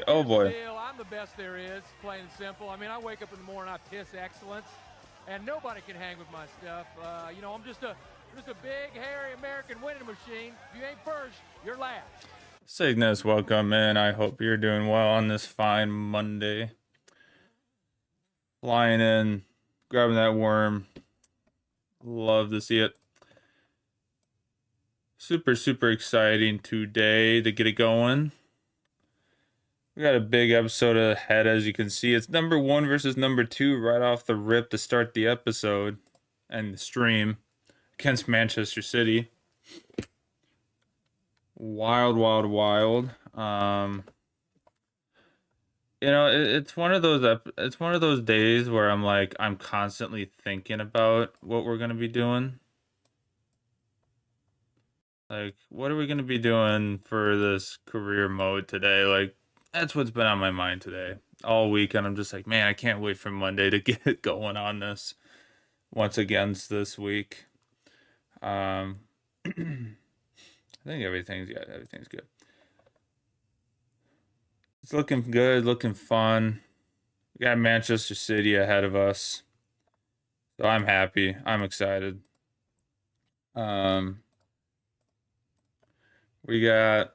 Oh boy. Deal. I'm the best there is, plain and simple. I mean, I wake up in the morning, I piss excellence, and nobody can hang with my stuff. I'm just a big, hairy American winning machine. If you ain't first, you're last. Cygnus, welcome in. I hope you're doing well on this fine Monday. Flying in, grabbing that worm. Love to see it. Super, super exciting today to get it going. We got a big episode ahead, as you can see. It's number 1 versus number 2 right off the rip to start the episode and the stream against Manchester City. Wild, wild, wild. It's one of those days where I'm constantly thinking about what we're gonna be doing. Like, what are we gonna be doing for this career mode today? Like, that's what's been on my mind today all week, and I'm just like, man, I can't wait for Monday to get going on this once again this week. I think everything's good. It's looking good, looking fun. We got Manchester City ahead of us. So I'm happy. I'm excited. We got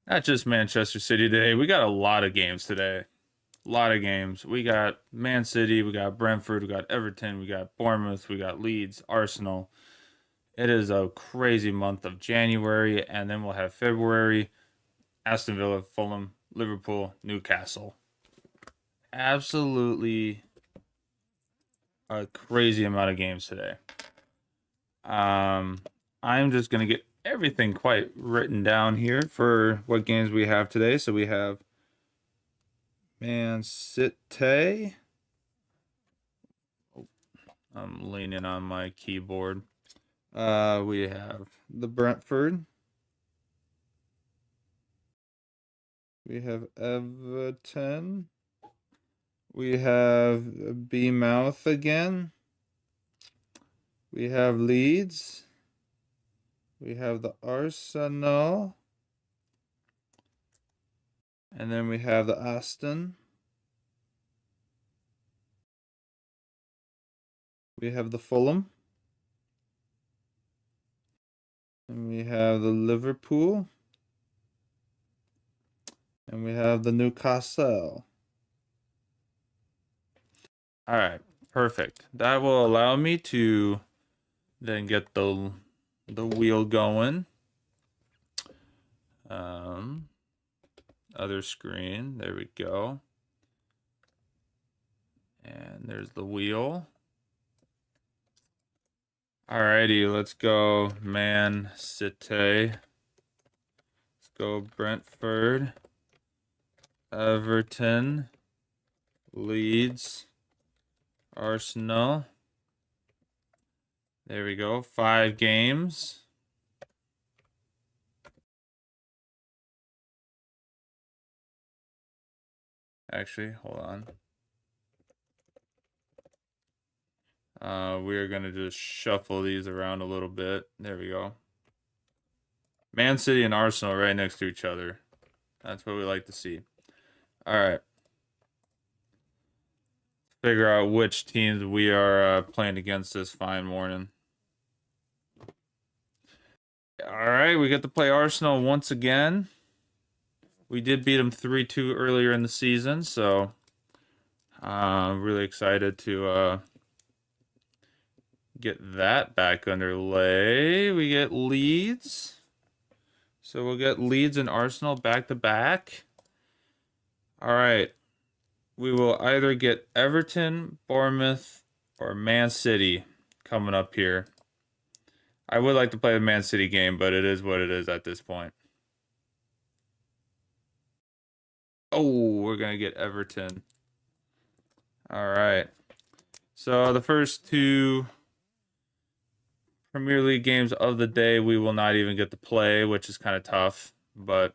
not just Manchester City today. We got a lot of games today. A lot of games. We got Man City, we got Brentford, we got Everton, we got Bournemouth, we got Leeds, Arsenal. It is a crazy month of January, and then we'll have February, Aston Villa, Fulham, Liverpool, Newcastle. Absolutely a crazy amount of games today. I'm just gonna get everything quite written down here for what games we have today. So we have Man City. I'm leaning on my keyboard. We have the Brentford. We have Everton. We have B-Mouth again. We have Leeds. We have the Arsenal. And then we have the Aston. We have the Fulham. And we have the Liverpool. And we have the Newcastle. All right, perfect. That will allow me to then get the wheel going. Other screen. There we go. And there's the wheel. Alrighty, let's go Man City. Let's go Brentford, Everton, Leeds, Arsenal. There we go. 5 games. Actually, hold on. We are going to just shuffle these around a little bit. There we go. Man City and Arsenal right next to each other. That's what we like to see. All right. Figure out which teams we are playing against this fine morning. All right, we get to play Arsenal once again. We did beat them 3-2 earlier in the season, so I'm really excited to get that back underway. We get Leeds. So we'll get Leeds and Arsenal back to back. All right. We will either get Everton, Bournemouth, or Man City coming up here. I would like to play the Man City game, but it is what it is at this point. Oh, we're going to get Everton. All right. So the first 2 Premier League games of the day we will not even get to play, which is kind of tough, but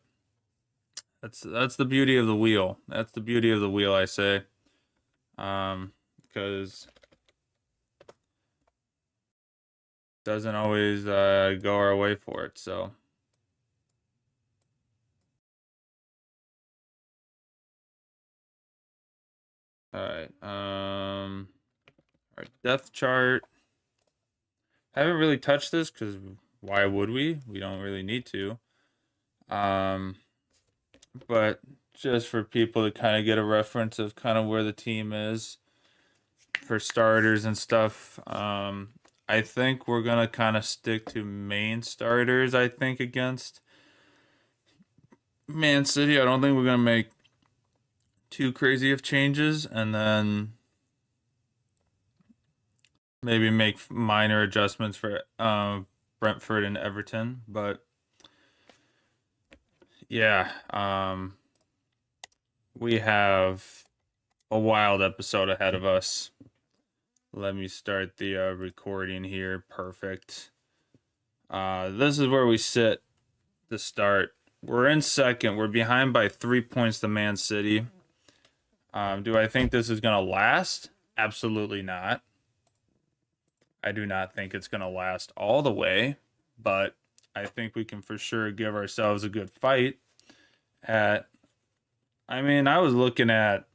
that's the beauty of the wheel. That's the beauty of the wheel, I say. Because it doesn't always go our way for it, so All right. Our depth chart. Haven't really touched this because why would we? We don't really need to. But just for people to kind of get a reference of kind of where the team is for starters and stuff. I think we're gonna kind of stick to main starters. I think against Man City, I don't think we're gonna make too crazy of changes, and then maybe make minor adjustments for Brentford and Everton. But yeah, we have a wild episode ahead of us. Let me start the recording here. Perfect. This is where we sit to start. We're in second. We're behind by 3 points to Man City. Do I think this is going to last? Absolutely not. I do not think it's going to last all the way, but I think we can for sure give ourselves a good fight at, I mean, I was looking at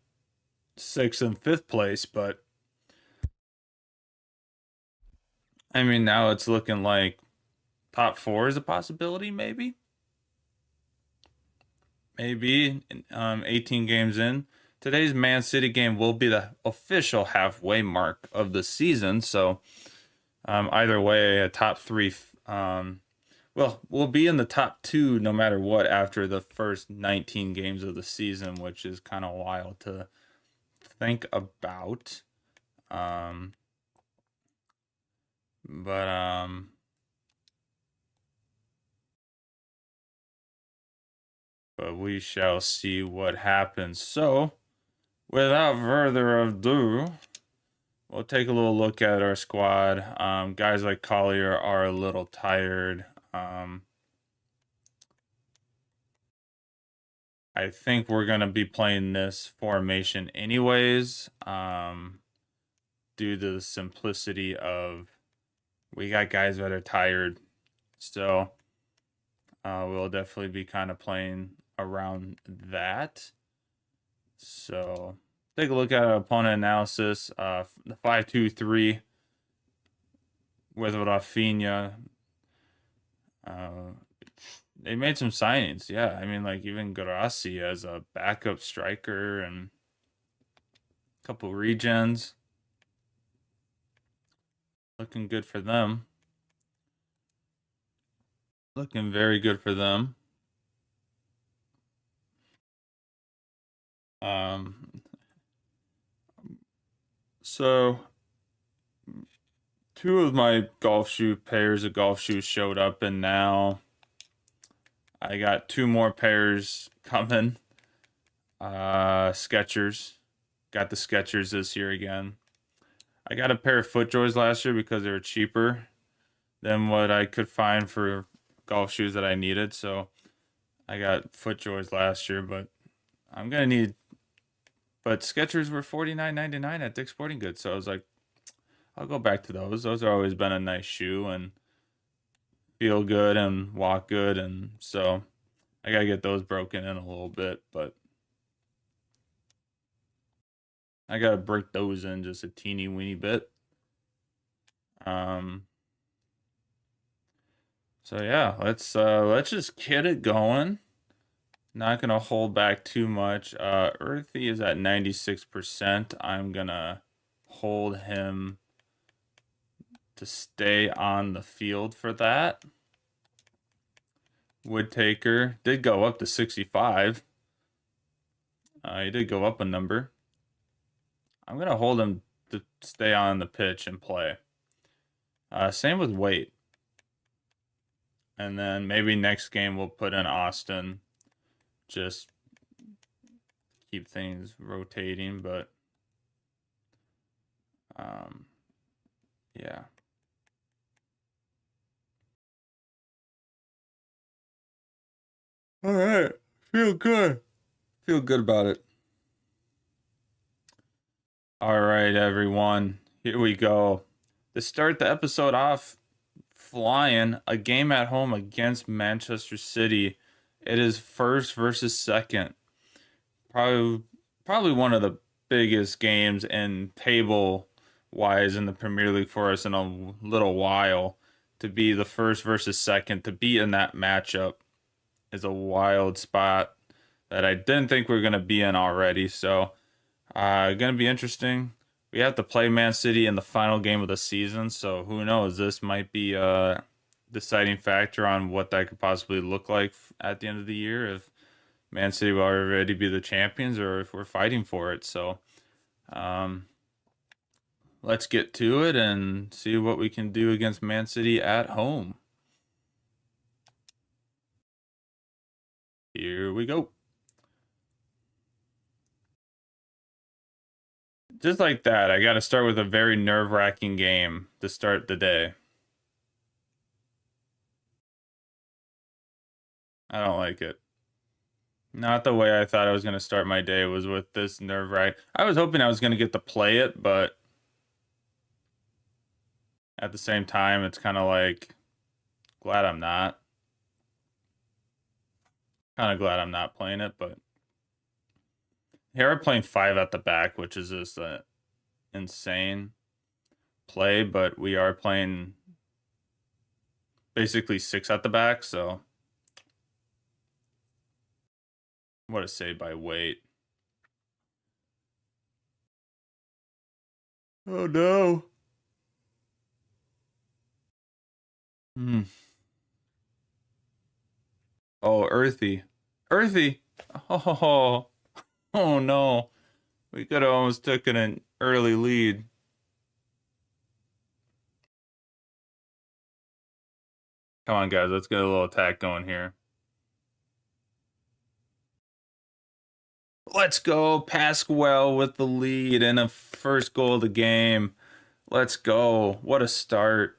6th and 5th place, but I mean, now it's looking like top 4 is a possibility, maybe. Maybe 18 games in. Today's Man City game will be the official halfway mark of the season, so either way, a top 3. Well, we'll be in the top 2 no matter what after the first 19 games of the season, which is kind of wild to think about. But we shall see what happens. So, without further ado, we'll take a little look at our squad. Guys like Collier are a little tired. I think we're going to be playing this formation anyways, due to the simplicity of we got guys that are tired. So we'll definitely be kind of playing around that. So take a look at our opponent analysis. The 5-2-3 with Rafinha. They made some signings. Yeah, I mean, like even Grassi as a backup striker and a couple regens. Looking good for them. Looking very good for them. So 2 of my pairs of golf shoes showed up, and now I got 2 more pairs coming. Skechers. Got the Skechers this year again. I got a pair of FootJoys last year because they were cheaper than what I could find for golf shoes that I needed. So I got FootJoys last year, but I'm going to need... But Skechers were $49.99 at Dick's Sporting Goods. So I was like, I'll go back to those. Those have always been a nice shoe and feel good and walk good. And so I got to get those broken in a little bit. But I got to break those in just a teeny weeny bit. So yeah, let's just get it going. Not gonna hold back too much. Earthy is at 96%. I'm gonna hold him to stay on the field for that. Woodtaker did go up to 65. He did go up a number. I'm gonna hold him to stay on the pitch and play. Same with Waite. And then maybe next game we'll put in Austin. Just keep things rotating, but yeah. All right. Feel good. Feel good about it. All right, everyone. Here we go. To start the episode off flying, a game at home against Manchester City. It is first versus second. Probably one of the biggest games and table-wise in the Premier League for us in a little while. To be the first versus second, to be in that matchup is a wild spot that I didn't think we were going to be in already. So, going to be interesting. We have to play Man City in the final game of the season, so who knows? This might be a deciding factor on what that could possibly look like at the end of the year, if Man City will already be the champions or if we're fighting for it. So, let's get to it and see what we can do against Man City at home. Here we go. Just like that, I got to start with a very nerve-wracking game to start the day. I don't like it. Not the way I thought I was going to start my day was with this nerve-wrack. I was hoping I was going to get to play it, but at the same time, it's kind of like, glad I'm not. Kind of glad I'm not playing it, but here we're playing 5 at the back, which is just an insane play, but we are playing basically 6 at the back, so what a save by Waite. Oh no. Oh, Earthy. Earthy. Oh, oh no. We could have almost taken an early lead. Come on, guys. Let's get a little attack going here. Let's go. Pasquale with the lead and a first goal of the game. Let's go. What a start.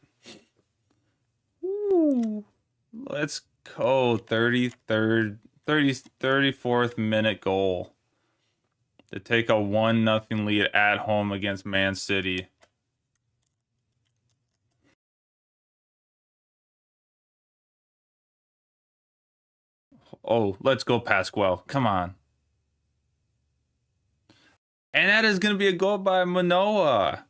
Woo. Let's go. 34th minute goal to take a 1-0 lead at home against Man City. Oh, let's go, Pasquale. Come on. And that is going to be a goal by Manoa,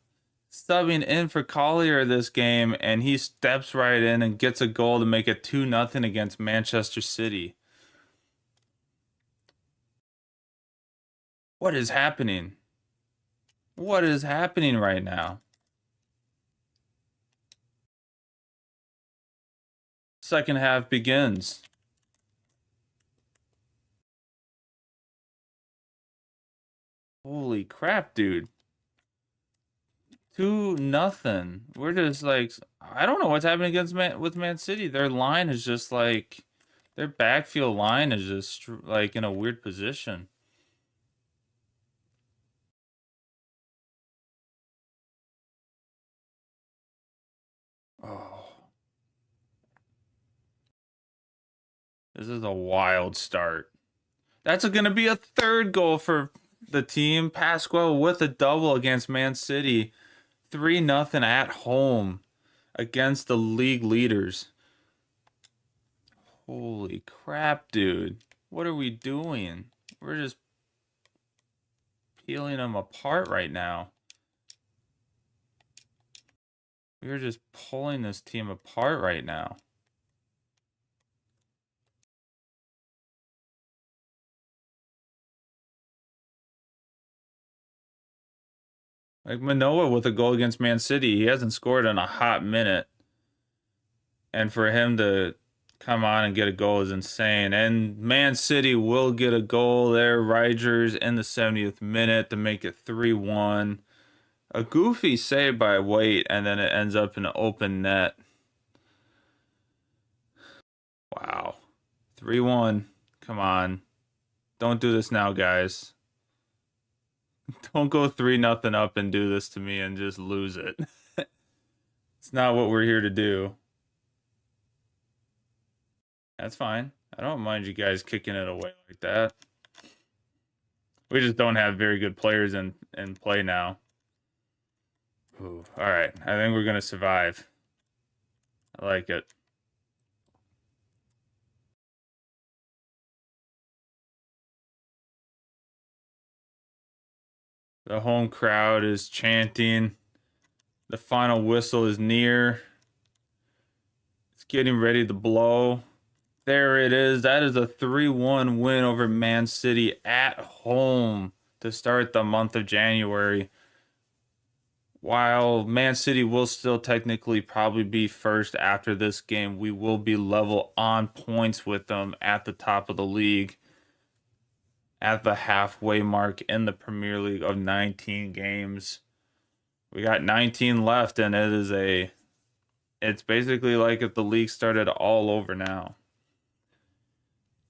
subbing in for Collier this game, and he steps right in and gets a goal to make it 2-0 against Manchester City. What is happening? What is happening right now? Second half begins. Holy crap, dude. 2-0. We're just like, I don't know what's happening against Man City. Their line is just like, their backfield line is just like in a weird position. Oh. This is a wild start. That's going to be a third goal for the team. Pasquale with a double against Man City. 3-0 at home against the league leaders. Holy crap, dude. What are we doing? We're just peeling them apart right now. We're just pulling this team apart right now. Like Manoa with a goal against Man City. He hasn't scored in a hot minute. And for him to come on and get a goal is insane. And Man City will get a goal there. Ridgers in the 70th minute to make it 3-1. A goofy save by Waite, and then it ends up in an open net. Wow. 3-1. Come on. Don't do this now, guys. Don't go 3-0 up and do this to me and just lose it. It's not what we're here to do. That's fine. I don't mind you guys kicking it away like that. We just don't have very good players in play now. Ooh, all right. I think we're going to survive. I like it. The home crowd is chanting. The final whistle is near. It's getting ready to blow. There it is. That is a 3-1 win over Man City at home to start the month of January. While Man City will still technically probably be first after this game, we will be level on points with them at the top of the league at the halfway mark in the Premier League of 19 games. We got 19 left, and it's basically like if the league started all over now.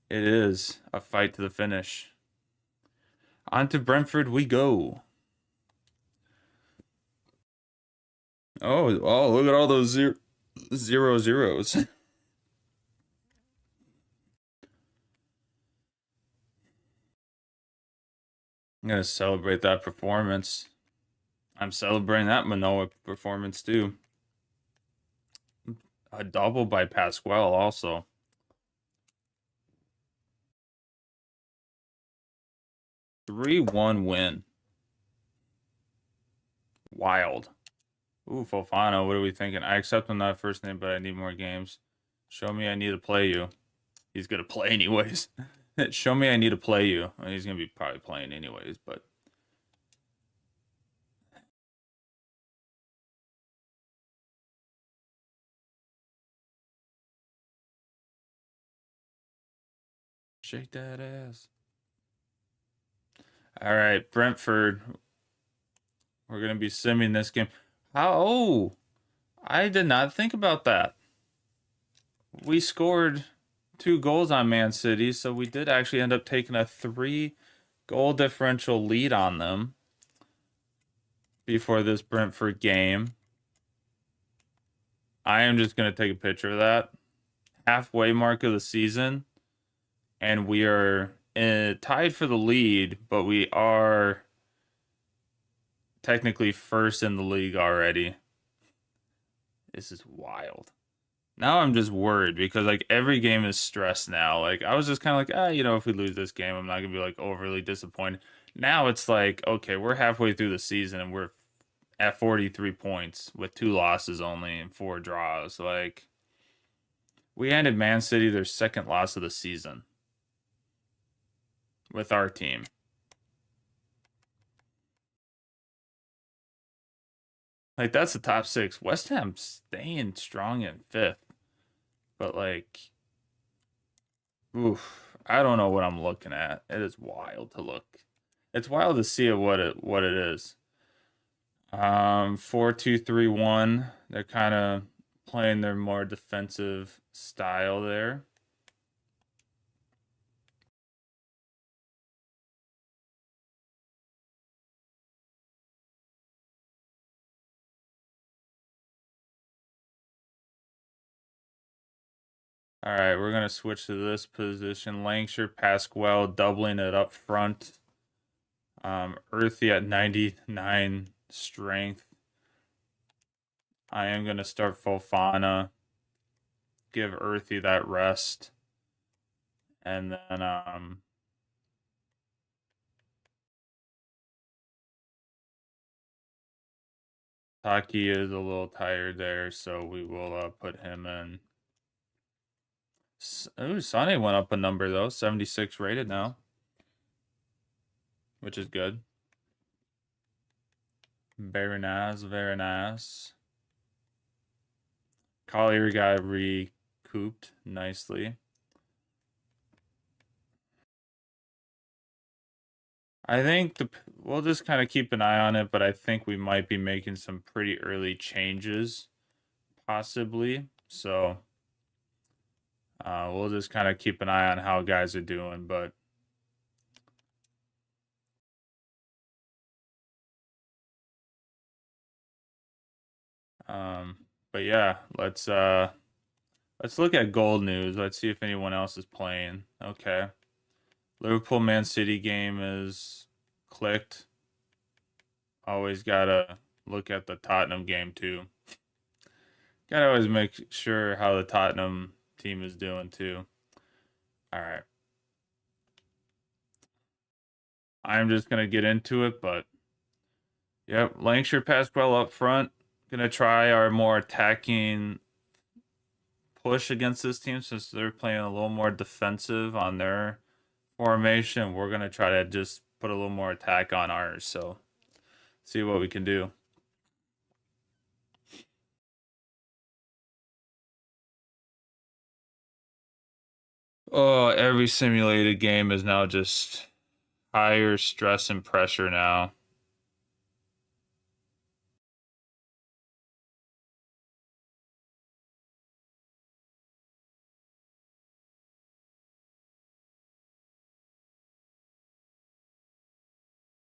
It is a fight to the finish. On to Brentford we go. Oh, look at all those zero zeros. I'm going to celebrate that performance. I'm celebrating that Manoa performance too. A double by Pasquale also. A 3-1 win. Wild. Ooh, Fofana, what are we thinking? I accept him that first name, but I need more games. Show me I need to play you. He's going to play anyways. Show me I need to play you. Well, he's going to be probably playing anyways, but... Shake that ass. All right, Brentford. We're going to be simming this game. Oh, I did not think about that. We scored 2 goals on Man City, so we did actually end up taking a 3-goal differential lead on them before this Brentford game. I am just going to take a picture of that. Halfway mark of the season, and we are tied for the lead, but we are technically first in the league already. This is wild. Now I'm just worried because like every game is stressed now. Like I was just kind of like, if we lose this game, I'm not gonna be like overly disappointed. Now it's like, okay, we're halfway through the season and we're at 43 points with 2 losses only and 4 draws. Like we handed Man City their second loss of the season with our team. Like that's the top 6. West Ham staying strong in 5th. But like, oof, I don't know what I'm looking at. It is wild to look. It's wild to see what it is. 4-2-3-1. They're kind of playing their more defensive style there. All right, we're going to switch to this position. Lancashire, Pasquale, doubling it up front. Earthy at 99 strength. I am going to start Fofana. Give Earthy that rest. And then, Taki is a little tired there, so we will put him in. Ooh, Sane went up a number though, 76 rated now, which is good. Very nice, very nice. Collier got recouped nicely. I think we'll just kind of keep an eye on it, but I think we might be making some pretty early changes, possibly. So we'll just kind of keep an eye on how guys are doing, but yeah, let's look at gold news. Let's see if anyone else is playing. Okay. Liverpool Man City game is clicked. Always gotta look at the Tottenham game too. Gotta always make sure how the Tottenham team is doing too. All right. I'm just gonna get into it, but Yep, Lancashire Pasquale up front. Gonna try our more attacking push against this team since they're playing a little more defensive on their formation. We're gonna try to just put a little more attack on ours. So see what we can do. Oh, every simulated game is now just higher stress and pressure now.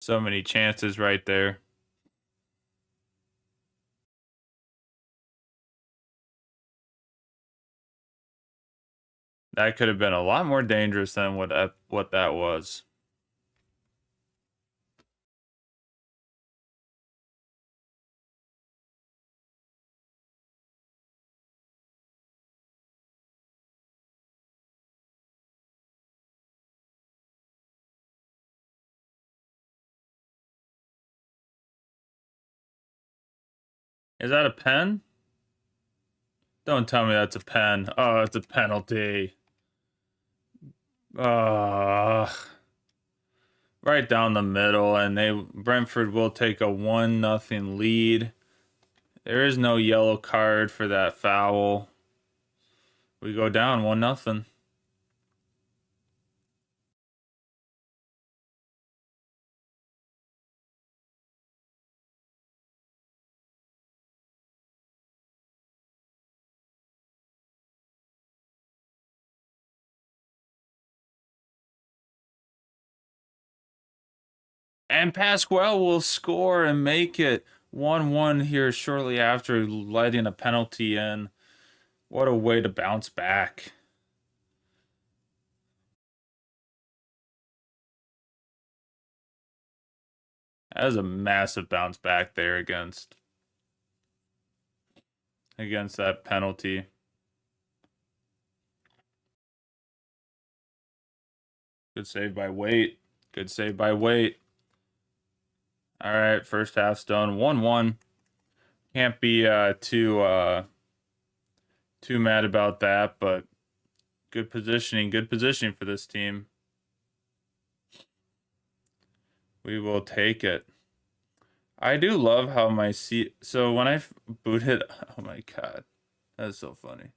So many chances right there. That could have been a lot more dangerous than what that was. Is that a pen? Don't tell me that's a pen. Oh, it's a penalty. Right down the middle, and Brentford will take a 1-0 lead. There is no yellow card for that foul. We go down 1-0. And Pasquale will score and make it 1-1 here shortly after letting a penalty in. What a way to bounce back. That was a massive bounce back there against that penalty. Good save by Waite. Good save by Waite. All right, first half's done. 1-1. Can't be too mad about that, but good positioning for this team. We will take it. I do love how my seat. So when I booted, oh my god, that's so funny.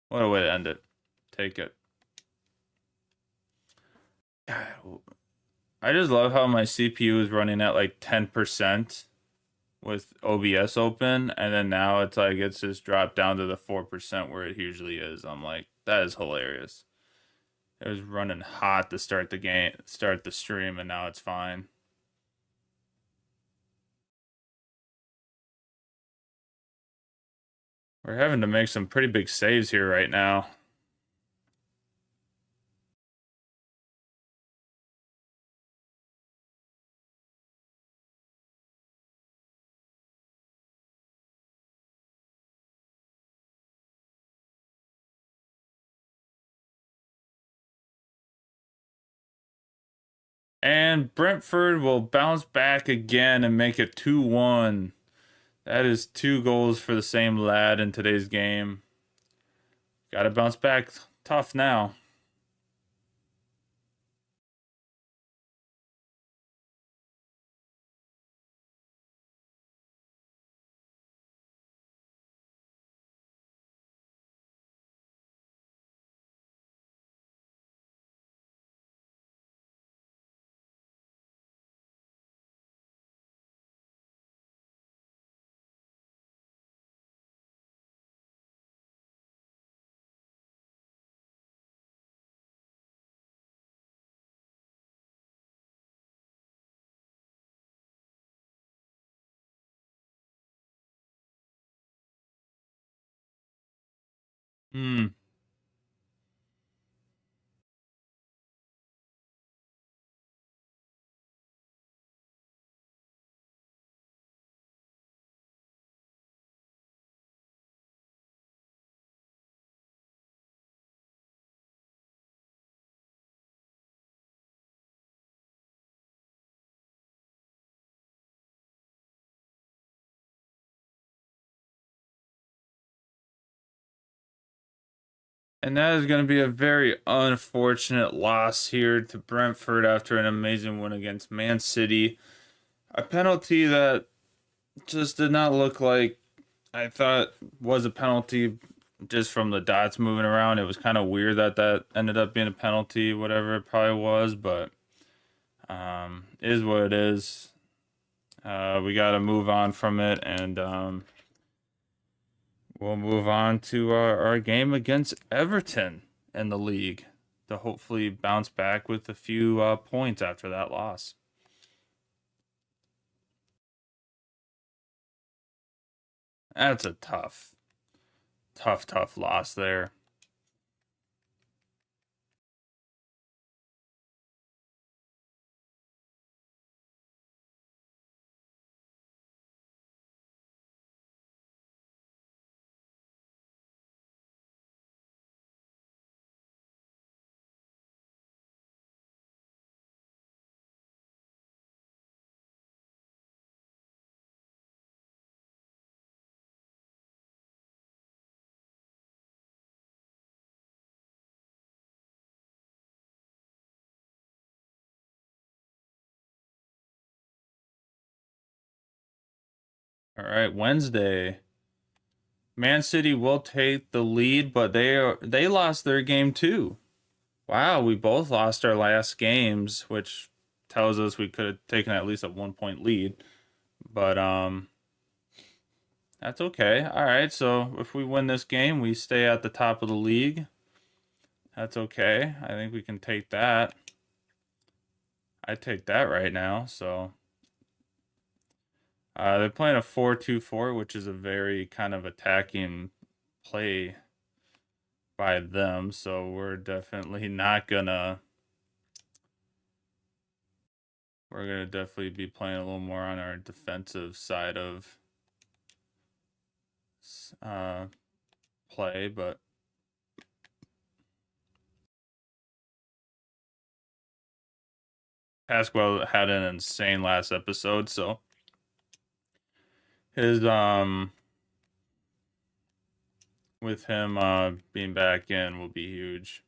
What a way to end it. Take it. God, I just love how my CPU is running at like 10% with OBS open, and then now it's just dropped down to the 4% where it usually is. I'm like, that is hilarious. It was running hot to start the stream, and now it's fine. We're having to make some pretty big saves here right now. And Brentford will bounce back again and make it 2-1. That is 2 goals for the same lad in today's game. Got to bounce back tough now. Hmm. And that is going to be a very unfortunate loss here to Brentford after an amazing win against Man City. A penalty that just did not look like I thought was a penalty just from the dots moving around. It was kind of weird that that ended up being a penalty, whatever it probably was, but is what it is. We got to move on from it, and we'll move on to our game against Everton in the league to hopefully bounce back with a few points after that loss. That's a tough loss there. All right, Wednesday. Man City will take the lead, but they lost their game too. Wow, we both lost our last games, which tells us we could have taken at least a 1 point lead. But that's okay. All right, so if we win this game, we stay at the top of the league. That's okay. I think we can take that. I take that right now, so they're playing a 4-2-4, which is a very kind of attacking play by them, so we're definitely not gonna we're gonna definitely be playing a little more on our defensive side of play, but Pasquale had an insane last episode, so his with him being back in will be huge.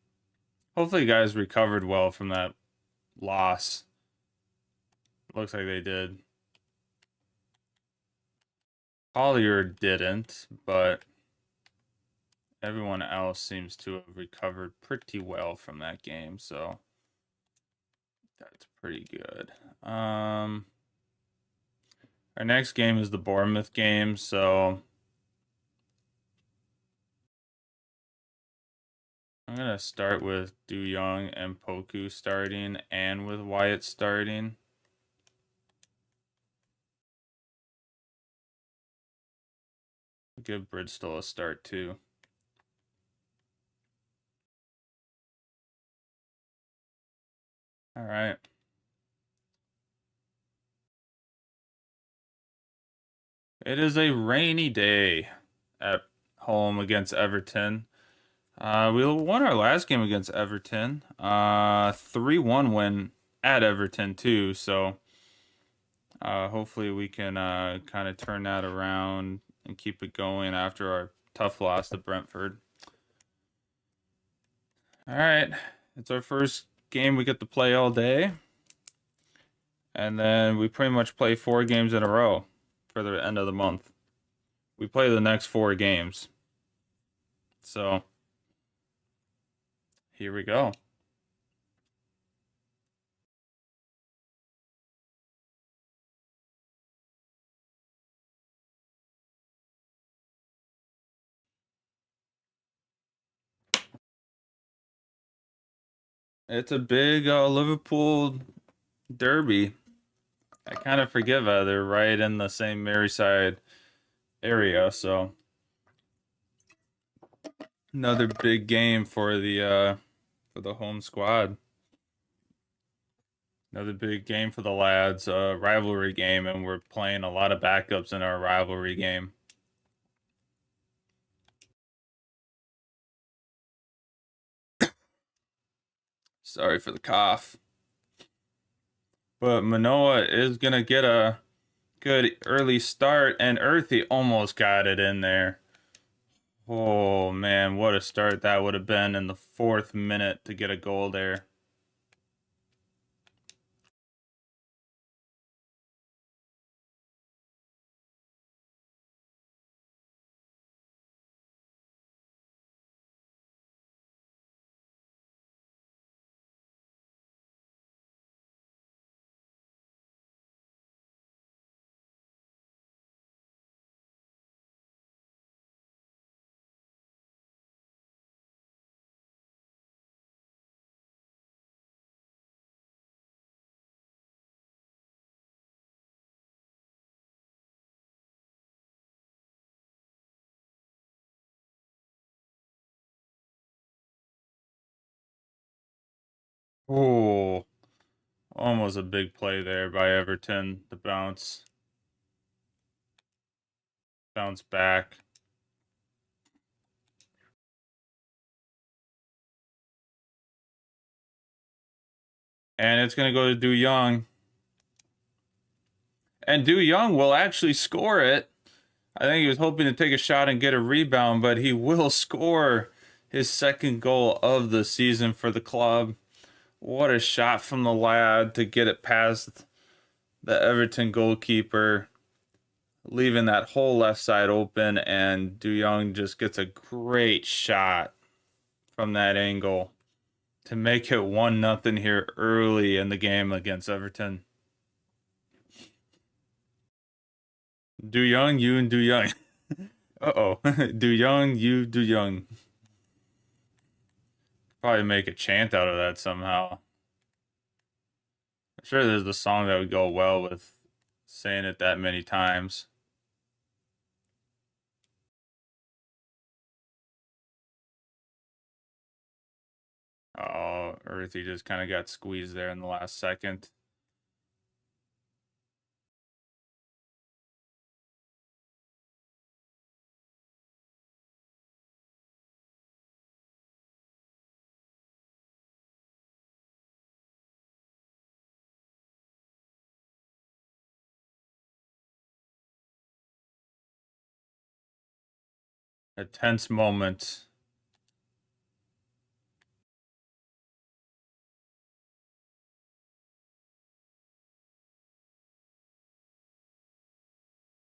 Hopefully you guys recovered well from that loss. Looks like they did. Collier didn't, but everyone else seems to have recovered pretty well from that game, so that's pretty good. Our next game is the Bournemouth game, so I'm gonna start with Du Young and Poku starting and with Wyatt starting. Give Bridgestone a start too. All right. It is a rainy day at home against Everton. We won our last game against Everton. 3-1 win at Everton too, so hopefully we can kind of turn that around and keep it going after our tough loss to Brentford. All right, it's our first game we get to play all day. And then we pretty much play 4 games in a row for the end of the month. We play the next 4 games. So, here we go. It's a big Liverpool derby. I kind of forget that they're right in the same Merseyside area, so another big game for the home squad. Another big game for the lads, rivalry game, and we're playing a lot of backups in our rivalry game. Sorry for the cough. But Manoa is going to get a good early start, and Earthy almost got it in there. Oh, man, what a start that would have been in the 4th minute to get a goal there. Oh, almost a big play there by Everton. The bounce back. And it's going to go to Du Young. And Du Young will actually score it. I think he was hoping to take a shot and get a rebound, but he will score his 2nd goal of the season for the club. What a shot from the lad to get it past the Everton goalkeeper, leaving that whole left side open, and Du Young just gets a great shot from that angle to make it 1-0 here early in the game against Everton. Du Young, you and Du Young. Uh-oh. Du Young, you, Du Young. Probably make a chant out of that somehow. I'm sure there's a song that would go well with saying it that many times. Oh, Earthy just kind of got squeezed there in the last second. A tense moment.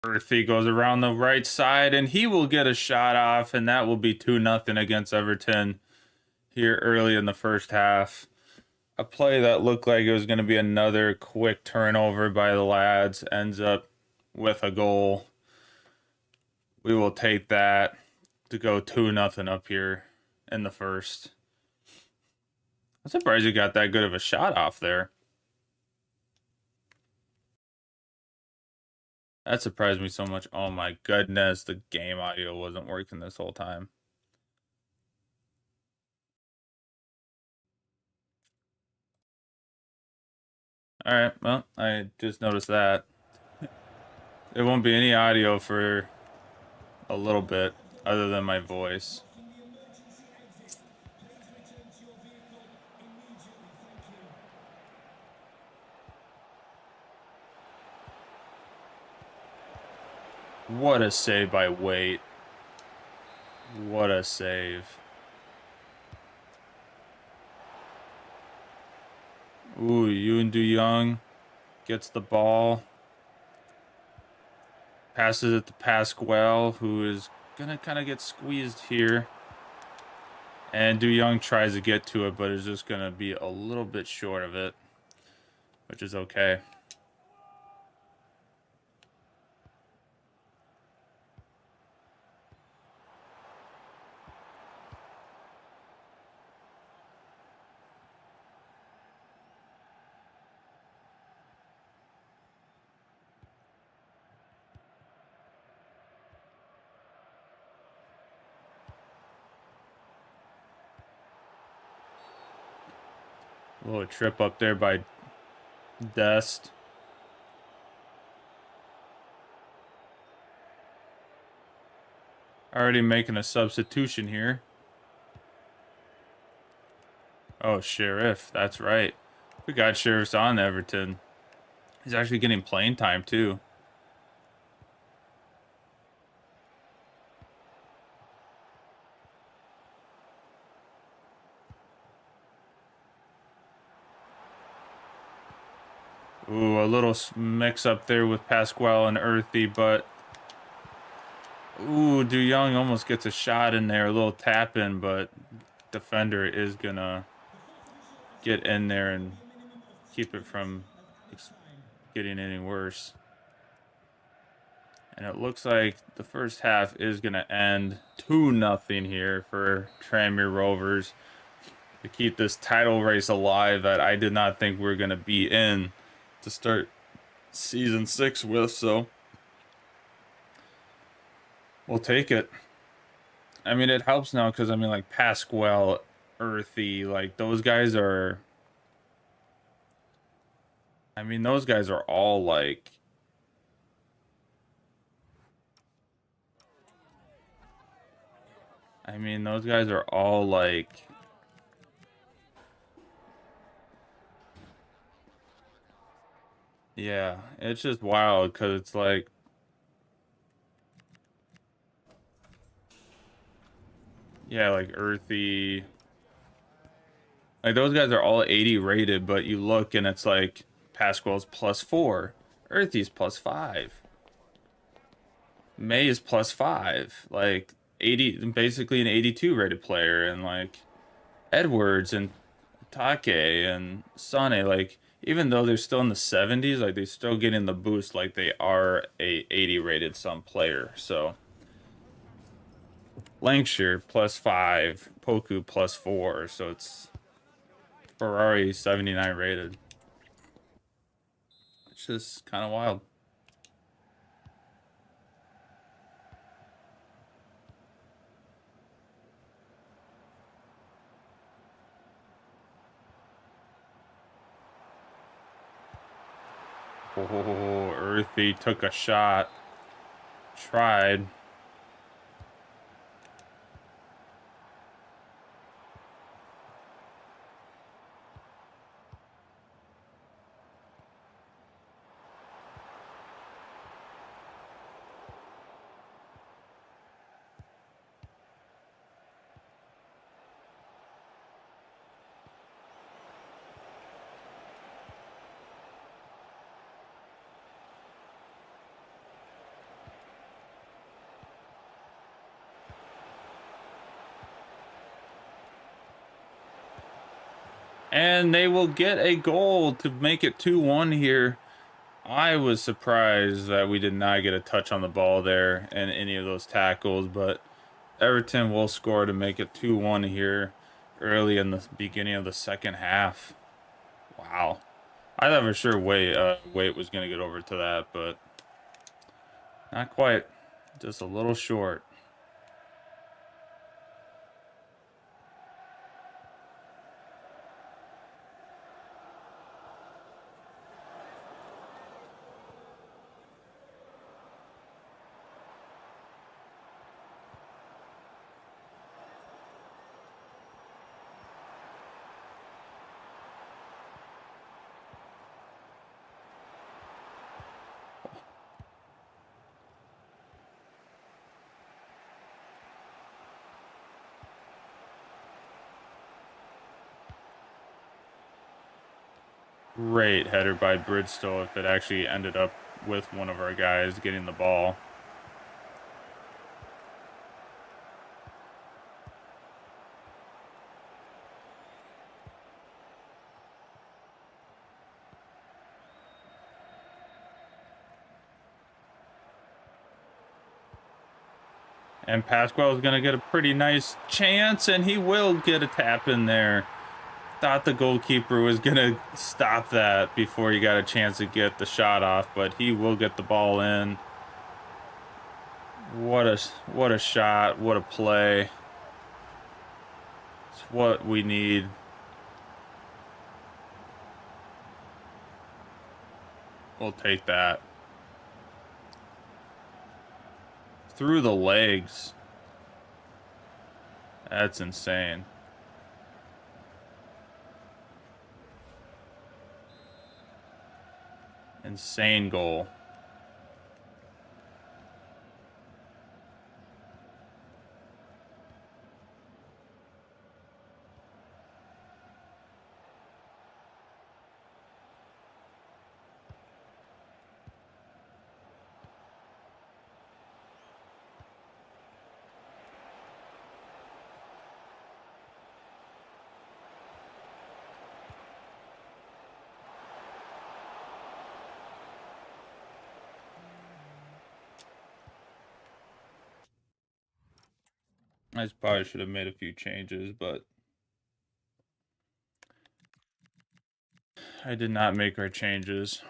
Earthy goes around the right side, and he will get a shot off, and that will be 2-0 against Everton here early in the first half. A play that looked like it was going to be another quick turnover by the lads ends up with a goal. We will take that to go 2-0 up here in the first. I'm surprised you got that good of a shot off there. That surprised me so much. Oh my goodness, the game audio wasn't working this whole time. Alright, well, I just noticed that. There won't be any audio for a little bit other than my voice. What a save by Waite. What a save. Ooh, Yoon Do Young gets the ball. Passes it to Pasquale, who is gonna kind of get squeezed here. And Du Young tries to get to it, but is just gonna be a little bit short of it, which is okay. A little trip up there by Dest. Already making a substitution here. Oh, Sheriff. That's right. We got Sheriff's on Everton. He's actually getting playing time, too. Ooh, a little mix up there with Pasquale and Earthy, but ooh, DeYoung almost gets a shot in there, a little tap in, but defender is gonna get in there and keep it from getting any worse. And it looks like the first half is gonna end 2-0 here for Tranmere Rovers to keep this title race alive that I did not think we were gonna be in to start season 6 with, so we'll take it. I mean, it helps now because I mean, like Pasquale, Earthy, like those guys are. I mean, those guys are all like. I mean, those guys are all like. Yeah, it's just wild because it's like. Yeah, like Earthy. Like those guys are all 80 rated, but you look and it's like Pasquale's +4, Earthy's +5, May is +5, like 80, basically an 82 rated player, and like Edwards and Take and Sane, like even though they're still in the 70s, like they're still getting the boost like they are a 80 rated some player. So Lancashire +5, Poku +4, so it's Ferrari 79 rated. It's just kind of wild. Oh, Earthy took a shot. Tried. And they will get a goal to make it 2-1 here. I was surprised that we did not get a touch on the ball there in any of those tackles, but Everton will score to make it 2-1 here early in the beginning of the second half. Wow. I thought for sure Wait was going to get over to that, but not quite. Just a little short. Great header by Bridgestone if it actually ended up with one of our guys getting the ball. And Pasquale is going to get a pretty nice chance, and he will get a tap in there. Thought the goalkeeper was going to stop that before he got a chance to get the shot off, but he will get the ball in. What a shot, what a play. It's what we need. We'll take that. Through the legs. That's insane. Insane goal. I probably should have made a few changes, but I did not make our changes.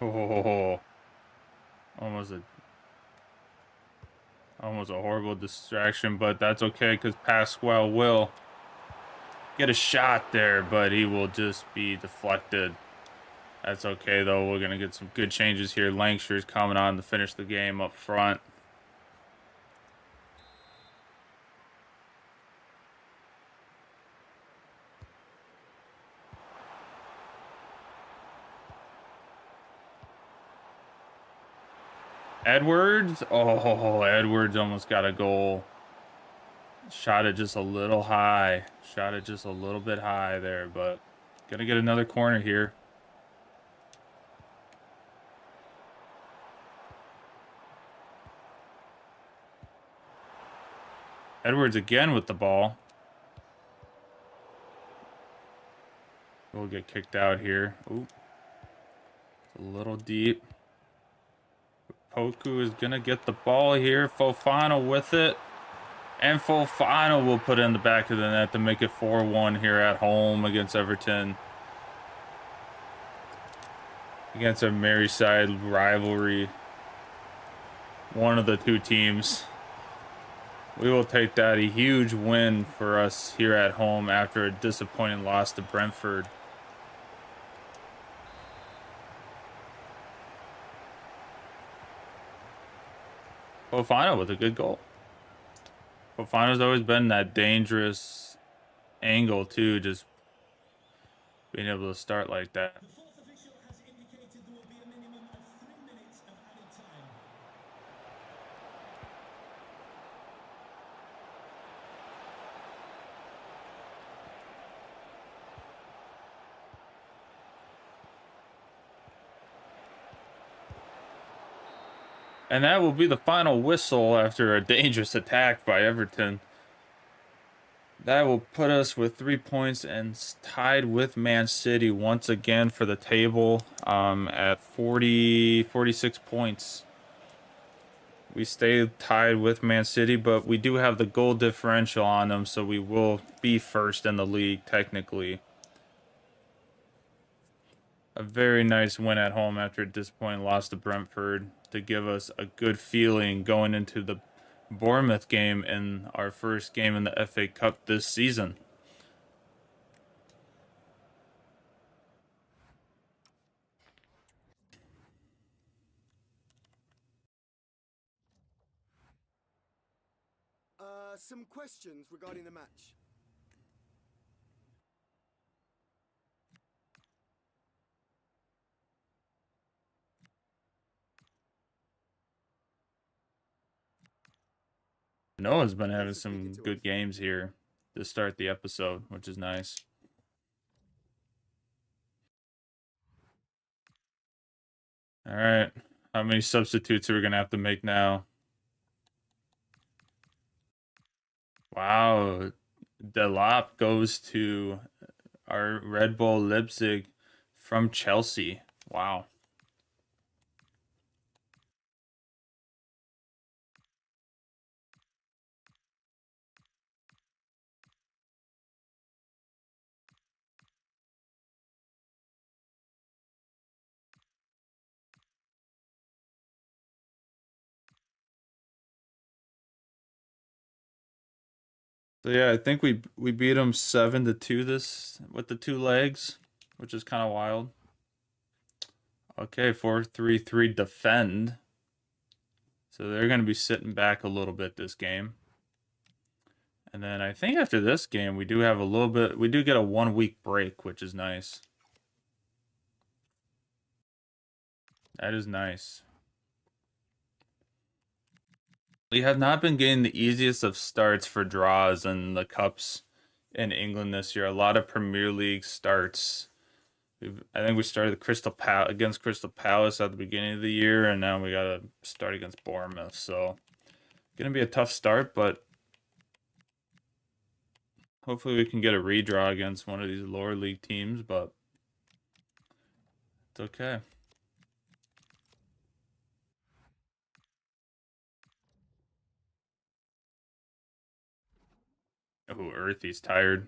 Oh, almost a horrible distraction, but that's okay because Pasquale will get a shot there, but he will just be deflected. That's okay, though. We're going to get some good changes here. Langshire's coming on to finish the game up front. Edwards. Oh, Edwards almost got a goal. Shot it just a little high. Shot it just a little bit high there, but going to get another corner here. Edwards again with the ball. We'll get kicked out here. Ooh. It's a little deep. Poku is going to get the ball here. Fofana with it. And Fofana will put it in the back of the net to make it 4-1 here at home against Everton. Against a Merseyside rivalry. One of the two teams. We will take that. A huge win for us here at home after a disappointing loss to Brentford. Fofana with a good goal. Fofana's always been that dangerous angle too, just being able to start like that. And that will be the final whistle after a dangerous attack by Everton. That will put us with 3 points and tied with Man City once again for the table at 46 points. We stay tied with Man City, but we do have the goal differential on them, so we will be first in the league technically. A very nice win at home after a disappointing loss to Brentford to give us a good feeling going into the Bournemouth game in our first game in the FA Cup this season. Some questions regarding the match. Noah's been having some good games here to start the episode, which is nice. All right. How many substitutes are we going to have to make now? Wow. Delap goes to our Red Bull Leipzig from Chelsea. Wow. So yeah, I think we beat them 7-2 this with the 2 legs, which is kind of wild. Okay, 4-3-3 defend. So they're going to be sitting back a little bit this game. And then I think after this game, we do have a little bit, we do get a 1 week break, which is nice. That is nice. We have not been getting the easiest of starts for draws in the cups in England this year. A lot of Premier League starts. I think we started against Crystal Palace at the beginning of the year, and now we got to start against Bournemouth. So, going to be a tough start, but hopefully we can get a redraw against one of these lower league teams, but it's okay. Oh, Earthy's tired.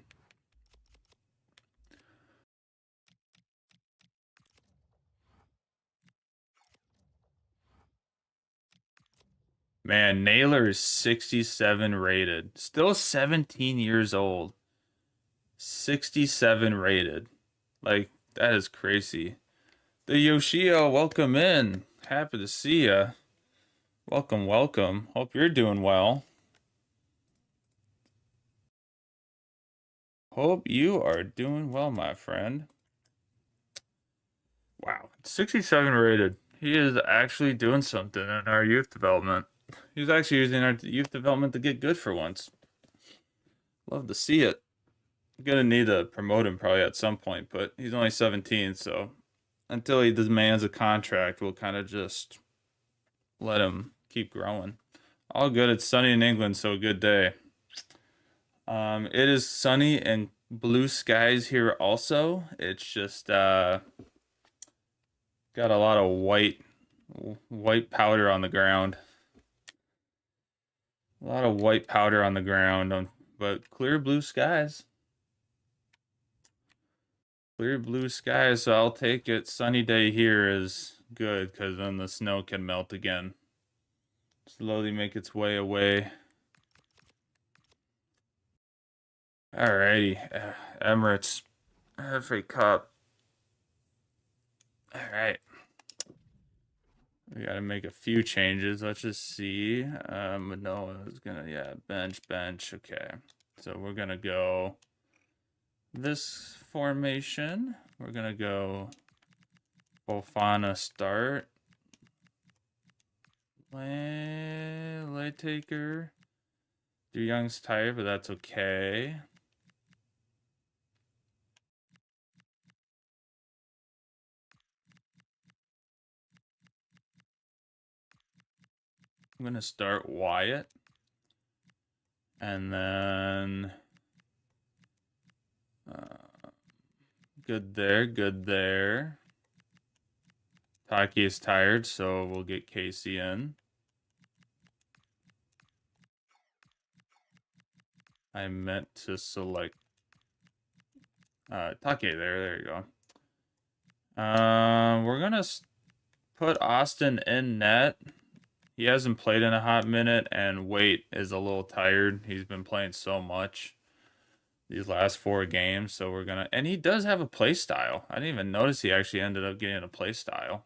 Man, Naylor is 67 rated. Still 17 years old. 67 rated. Like, that is crazy. The Yoshio, welcome in. Happy to see ya. Welcome, welcome. Hope you're doing well. Hope you are doing well, my friend. Wow, 67 rated. He is actually doing something in our youth development. He's actually using our youth development to get good for once. Love to see it. I'm gonna need to promote him probably at some point, but he's only 17, so until he demands a contract, we'll kind of just let him keep growing. All good. It's sunny in England, so a good day. It is sunny and blue skies here also. It's just got a lot of white powder on the ground. A lot of white powder on the ground, but clear blue skies. Clear blue skies, so I'll take it. Sunny day here is good because then the snow can melt again. Slowly make its way away. Alrighty, Emirates FA Cup. Alright. We gotta make a few changes. Let's just see. Manoa is gonna, bench. Okay. So we're gonna go this formation. We're gonna go Bofana start. Lay taker. Du Young's tired, but that's okay. I'm gonna start Wyatt. And then good there. Taki is tired, so we'll get Casey in. I meant to select Take there you go. We're gonna put Austin in net. He hasn't played in a hot minute, and Waite is a little tired. He's been playing so much these last 4 games, so we're gonna, and he does have a play style. I didn't even notice he actually ended up getting a play style.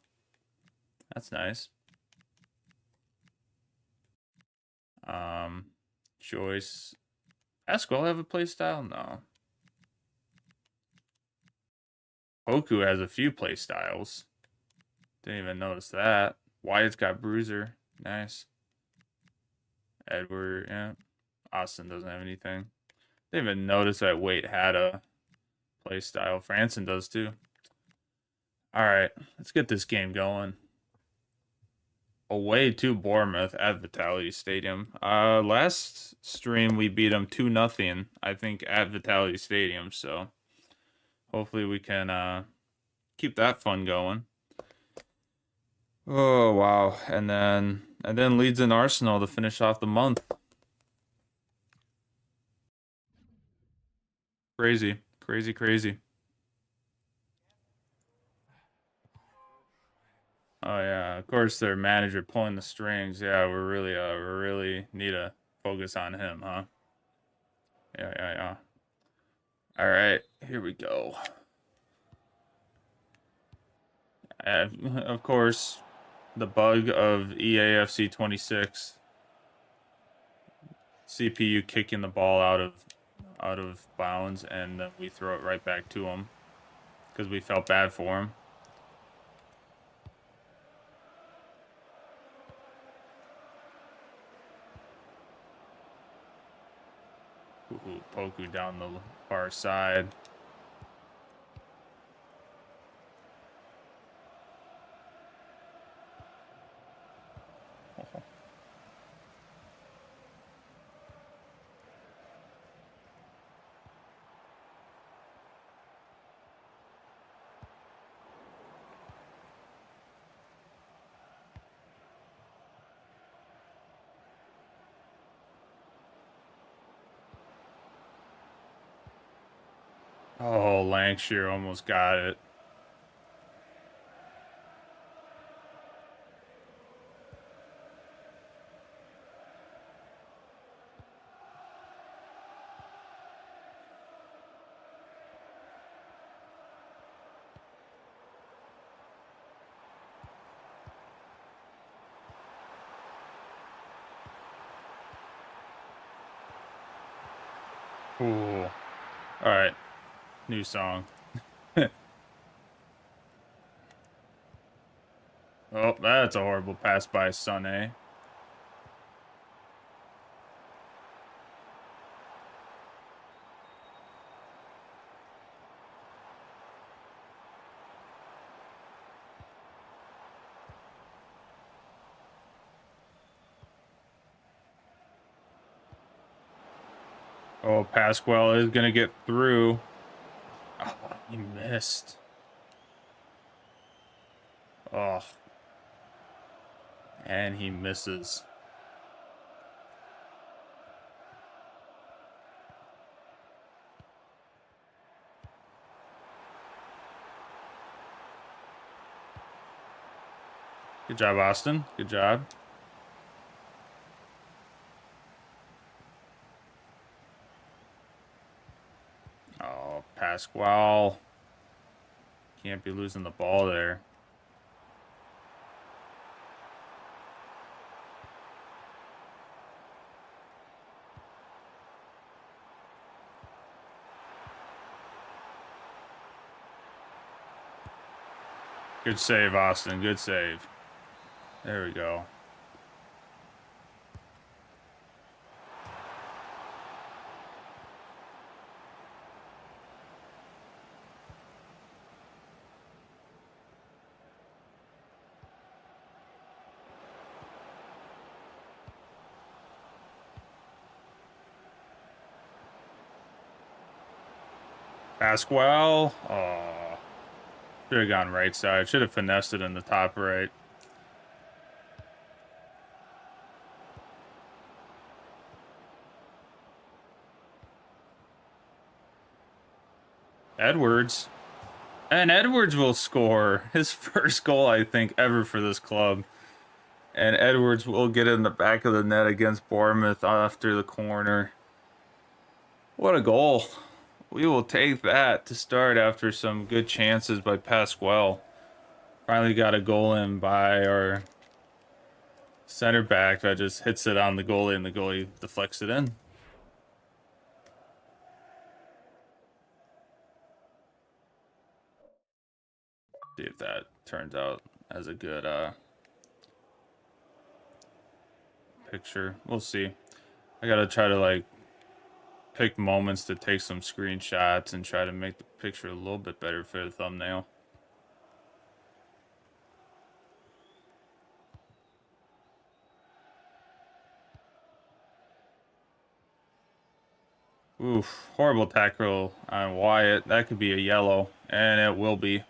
That's nice. Joyce. Pasquale have a play style? No. Poku has a few play styles. Didn't even notice that. Wyatt's got Bruiser. Nice. Edward, yeah. Austin doesn't have anything. Didn't even notice that Waite had a play style. Franson does too. Alright, let's get this game going. Away to Bournemouth at Vitality Stadium. Last stream we beat them 2-0, I think, at Vitality Stadium, so hopefully we can keep that fun going. Oh wow. And then Leeds and Arsenal to finish off the month. Crazy. Oh yeah, of course their manager pulling the strings. Yeah, we really need to focus on him, huh? Yeah. All right, here we go. Of course, the bug of EAFC26. CPU kicking the ball out of bounds, and then we throw it right back to him because we felt bad for him. Ooh, Poku down the far side. Oh, Lancashire almost got it. Ooh. All right. New song. Oh, that's a horrible pass by Sané. Oh, Pasquale is going to get through. Oh, he missed. Oh. And he misses. Good job, Austin. Good job. Oh, Pasquale. Can't be losing the ball there. Good save, Austin. Good save. There we go. Pasquale. Oh. Should have gone right side. Should have finessed it in the top right. Edwards. And Edwards will score his first goal, I think, ever for this club. And Edwards will get in the back of the net against Bournemouth after the corner. What a goal. We will take that to start after some good chances by Pasquale. Finally got a goal in by our center back that just hits it on the goalie and the goalie deflects it in. See if that turns out as a good picture. We'll see. I gotta try to like pick moments to take some screenshots and try to make the picture a little bit better for the thumbnail. Oof, horrible tackle on Wyatt. That could be a yellow, and it will be.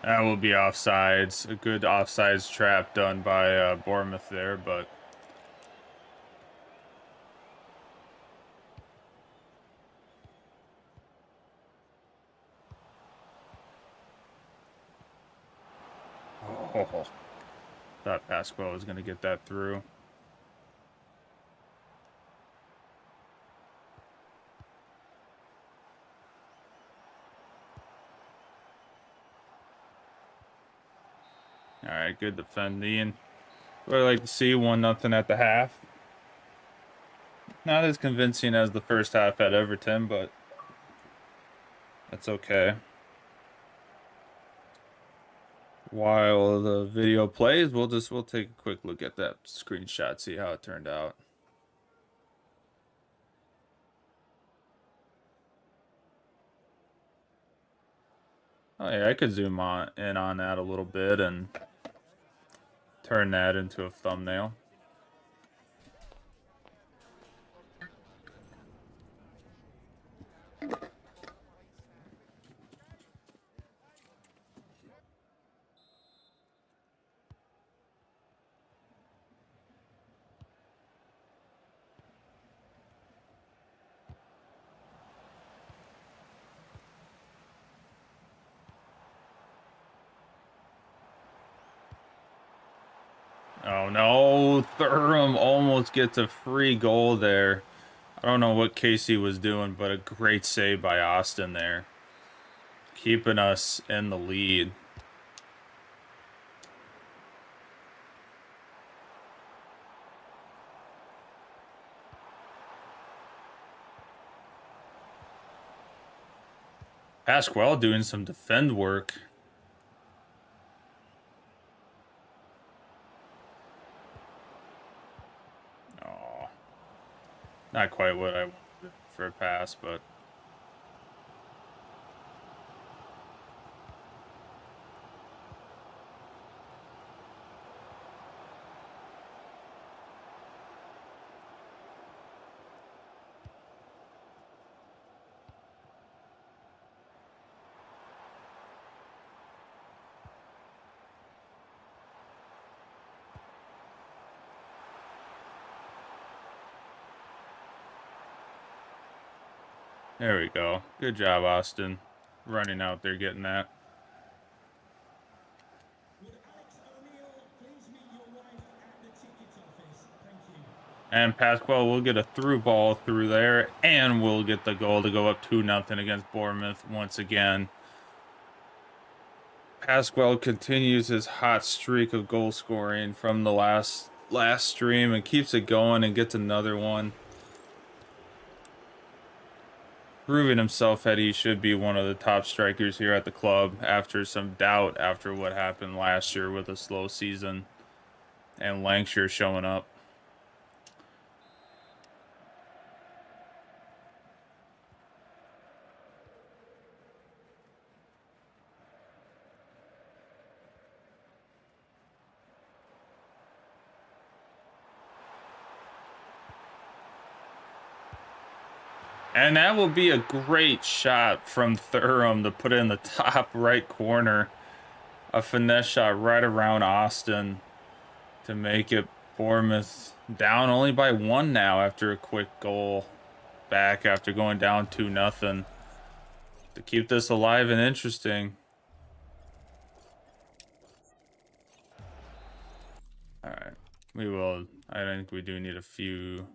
That will be offsides. A good offsides trap done by Bournemouth there, but oh. Thought Pasquale was going to get that through. All right, good defending. What I like to see, 1-0 at the half. Not as convincing as the first half at Everton, but that's okay. While the video plays, we'll take a quick look at that screenshot, see how it turned out. Oh yeah, I could zoom in on that a little bit and turn that into a thumbnail. Oh no, Thuram almost gets a free goal there. I don't know what Casey was doing, but a great save by Austin there. Keeping us in the lead. Pasquale doing some defend work. Oh, not quite what I wanted for a pass, but there we go. Good job, Austin. Running out there getting that. And Pasquale will get a through ball through there, and we'll get the goal to go up 2-0 against Bournemouth once again. Pasquale continues his hot streak of goal scoring from the last stream and keeps it going and gets another one. Proving himself that he should be one of the top strikers here at the club after some doubt after what happened last year with a slow season and Lancashire showing up. And that will be a great shot from Thuram to put in the top right corner. A finesse shot right around Austin to make it Bournemouth down only by 1 now after a quick goal back after going down 2-0 to keep this alive and interesting. All right, we will. I think we do need a few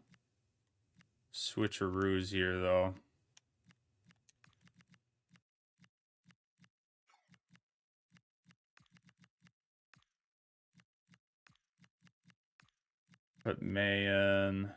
switcheroos here, though. Put May in.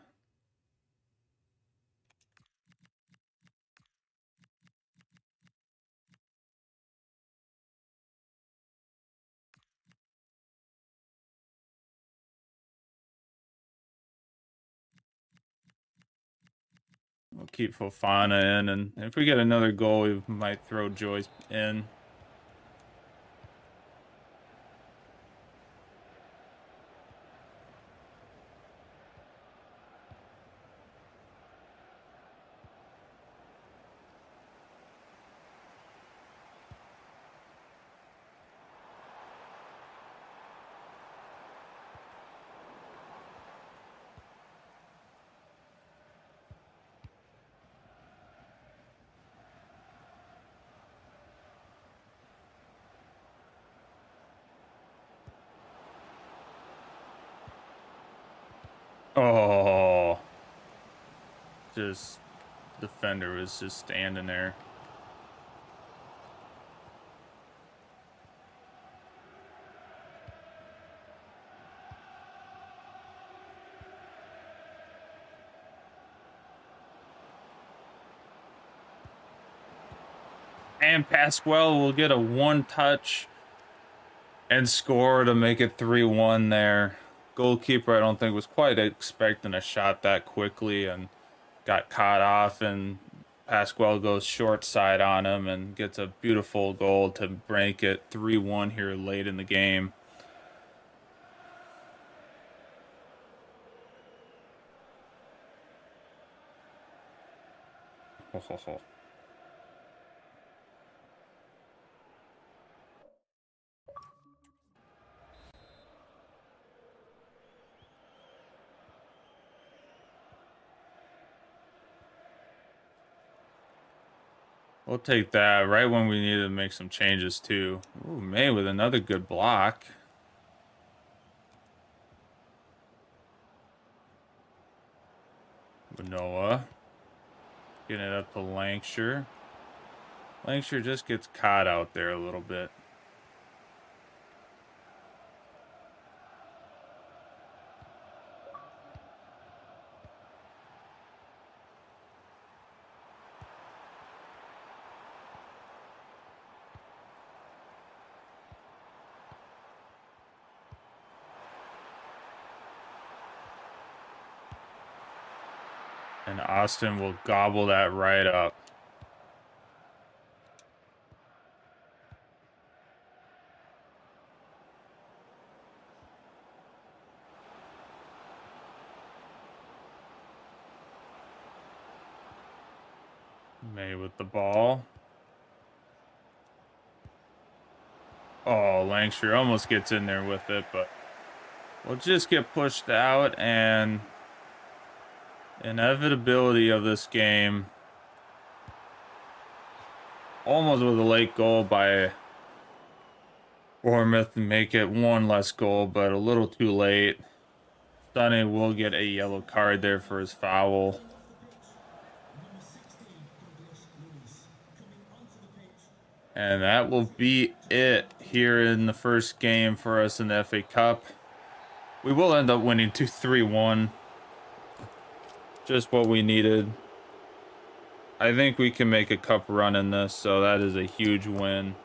We'll keep Fofana in, and if we get another goal, we might throw Joyce in. Oh, just defender was just standing there. And Pasquale will get a one-touch and score to make it 3-1 there. Goalkeeper, I don't think, was quite expecting a shot that quickly and got caught off, and Pasquale goes short side on him and gets a beautiful goal to break it 3-1 here late in the game. Oh. We'll take that right when we need to make some changes too. Ooh, May with another good block. Manoa. Getting it up to Lancashire. Lancashire just gets caught out there a little bit. And Austin will gobble that right up. May with the ball. Oh, Lancashire almost gets in there with it, but we'll just get pushed out, and inevitability of this game. Almost with a late goal by Bournemouth and make it one less goal, but a little too late. Sonny will get a yellow card there for his foul. And that will be it here in the first game for us in the FA Cup. We will end up winning 2-3-1. Just what we needed. I think we can make a cup run in this, so that is a huge win.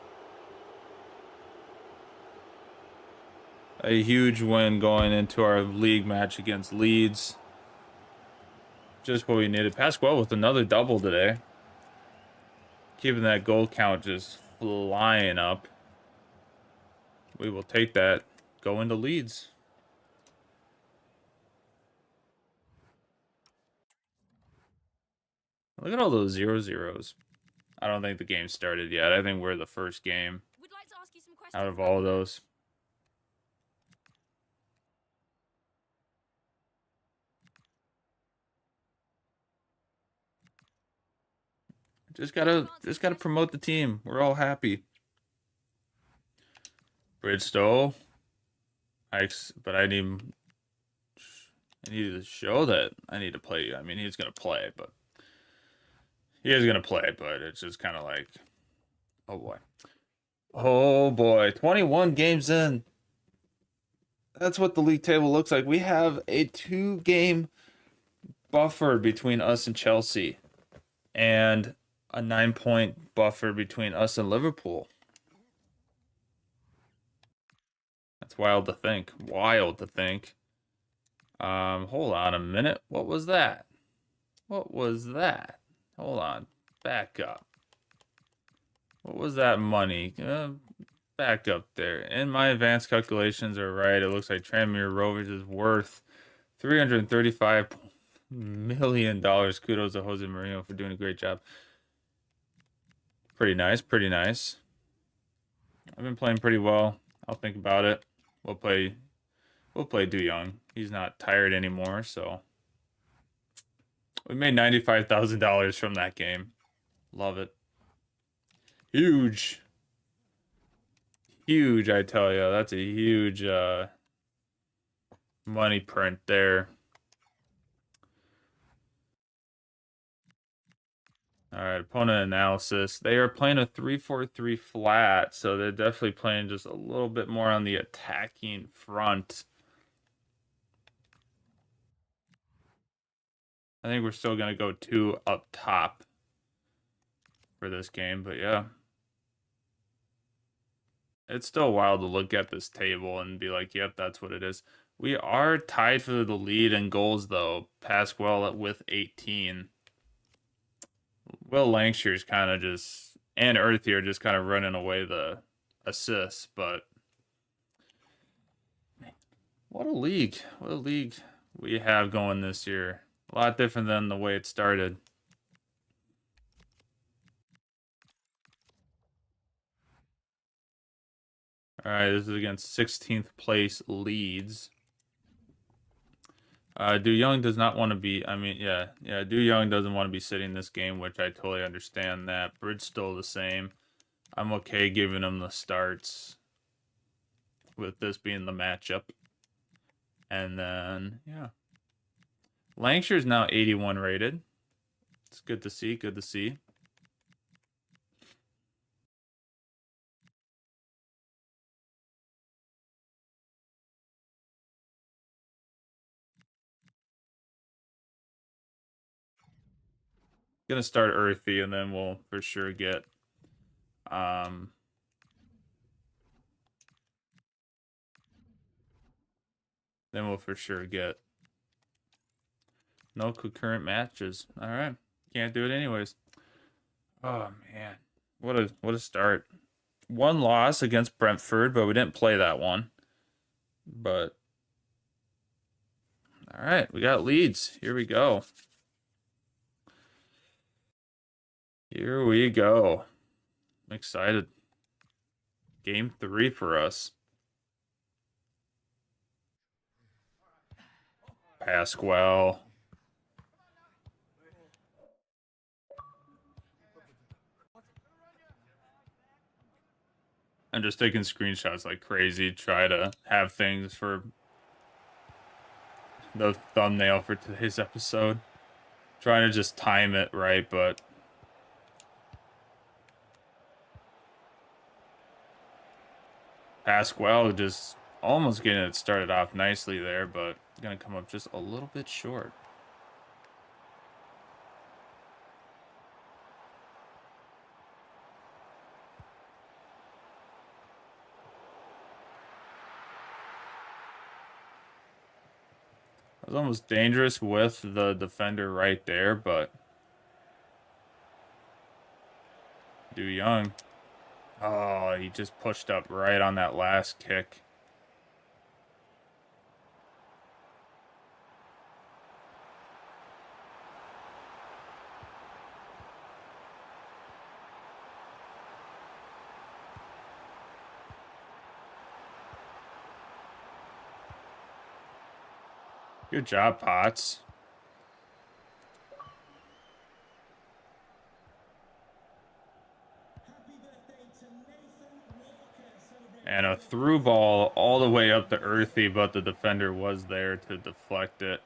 A huge win going into our league match against Leeds. Just what we needed. Pasquale with another double today. Keeping that goal count just flying up. We will take that. Go into Leeds. Look at all those 0-0s. I don't think the game started yet. I think we're the first game out of all of those. Just gotta promote the team. We're all happy. Bridgestow. But I need to show that I need to play. I mean, he's gonna play, but he is gonna play. But it's just kind of like, oh boy, oh boy, 21 games in. That's what the league table looks like. We have a 2-game buffer between us and Chelsea, and a 9-point buffer between us and Liverpool. That's wild to think. Wild to think. Hold on a minute. What was that? What was that? Hold on. Back up. What was that money? Back up there. And my advanced calculations are right. It looks like Tranmere Rovers is worth $335 million. Kudos to Jose Mourinho for doing a great job. Pretty nice. Pretty nice. I've been playing pretty well. I'll think about it. We'll play Du Young. He's not tired anymore, so we made $95,000 from that game. Love it. Huge. Huge, I tell you. That's a huge money print there. All right, opponent analysis. They are playing a 3-4-3 flat, so they're definitely playing just a little bit more on the attacking front. I think we're still going to go 2 up top for this game, but yeah. It's still wild to look at this table and be like, yep, that's what it is. We are tied for the lead in goals, though. Pasquale with 18. Will Langshire's kind of just, and Earthy are just kind of running away the assists, but what a league. What a league we have going this year. A lot different than the way it started. All right, this is against 16th place Leeds. Du Young does not want to be, Du Young doesn't want to be sitting this game, which I totally understand that. Bridge still the same. I'm okay giving him the starts with this being the matchup. And then, yeah. Langshire's now 81 rated. It's good to see, good to see. Gonna start Earthy, and then we'll for sure get no concurrent matches. All right, can't do it anyways. Oh man, what a start! One loss against Brentford, but we didn't play that one. But all right, we got Leeds. Here we go. Here we go. I'm excited. Game 3 for us. Pasquale. I'm just taking screenshots like crazy. Try to have things for the thumbnail for today's episode. Trying to just time it right, but Pasquale just almost getting it started off nicely there, but gonna come up just a little bit short. It was almost dangerous with the defender right there, but Du Young. Oh, he just pushed up right on that last kick. Good job, Potts. And a through ball all the way up to Earthy, but the defender was there to deflect it.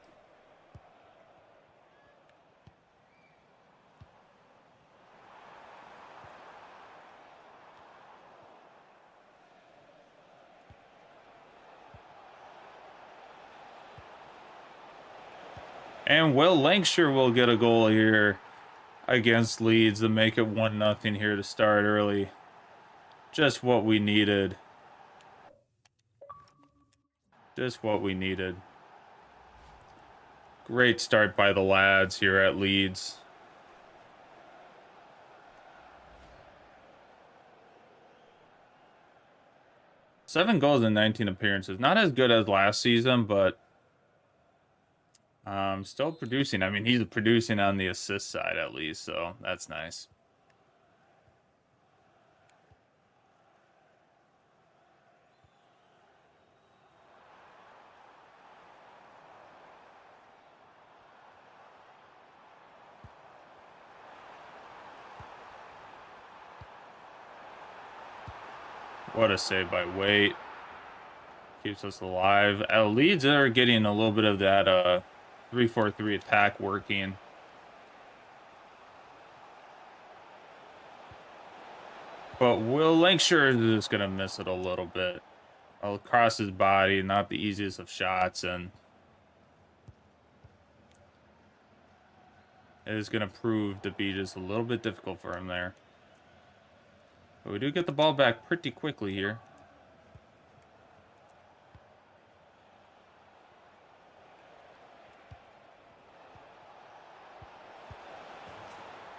And Will Lancashire will get a goal here against Leeds to make it 1-0 here to start early. Just what we needed. Just what we needed. Great start by the lads here at Leeds. Seven goals in 19 appearances. Not as good as last season, but still producing. I mean, he's producing on the assist side at least, so that's nice. What a save by Waite. Keeps us alive. Leeds are getting a little bit of that 3-4-3 attack working. But Will Lancashire is just going to miss it a little bit. Across his body, not the easiest of shots, and it is going to prove to be just a little bit difficult for him there. But we do get the ball back pretty quickly here.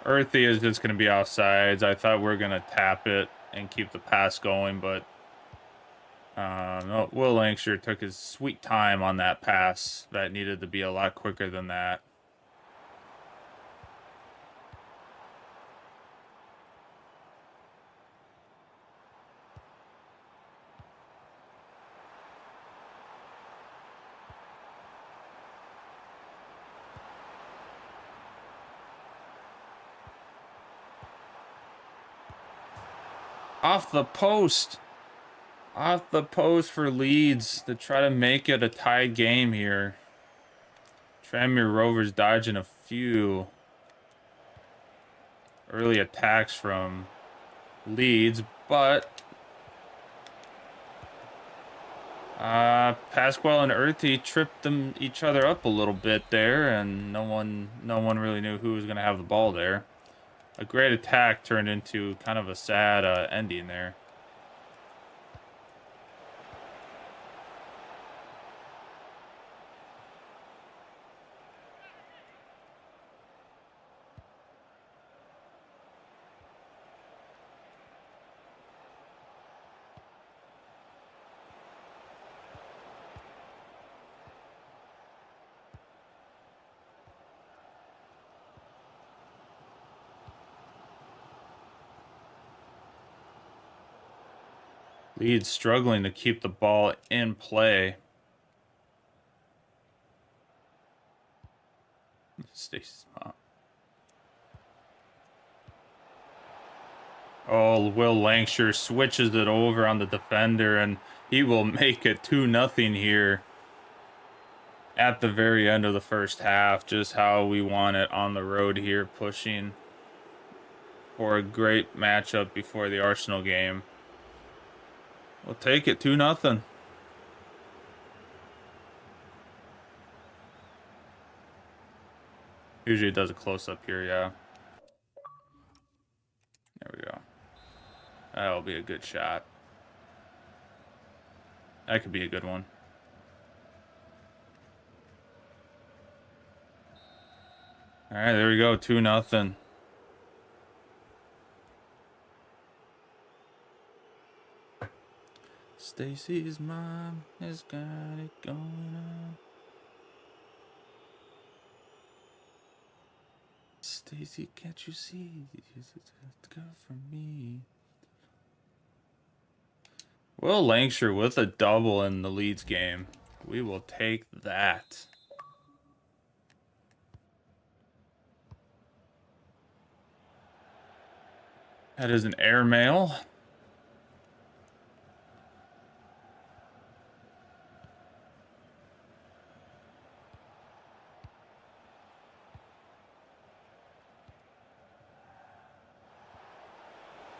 Earthy is just going to be offsides. I thought we were going to tap it and keep the pass going, but no, Will Lancashire took his sweet time on that pass. That needed to be a lot quicker than that. Off the post. Off the post for Leeds to try to make it a tied game here. Tranmere Rovers dodging a few early attacks from Leeds, but Pasquale and Earthy tripped each other up a little bit there, and no one really knew who was going to have the ball there. A great attack turned into kind of a sad ending there. Leeds struggling to keep the ball in play. Stacey's mom. Oh, Will Lancashire switches it over on the defender, and he will make it 2-0 here at the very end of the first half. Just how we want it on the road here, pushing for a great matchup before the Arsenal game. We'll take it 2-0. Usually it does a close-up here, yeah. There we go. That'll be a good shot. That could be a good one. All right, there we go, 2-0. Stacey's mom has got it going on. Stacey, can't you see? It's good for me. Will Lancashire with a double in the Leeds game. We will take that. That is an airmail.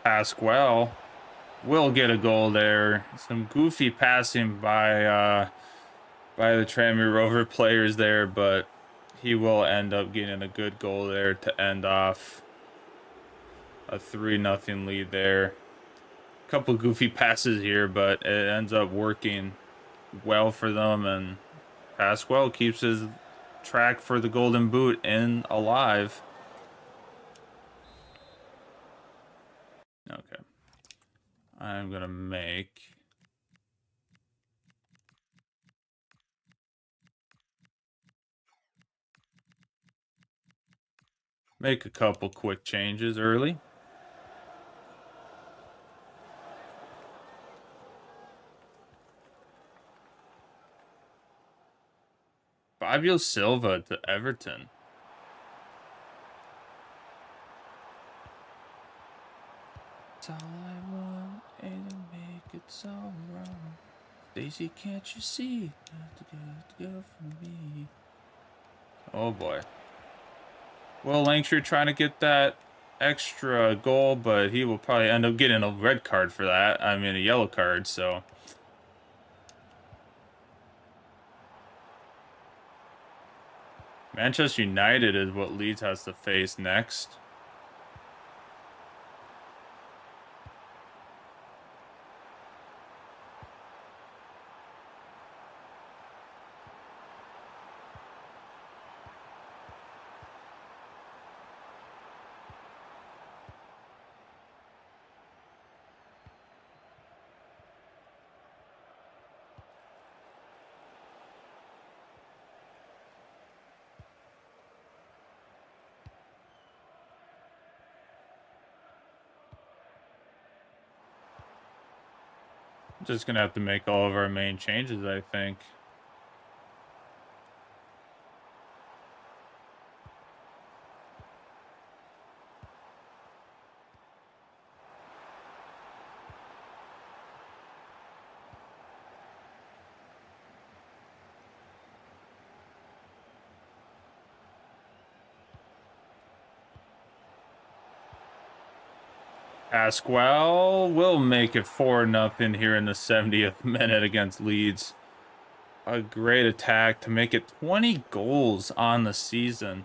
Pasquale will get a goal there. Some goofy passing by the Tranmere Rover players there, but he will end up getting a good goal there to end off a 3-0 lead there. A couple goofy passes here, but it ends up working well for them, and Pasquale keeps his track for the Golden Boot in alive. Okay. I'm gonna make a couple quick changes early. Fabio Silva to Everton. It's all I want, and to make it so wrong. Daisy, can't you see? That's good for me. Oh boy. Well, Lancashire trying to get that extra goal, but he will probably end up getting a red card for that. I mean, a yellow card, so. Manchester United is what Leeds has to face next. Just gonna have to make all of our main changes, I think. Pasquale will make it 4-0 here in the 70th minute against Leeds. A great attack to make it 20 goals on the season.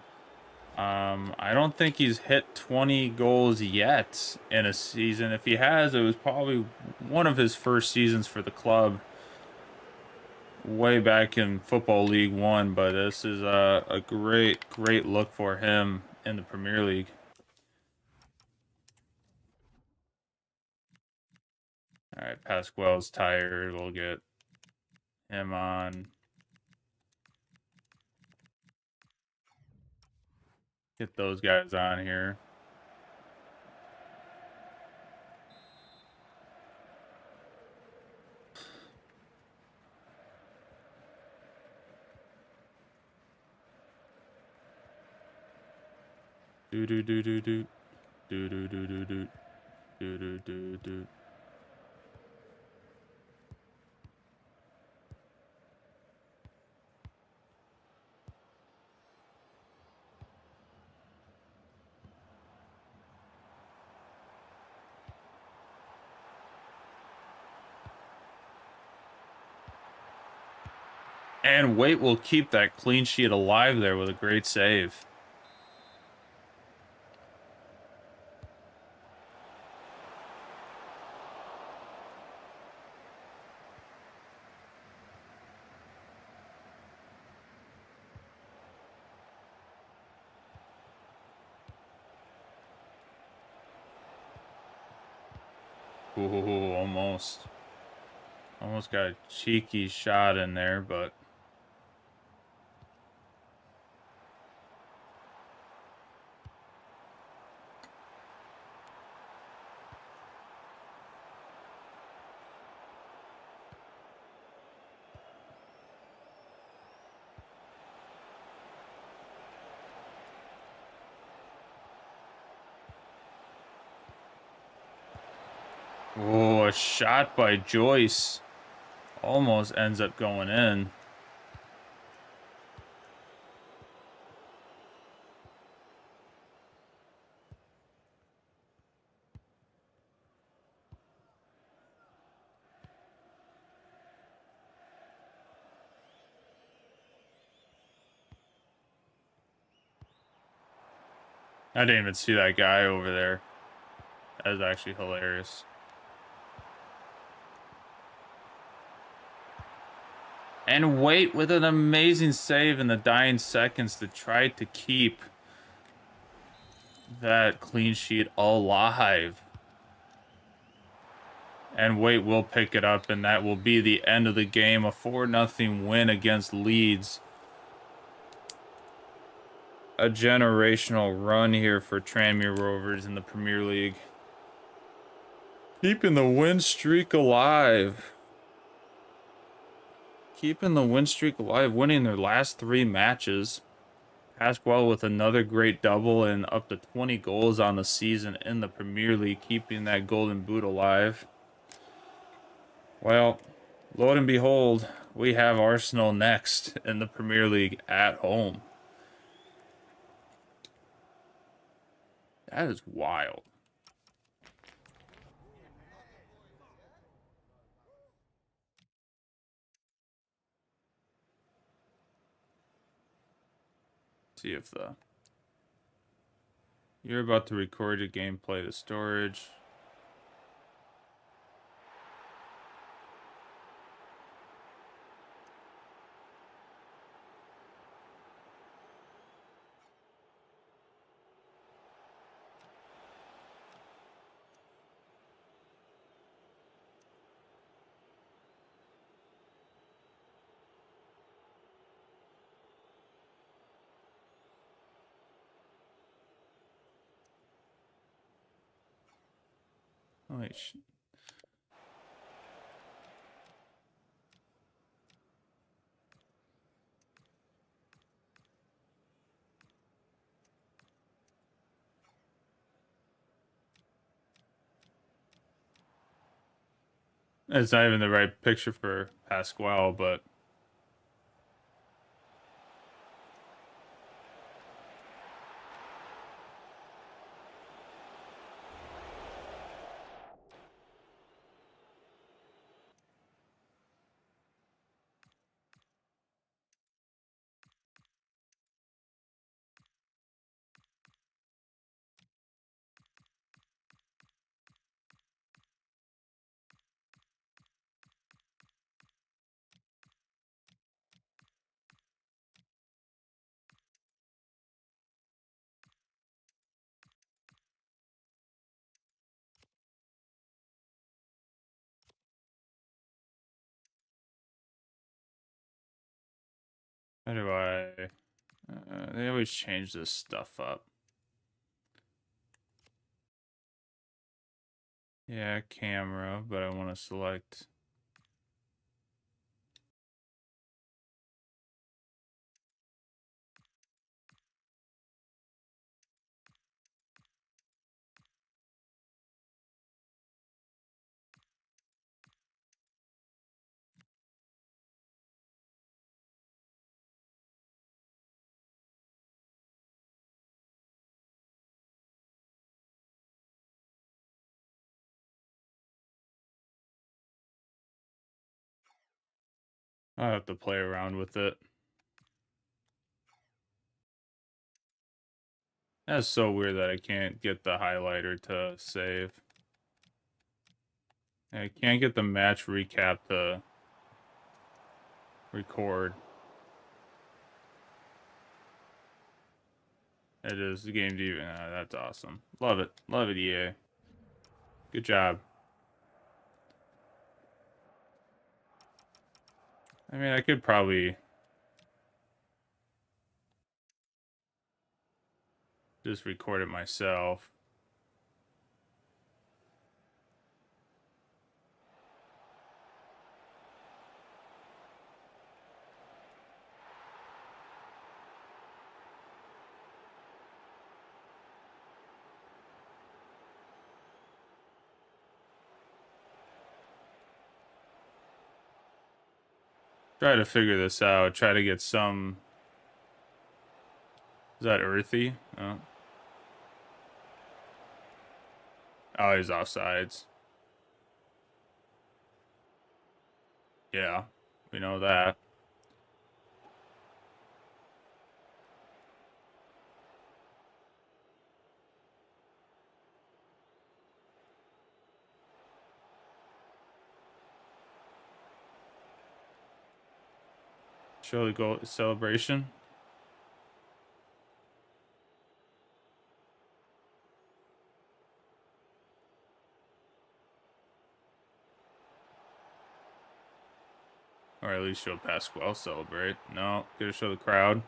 I don't think he's hit 20 goals yet in a season. If he has, it was probably one of his first seasons for the club way back in Football League One, but this is a great look for him in the Premier League. All right, Pasquale's tired. We'll get him on. Get those guys on here. Do do do do do do do do do do do do do do. And Waite will keep that clean sheet alive there with a great save. Ooh, almost. Almost got a cheeky shot in there, but oh, a shot by Joyce almost ends up going in. I didn't even see that guy over there. That was actually hilarious. And Waite with an amazing save in the dying seconds to try to keep that clean sheet alive. And Waite will pick it up, and that will be the end of the game. A 4-0 win against Leeds. A generational run here for Tranmere Rovers in the Premier League. Keeping the win streak alive. Keeping the win streak alive, winning their last 3 matches. Pasquale with another great double and up to 20 goals on the season in the Premier League, keeping that golden boot alive. Well, lo and behold, we have Arsenal next in the Premier League at home. That is wild. See if you're about to record your gameplay to storage. Oh, wait, it's not even the right picture for Pasquale, but how do I? They always change this stuff up. Yeah, camera, but I want to select. I have to play around with it. That's so weird that I can't get the highlighter to save. I can't get the match recap to record. It is the game to that's awesome. Love it. Love it, EA. Good job. I mean, I could probably just record it myself. Try to figure this out. Try to get some. Is that earthy? Oh, oh, he's offsides. Yeah, we know that. Show the goal celebration. Or at least show Pasquale celebrate. No, gotta show the crowd.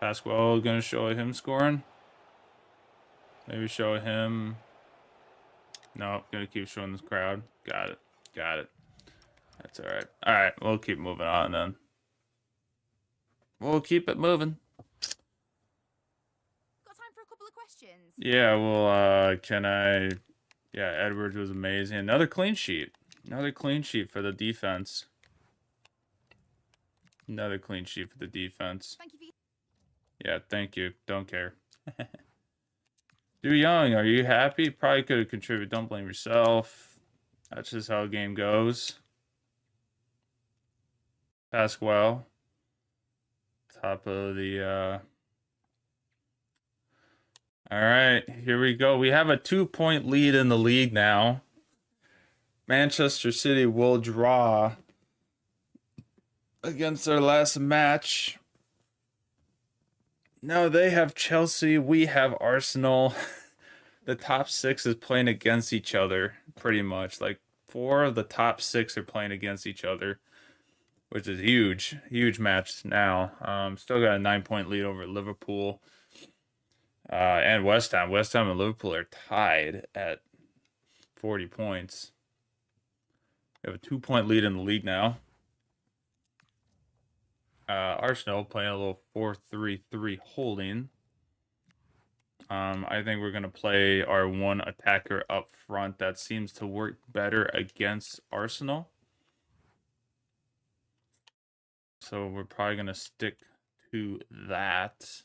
Pasquale gonna show him scoring. Maybe show him. No, gonna keep showing this crowd. Got it. Got it. That's all right. All right, we'll keep moving on then. We'll keep it moving. Got time for a couple of questions? Yeah, well, can I... Yeah, Edwards was amazing. Another clean sheet. Another clean sheet for the defense. Another clean sheet for the defense. Thank you for Yeah, thank you. Don't care. Du Young, are you happy? Probably could have contributed. Don't blame yourself. That's just how a game goes. Pasquale. Top of the all right, here we go. We have a 2-point lead in the league now. Manchester City will draw against their last match. No, they have Chelsea. We have Arsenal. The top 6 is playing against each other, pretty much. Like 4 of the top 6 are playing against each other, which is huge. Huge match now. Still got a 9-point lead over Liverpool and West Ham. West Ham and Liverpool are tied at 40 points. We have a 2-point lead in the league now. Arsenal playing a little 4-3-3 holding. I think we're going to play our one attacker up front. That seems to work better against Arsenal. So we're probably going to stick to that.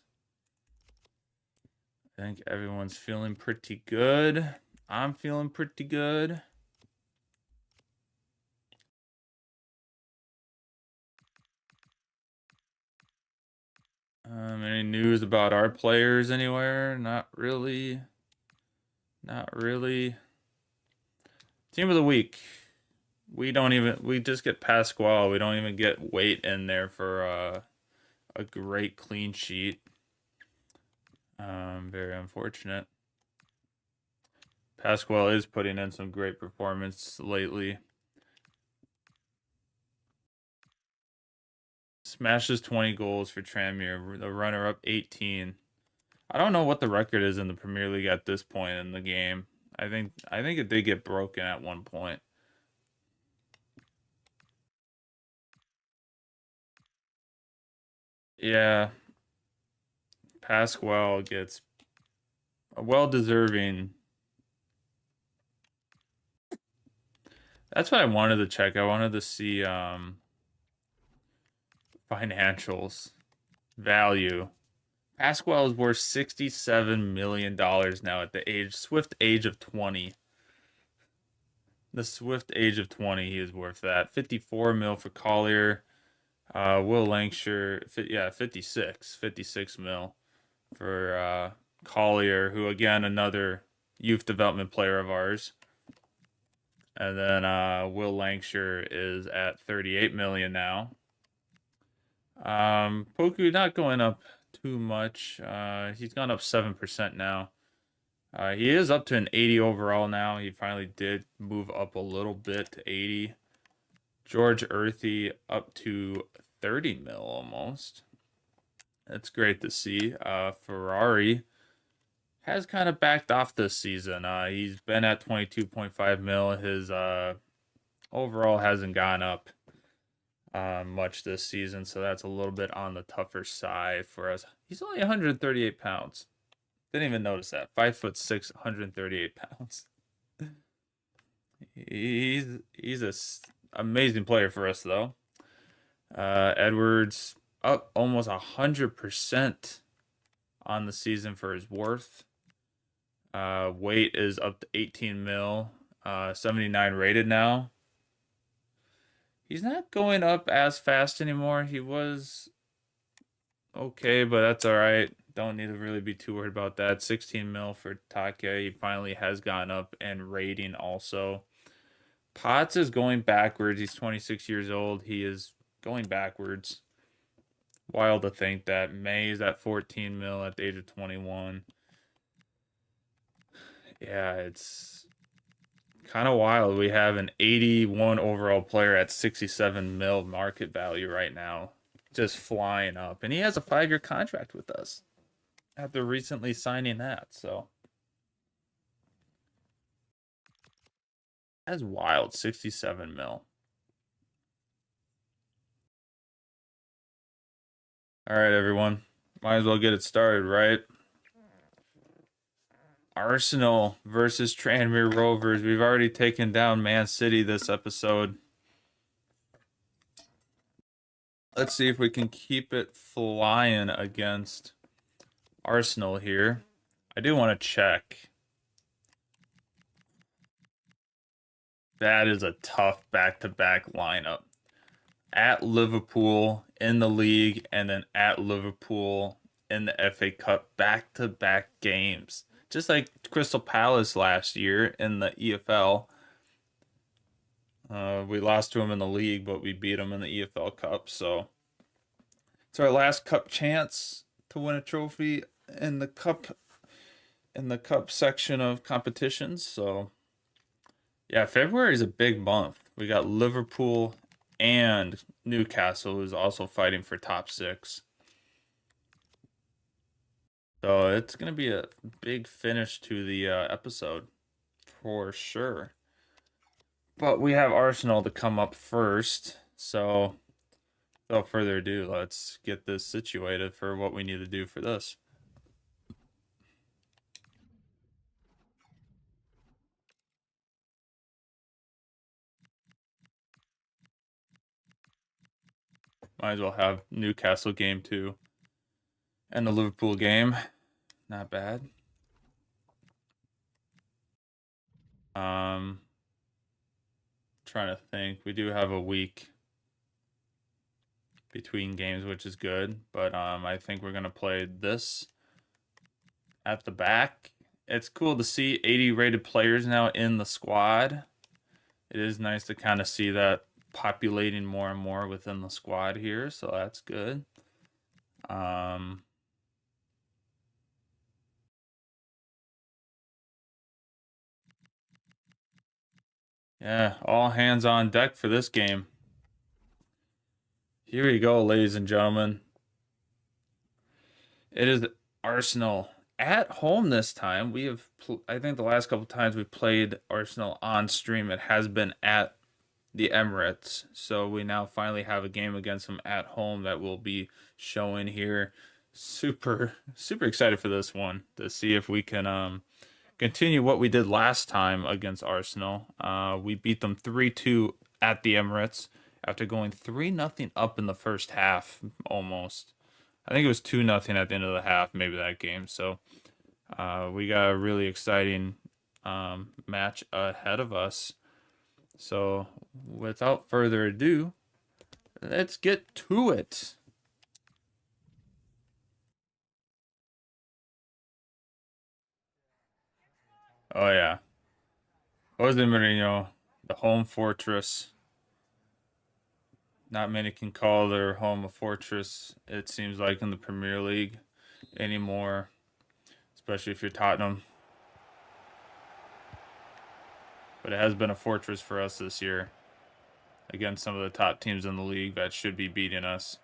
I think everyone's feeling pretty good. I'm feeling pretty good. Any news about our players anywhere? Not really. Not really. Team of the week. We just get Pasquale. We don't even get Waite in there for a great clean sheet. Very unfortunate. Pasquale is putting in some great performance lately. Smashes 20 goals for Tranmere. The runner-up 18. I don't know what the record is in the Premier League at this point in the game. I think it did get broken at one point. Yeah. Pasquale gets a well-deserving. That's what I wanted to check. I wanted to see financials value. Pasquale is worth $67 million now at the swift age of 20. The swift age of 20, he is worth that. 54 mil for Collier. Will Lancashire, 56 mil for Collier, who again another youth development player of ours. And then Will Lancashire is at 38 million now. Poku not going up too much. He's gone up 7% now. He is up to an 80 overall now. He finally did move up a little bit to 80. George Earthy up to 30 mil almost. That's great to see. Ferrari has kind of backed off this season. He's been at 22.5 mil. His overall hasn't gone up much this season, so that's a little bit on the tougher side for us. He's only 138 pounds. Didn't even notice that. 5'6", 138 pounds. He's a amazing player for us though. Edwards up almost 100% on the season for his worth. Weight is up to 18 mil. 79 rated now. He's not going up as fast anymore. He was okay, but that's all right. Don't need to really be too worried about that. 16 mil for Take. He finally has gone up, and rating also. Potts is going backwards. He's 26 years old. He is going backwards. Wild to think that. May is at 14 mil at the age of 21. Yeah, it's kind of wild. We have an 81 overall player at 67 mil market value right now. Just flying up. And he has a 5-year contract with us after recently signing that. So that's wild. 67 mil. All right, everyone. Might as well get it started, right? Arsenal versus Tranmere Rovers. We've already taken down Man City this episode. Let's see if we can keep it flying against Arsenal here. I do want to check. That is a tough back-to-back lineup. At Liverpool in the league, and then at Liverpool in the FA Cup, back-to-back games. Just like Crystal Palace last year in the EFL. We lost to them in the league, but we beat them in the EFL Cup. So it's our last cup chance to win a trophy in the cup section of competitions. So yeah, February is a big month. We got Liverpool and Newcastle, who's also fighting for top 6. So it's going to be a big finish to the episode for sure. But we have Arsenal to come up first. So without further ado, let's get this situated for what we need to do for this. Might as well have Newcastle game 2 and the Liverpool game. Not bad. Trying to think. We do have a week between games, which is good, but I think we're gonna play this at the back. It's cool to see 80 rated players now in the squad. It is nice to kind of see that populating more and more within the squad here, so that's good. Yeah, all hands on deck for this game. Here we go, ladies and gentlemen. It is Arsenal at home this time. We have, I think the last couple times we played Arsenal on stream, it has been at the Emirates. So we now finally have a game against them at home that we'll be showing here. Super excited for this one to see if we can continue what we did last time against Arsenal. We beat them 3-2 at the Emirates after going 3-0 up in the first half almost. I think it was 2-0 at the end of the half, maybe that game. So we got a really exciting match ahead of us. So without further ado, let's get to it. Oh yeah, Jose Mourinho, the home fortress. Not many can call their home a fortress, it seems like, in the Premier League anymore, especially if you're Tottenham. But it has been a fortress for us this year against some of the top teams in the league that should be beating us.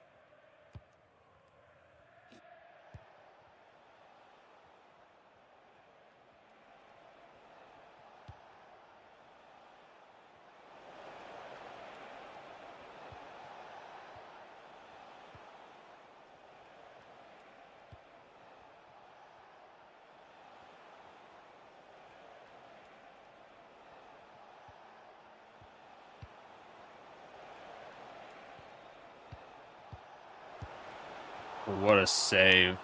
What a save.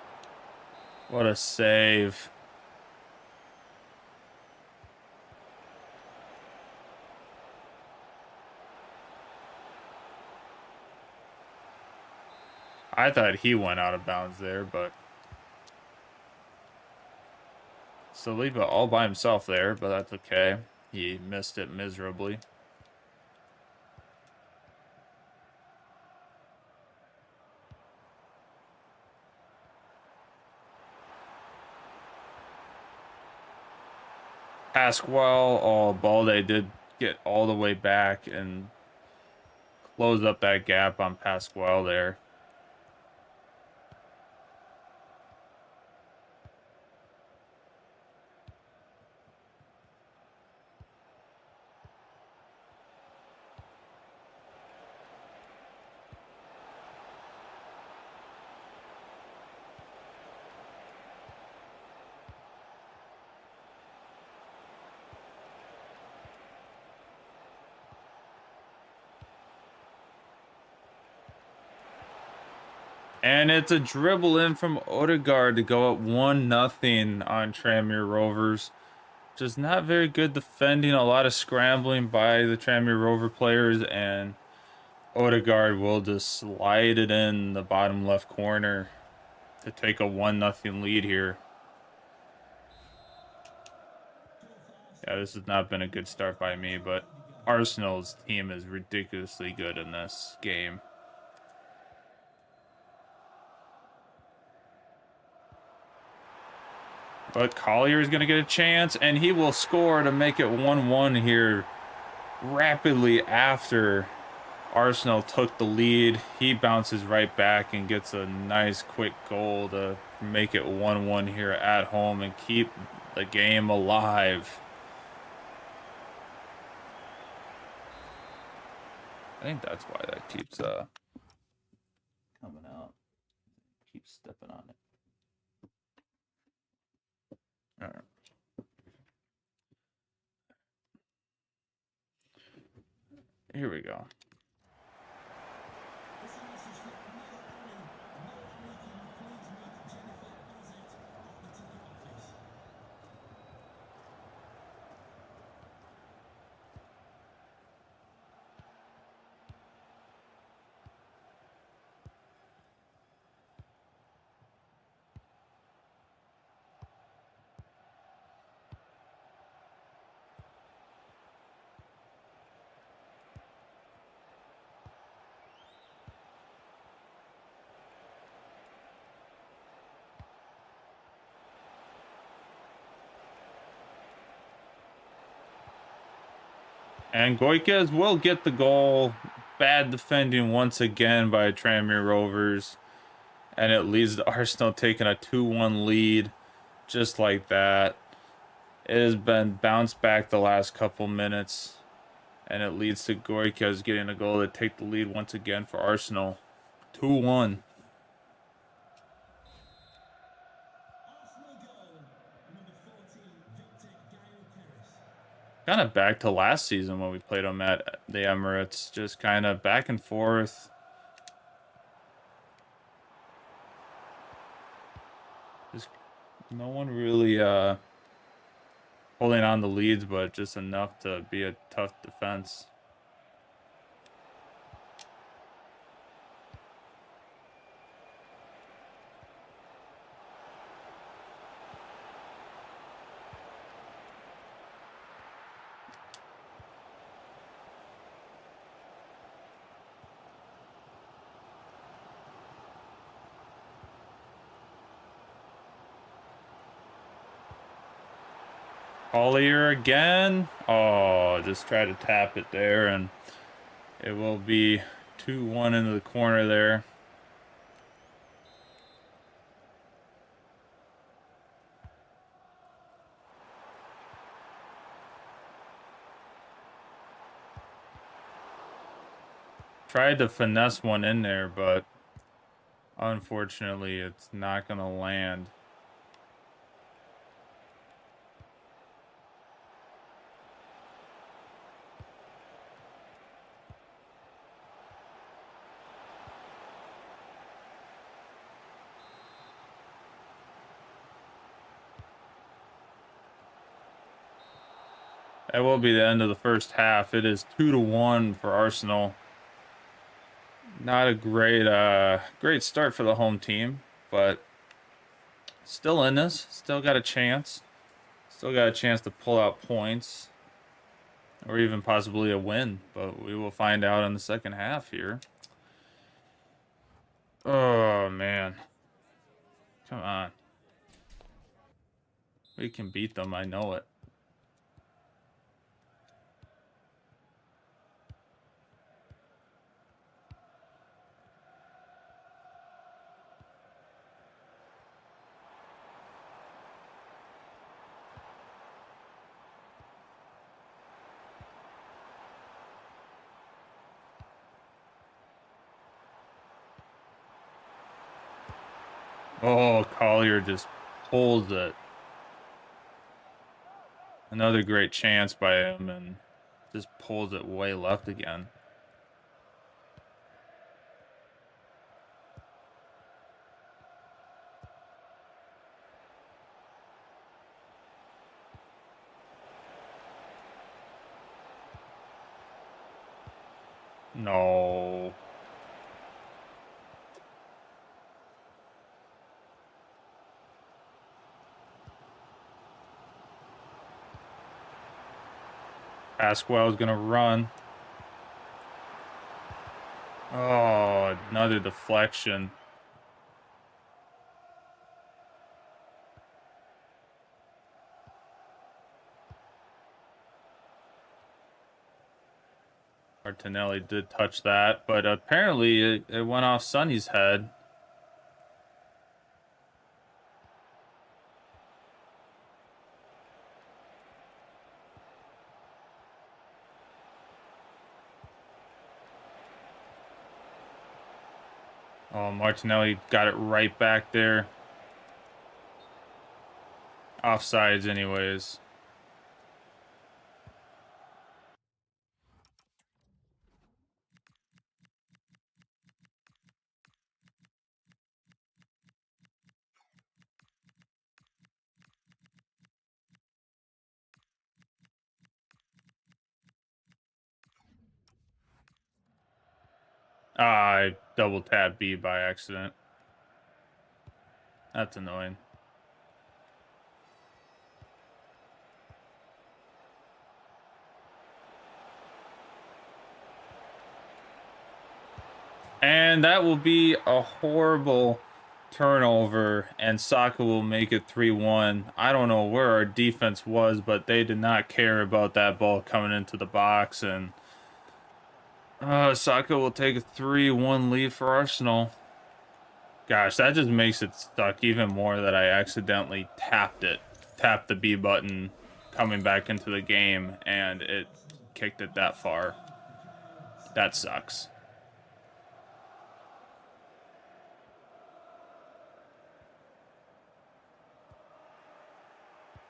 What a save. I thought he went out of bounds there, but Saliba all by himself there, but that's okay. He missed it miserably. Pasquale, oh, Balde did get all the way back and close up that gap on Pasquale there. And it's a dribble in from Odegaard to go up 1-0 on Tranmere Rovers. Just not very good defending, a lot of scrambling by the Tranmere Rover players, and Odegaard will just slide it in the bottom left corner to take a 1-0 lead here. Yeah, this has not been a good start by me, but Arsenal's team is ridiculously good in this game. But Collier is going to get a chance, and he will score to make it 1-1 here rapidly after Arsenal took the lead. He bounces right back and gets a nice quick goal to make it 1-1 here at home and keep the game alive. I think that's why that keeps coming out. Keeps stepping on it. All right. Here we go. And Goiques will get the goal. Bad defending once again by Tranmere Rovers. And it leads to Arsenal taking a 2-1 lead. Just like that. It has been bounced back the last couple minutes. And it leads to Goiques getting a goal to take the lead once again for Arsenal. 2-1. Kind of back to last season when we played them at the Emirates. Just kind of back and forth. Just no one really holding on the leads, but just enough to be a tough defense. Collier again. Oh, just try to tap it there, and it will be 2-1 into the corner there. Tried to finesse one in there, but unfortunately it's not going to land. That will be the end of the first half. It is 2-1 for Arsenal. Not a great start for the home team, but still in this. Still got a chance. Still got a chance to pull out points, or even possibly a win. But we will find out in the second half here. Oh man, come on. We can beat them. I know it. Oh, Collier just pulls it. Another great chance by him, and just pulls it way left again. No. Pasquale's going to run. Oh, another deflection. Martinelli did touch that, but apparently it went off Sonny's head. Oh, Martinelli got it right back there. Offsides anyways. I double tapped B by accident. That's annoying. And that will be a horrible turnover, and Saka will make it 3-1. I don't know where our defense was, but they did not care about that ball coming into the box, and Saka will take a 3-1 lead for Arsenal. Gosh, that just makes it suck even more that I accidentally tapped the B button coming back into the game, and it kicked it that far. That sucks.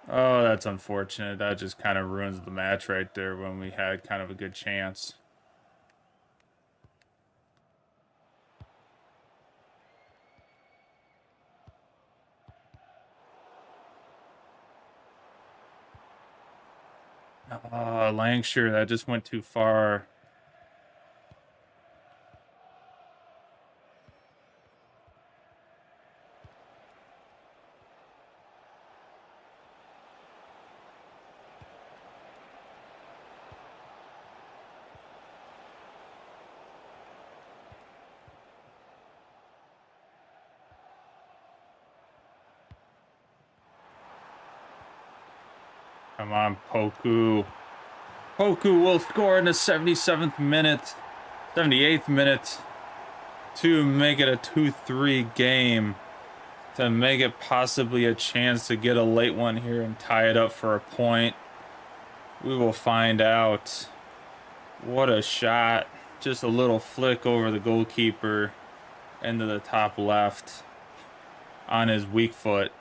Oh, that's unfortunate. That just kind of ruins the match right there when we had kind of a good chance. Lancashire, that just went too far. Come on, Poku. Poku will score in the 77th minute, 78th minute to make it a 2-3 game, to make it possibly a chance to get a late one here and tie it up for a point. We will find out. What a shot. Just a little flick over the goalkeeper into the top left on his weak foot.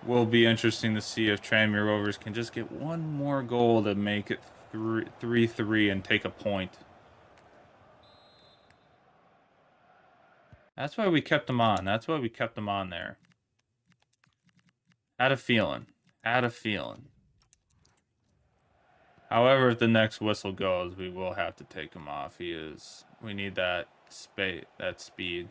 Will be interesting to see if Tranmere Rovers can just get one more goal to make it 3-3 and take a point. That's why we kept them on. That's why we kept them on there. Had a feeling. Had a feeling. However, if the next whistle goes, we will have to take him off. We need that speed.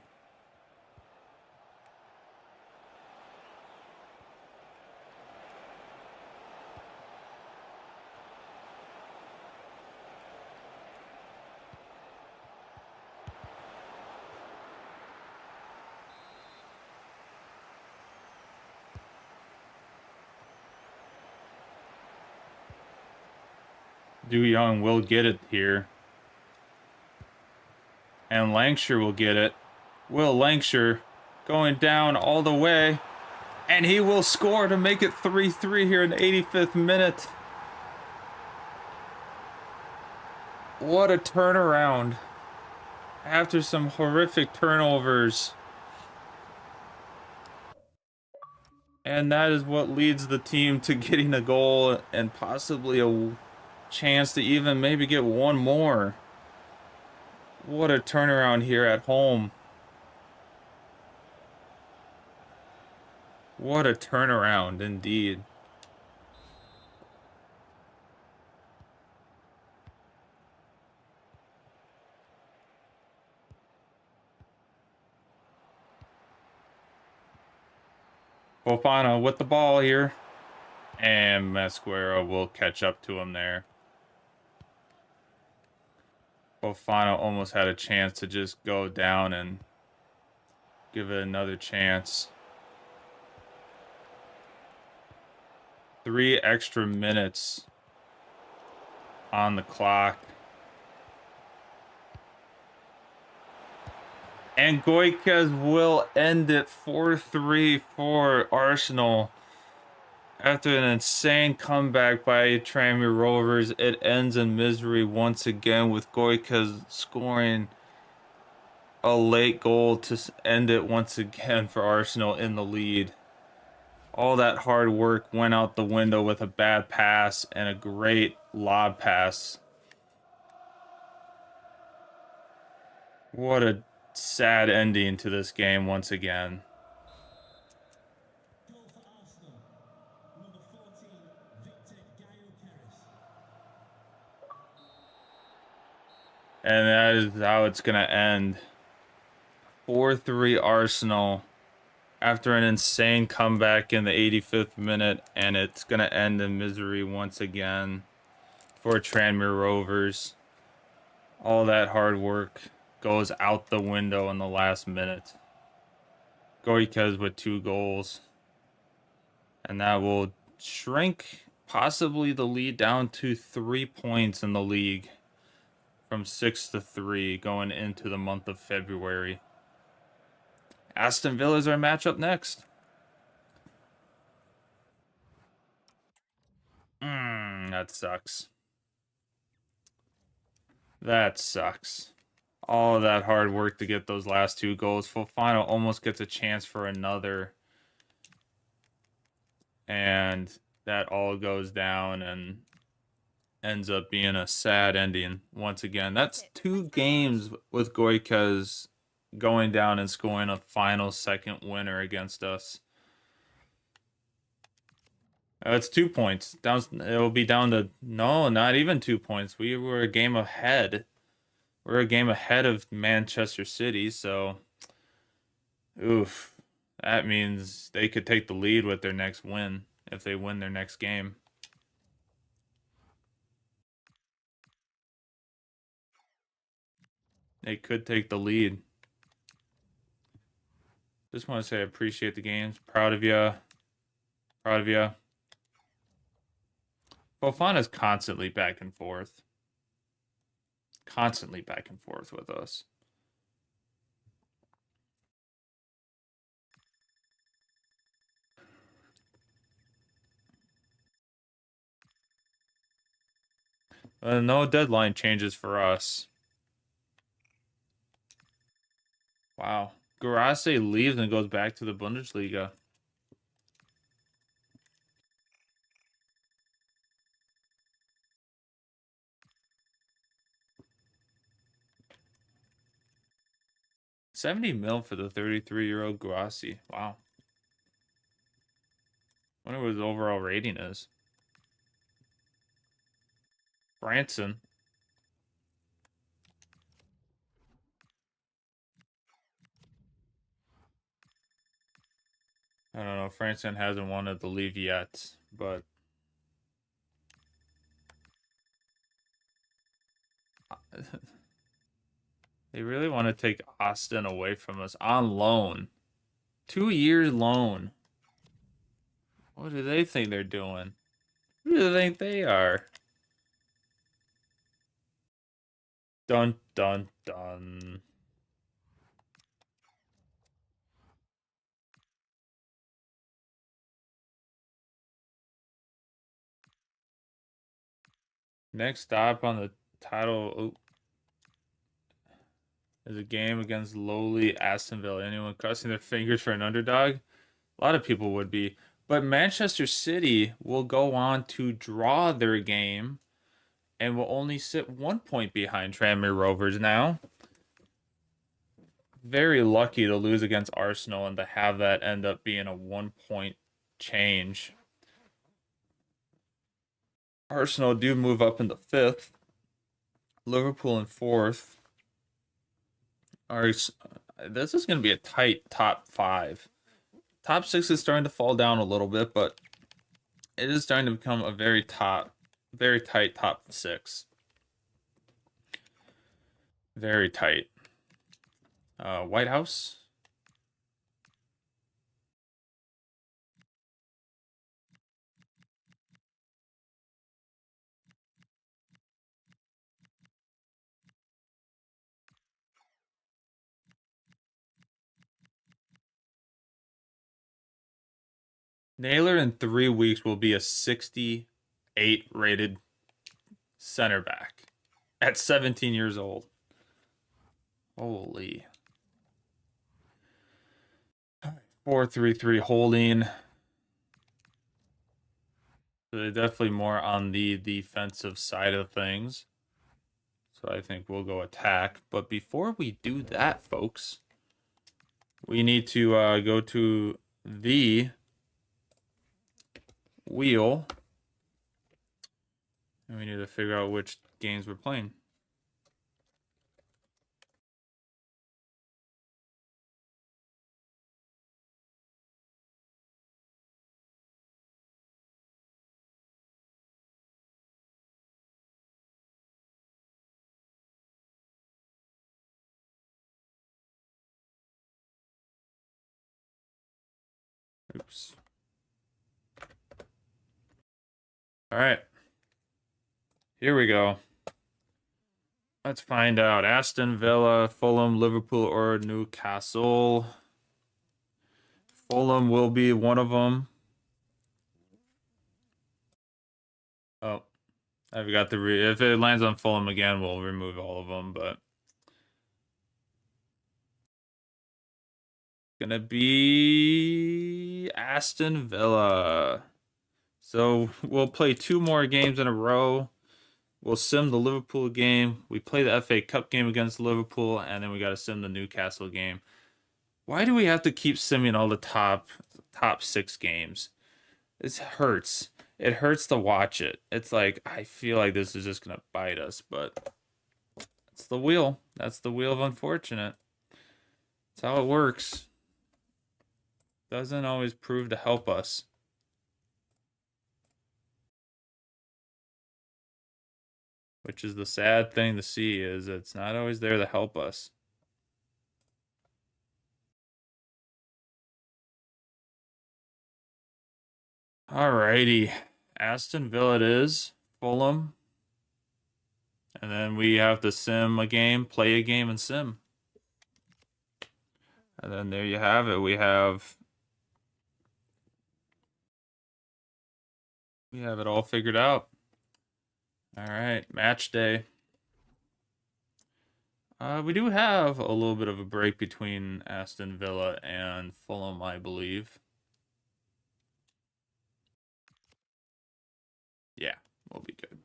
Du Young will get it here. And Lancashire will get it. Will Lancashire going down all the way. And he will score to make it 3-3 here in the 85th minute. What a turnaround. After some horrific turnovers. And that is what leads the team to getting a goal and possibly a chance to even maybe get one more. What a turnaround here at home. What a turnaround indeed. Fofana with the ball here. And Masquera will catch up to him there. Fofana almost had a chance to just go down and give it another chance. 3 extra minutes on the clock. And Goikas will end it 4-3 for Arsenal. After an insane comeback by Tranmere Rovers, it ends in misery once again with Goikas scoring a late goal to end it once again for Arsenal in the lead. All that hard work went out the window with a bad pass and a great lob pass. What a sad ending to this game once again. And that is how it's going to end. 4-3 Arsenal after an insane comeback in the 85th minute, and it's going to end in misery once again for Tranmere Rovers. All that hard work goes out the window in the last minute. Goikas with 2 goals. And that will shrink possibly the lead down to 3 points in the league from 6 to 3 going into the month of February. Aston Villa is our matchup next. That sucks. That sucks. All of that hard work to get those last 2 goals. Fofana almost gets a chance for another. And that all goes down and ends up being a sad ending once again. That's 2 games with Goikas going down and scoring a final second winner against us. It's 2 points. It'll be down to, no, not even 2 points. We were a game ahead. We're a game ahead of Manchester City, so oof. That means they could take the lead with their next win if they win their next game. They could take the lead. Just want to say I appreciate the games. Proud of you. Proud of you. Fofana's constantly back and forth. Constantly back and forth with us. No deadline changes for us. Wow. Garase leaves and goes back to the Bundesliga. $70 million for the 33-year-old Garase. Wow. Wonder what his overall rating is. Branson. I don't know. Franson hasn't wanted to leave yet, but they really want to take Austin away from us on loan. 2-year loan. What do they think they're doing? Who do they think they are? Dun, dun, dun. Next stop on the title is a game against lowly Aston Villa. Anyone crossing their fingers for an underdog? A lot of people would be. But Manchester City will go on to draw their game and will only sit 1 point behind Tranmere Rovers now. Very lucky to lose against Arsenal and to have that end up being a 1 point change. Arsenal do move up into 5th. Liverpool in 4th. This is going to be a tight top 5. Top 6 is starting to fall down a little bit, but it is starting to become a very tight top 6. Very tight. White House. Naylor in 3 weeks will be a 68 rated center back at 17 years old. Holy. 4-3-3 holding. So they're definitely more on the defensive side of things. So I think we'll go attack. But before we do that, folks, we need to go to the wheel. And we need to figure out which games we're playing. Oops. All right. Here we go. Let's find out. Aston Villa, Fulham, Liverpool, or Newcastle. Fulham will be one of them. Oh, I forgot to if it lands on Fulham again, we'll remove all of them, but gonna be Aston Villa. So we'll play 2 more games in a row. We'll sim the Liverpool game. We play the FA Cup game against Liverpool, and then we got to sim the Newcastle game. Why do we have to keep simming all the top 6 games? This hurts. It hurts to watch it. It's like, I feel like this is just going to bite us, but it's the wheel. That's the wheel of unfortunate. That's how it works. Doesn't always prove to help us. Which is the sad thing to see, is it's not always there to help us. Alrighty. Aston Villa it is. Fulham. And then we have to sim a game, play a game, and sim. And then there you have it. We have it all figured out. All right, match day. We do have a little bit of a break between Aston Villa and Fulham, I believe. Yeah, we'll be good.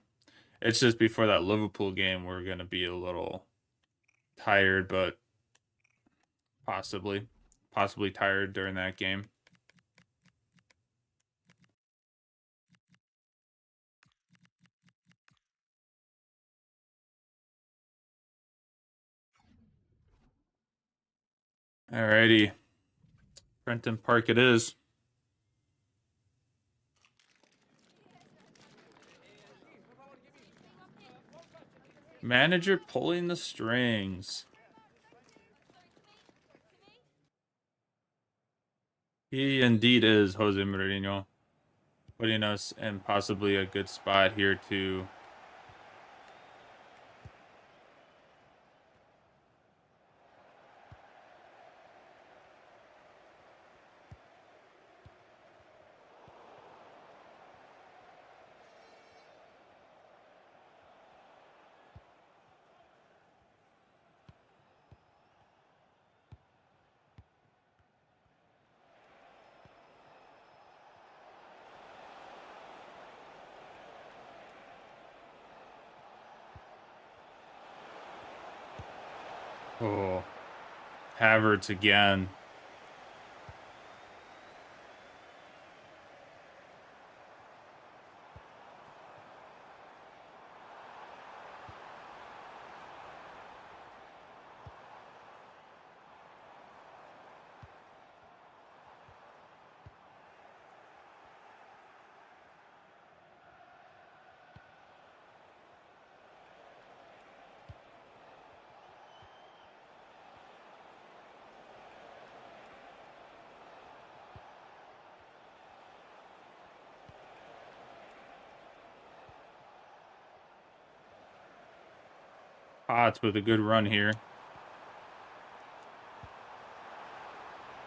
It's just before that Liverpool game, we're going to be a little tired, but possibly tired during that game. Alrighty. Prenton Park it is. Manager pulling the strings. He indeed is Jose Mourinho, putting us in possibly a good spot here to oh, Havertz again. Potts with a good run here.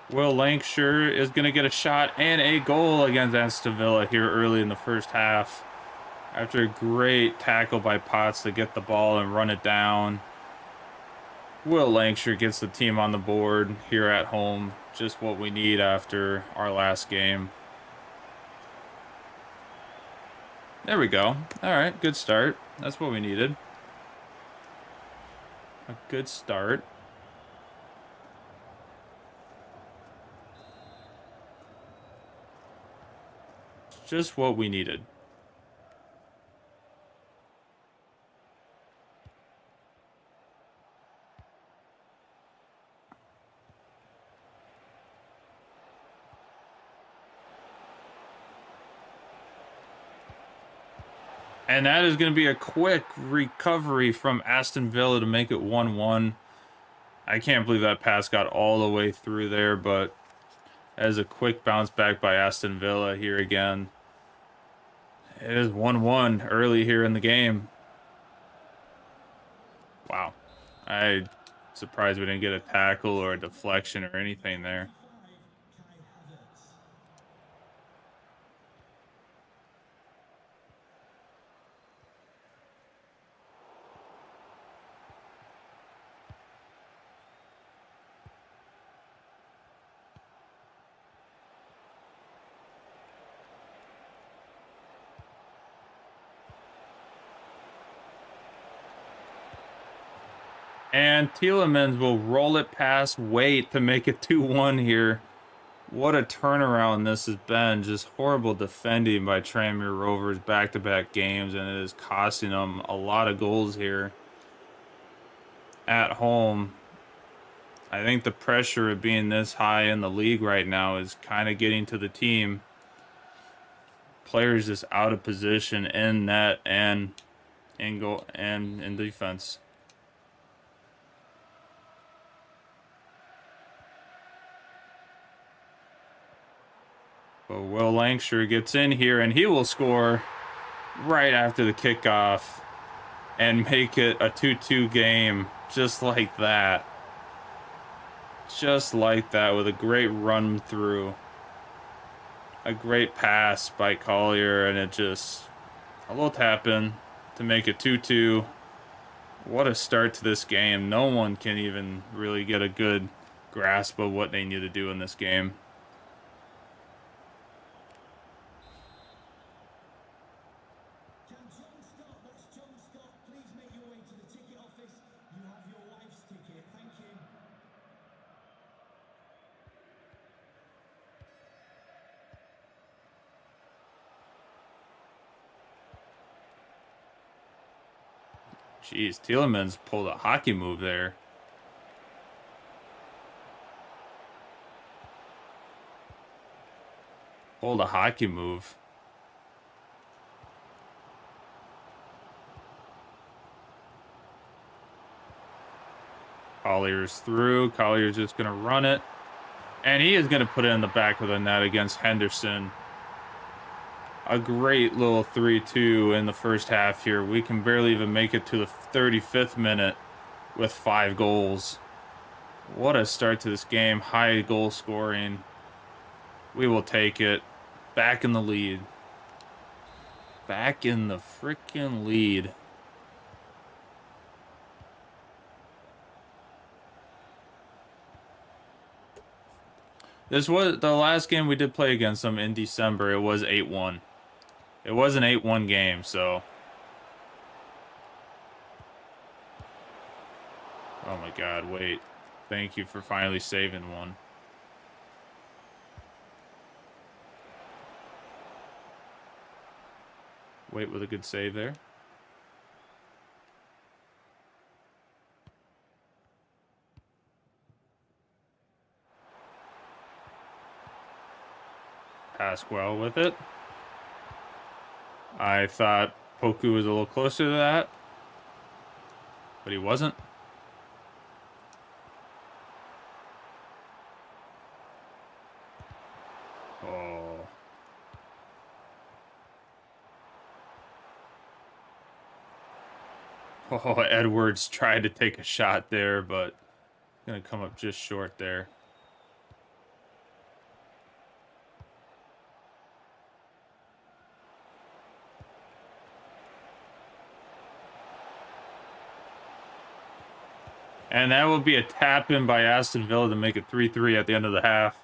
Will Lancashire is going to get a shot and a goal against Aston Villa here early in the first half. After a great tackle by Potts to get the ball and run it down. Will Lancashire gets the team on the board here at home. Just what we need after our last game. There we go. All right, good start. That's what we needed. A good start. Just what we needed. And that is going to be a quick recovery from Aston Villa to make it 1-1. I can't believe that pass got all the way through there, but as a quick bounce back by Aston Villa here again. It is 1-1 early here in the game. Wow. I'm surprised we didn't get a tackle or a deflection or anything there. And Tielemans will roll it past Waite to make it 2-1 here. What a turnaround this has been. Just horrible defending by Tranmere Rovers back-to-back games, and it is costing them a lot of goals here at home. I think the pressure of being this high in the league right now is kind of getting to the team. Players just out of position in net and in goal and in defense. But Will Lancashire gets in here, and he will score right after the kickoff and make it a 2-2 game, just like that. Just like that, with a great run through. A great pass by Collier, and it just a little tap in to make it 2-2. What a start to this game. No one can even really get a good grasp of what they need to do in this game. Jeez, Tielemans pulled a hockey move there. Pulled a hockey move. Collier's through. Collier's just going to run it. And he is going to put it in the back of the net against Henderson. A great little 3-2 in the first half here. We can barely even make it to the 35th minute with 5 goals. What a start to this game. High goal scoring. We will take it. Back in the lead. Back in the freaking lead. This was the last game we did play against them in December. It was 8-1. It was an 8-1 game, so. Oh my God, wait. Thank you for finally saving one. Wait with a good save there. Pasquale with it. I thought Poku was a little closer to that, but he wasn't. Oh. Oh, Edwards tried to take a shot there, but gonna come up just short there. And that will be a tap in by Aston Villa to make it 3-3 at the end of the half.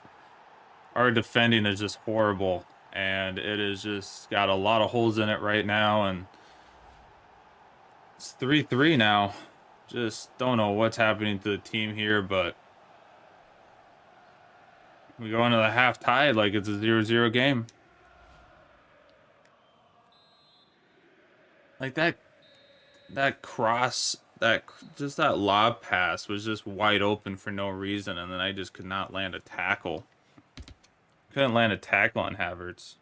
Our defending is just horrible, and it is just got a lot of holes in it right now, and it's 3-3 now. Just don't know what's happening to the team here, but we go into the half tied like it's a 0-0 game. Like that cross, that lob pass was just wide open for no reason, and then I just could not land a tackle. Couldn't land a tackle on Havertz.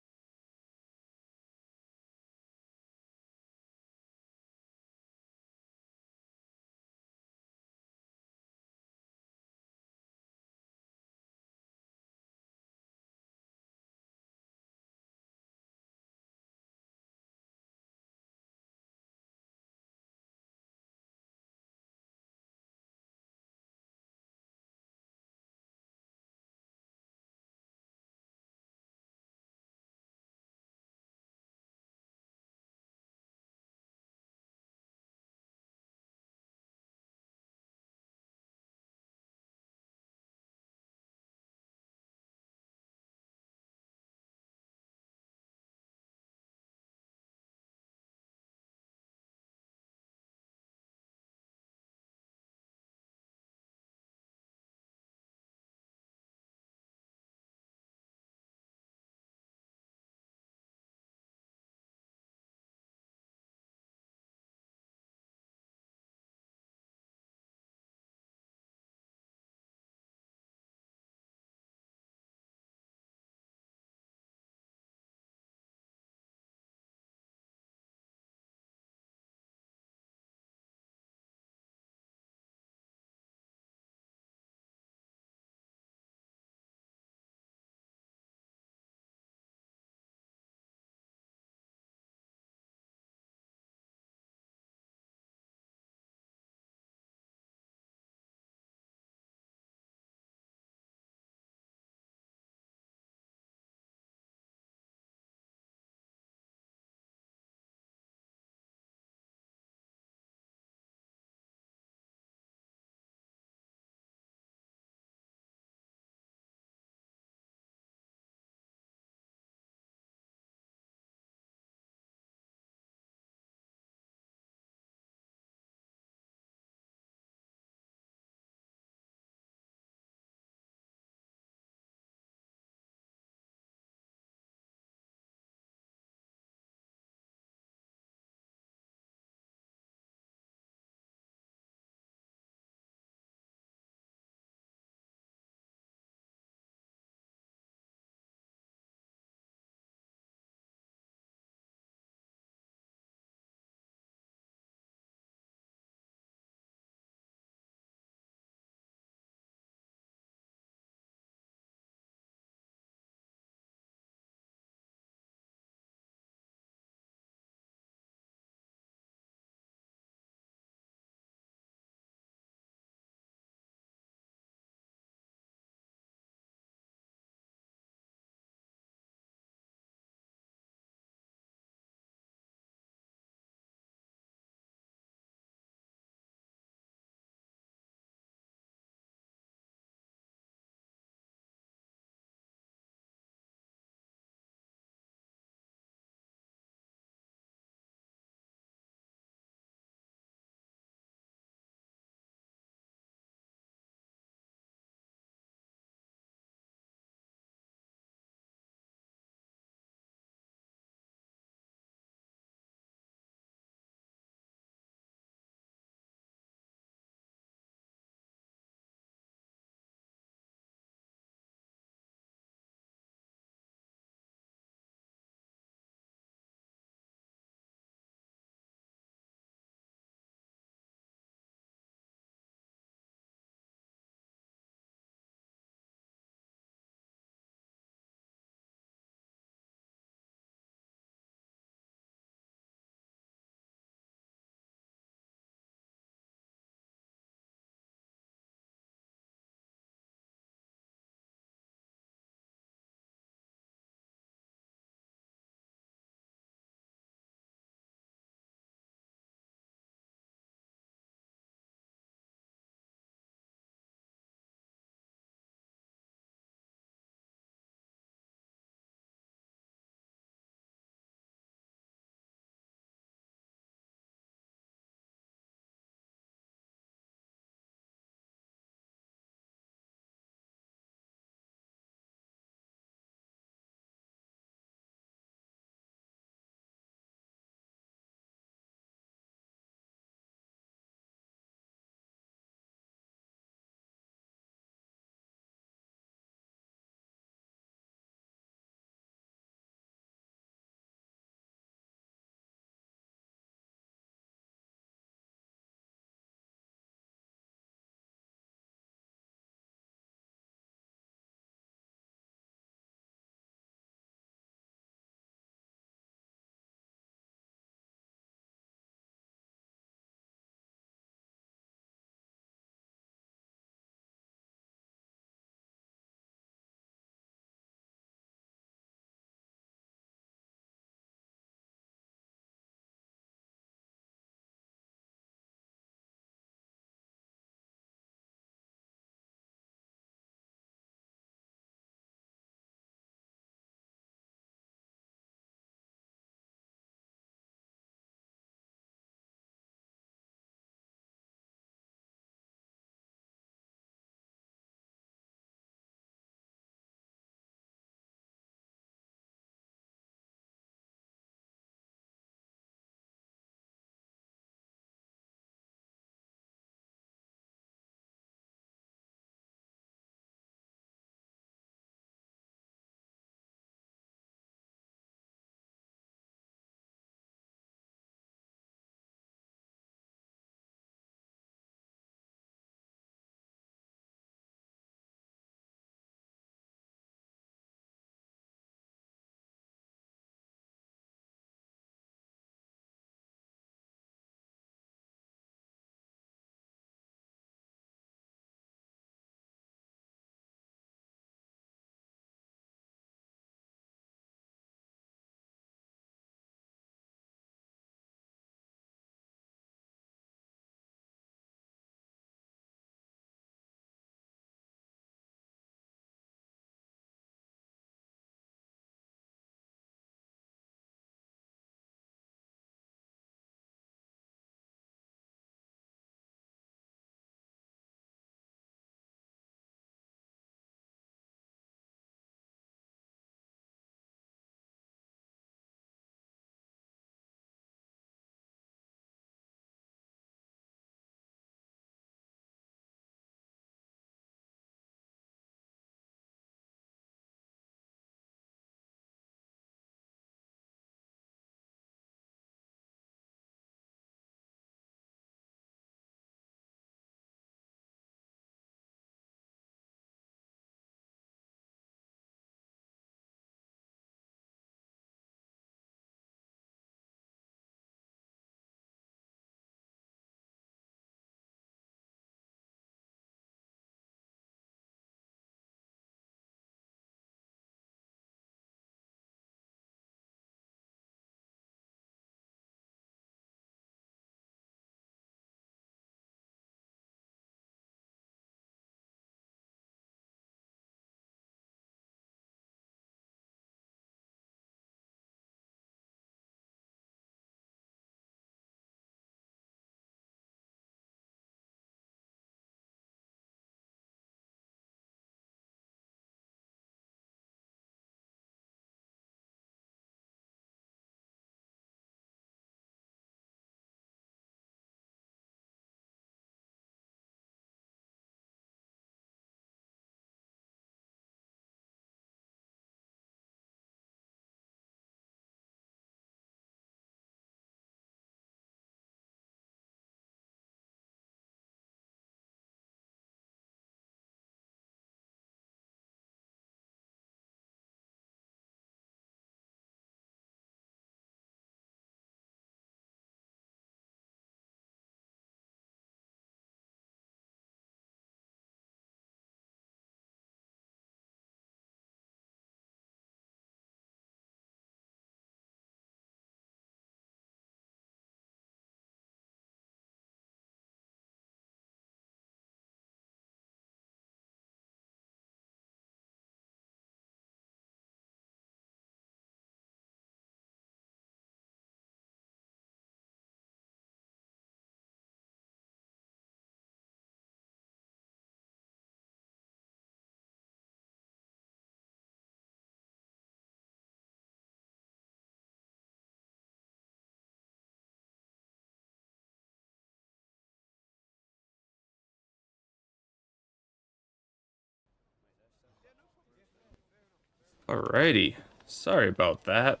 Alrighty. Sorry about that.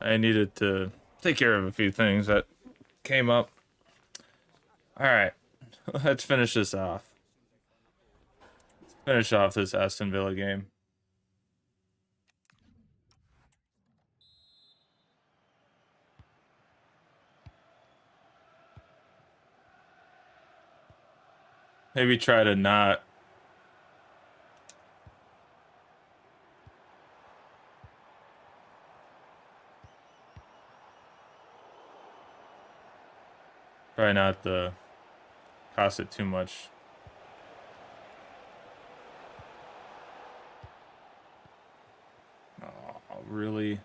I needed to take care of a few things that came up. Alright. Let's finish this off. Finish off this Aston Villa game. Maybe try to not. Try not to cost it too much. Oh, really?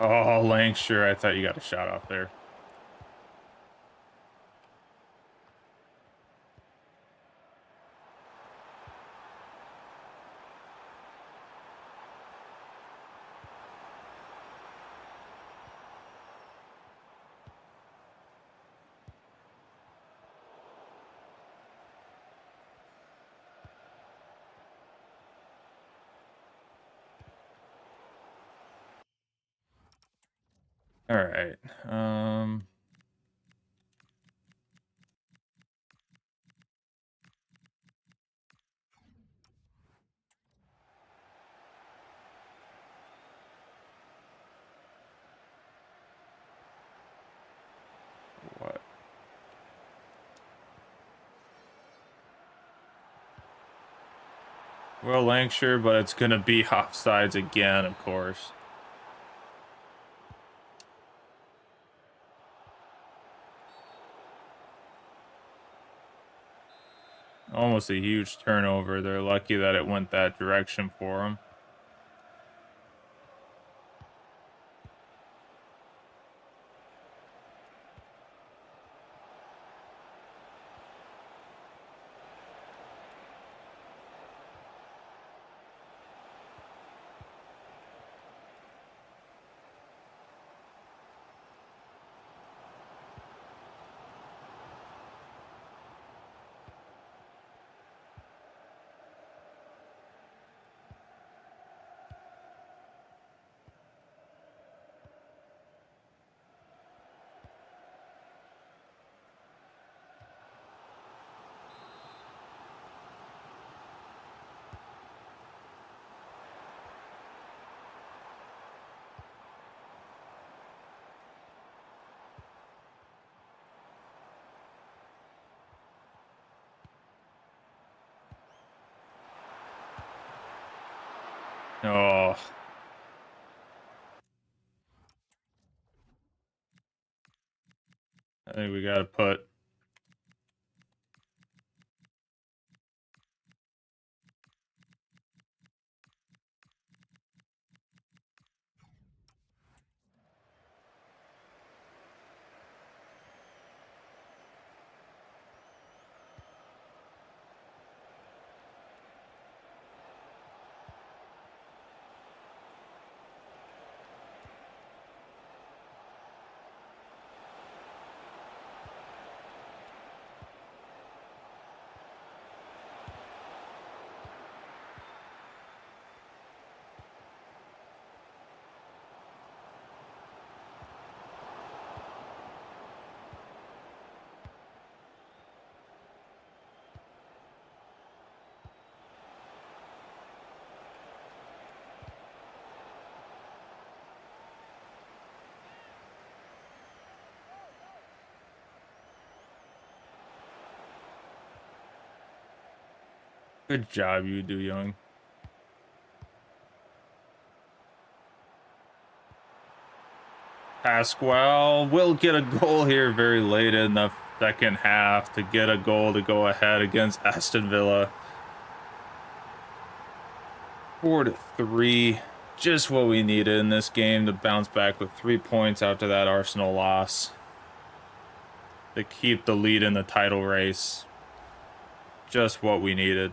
Oh, Lancashire, I thought you got a shot off there. All right. What? Well, Lancashire, but it's going to be offsides again, of course. Almost a huge turnover. They're lucky that it went that direction for them. Oh. I think we got to put. Good job, you do, Young. Pasquale will get a goal here very late in the second half to get a goal to go ahead against Aston Villa. 4-3. Just what we needed in this game to bounce back with 3 points after that Arsenal loss. To keep the lead in the title race. Just what we needed.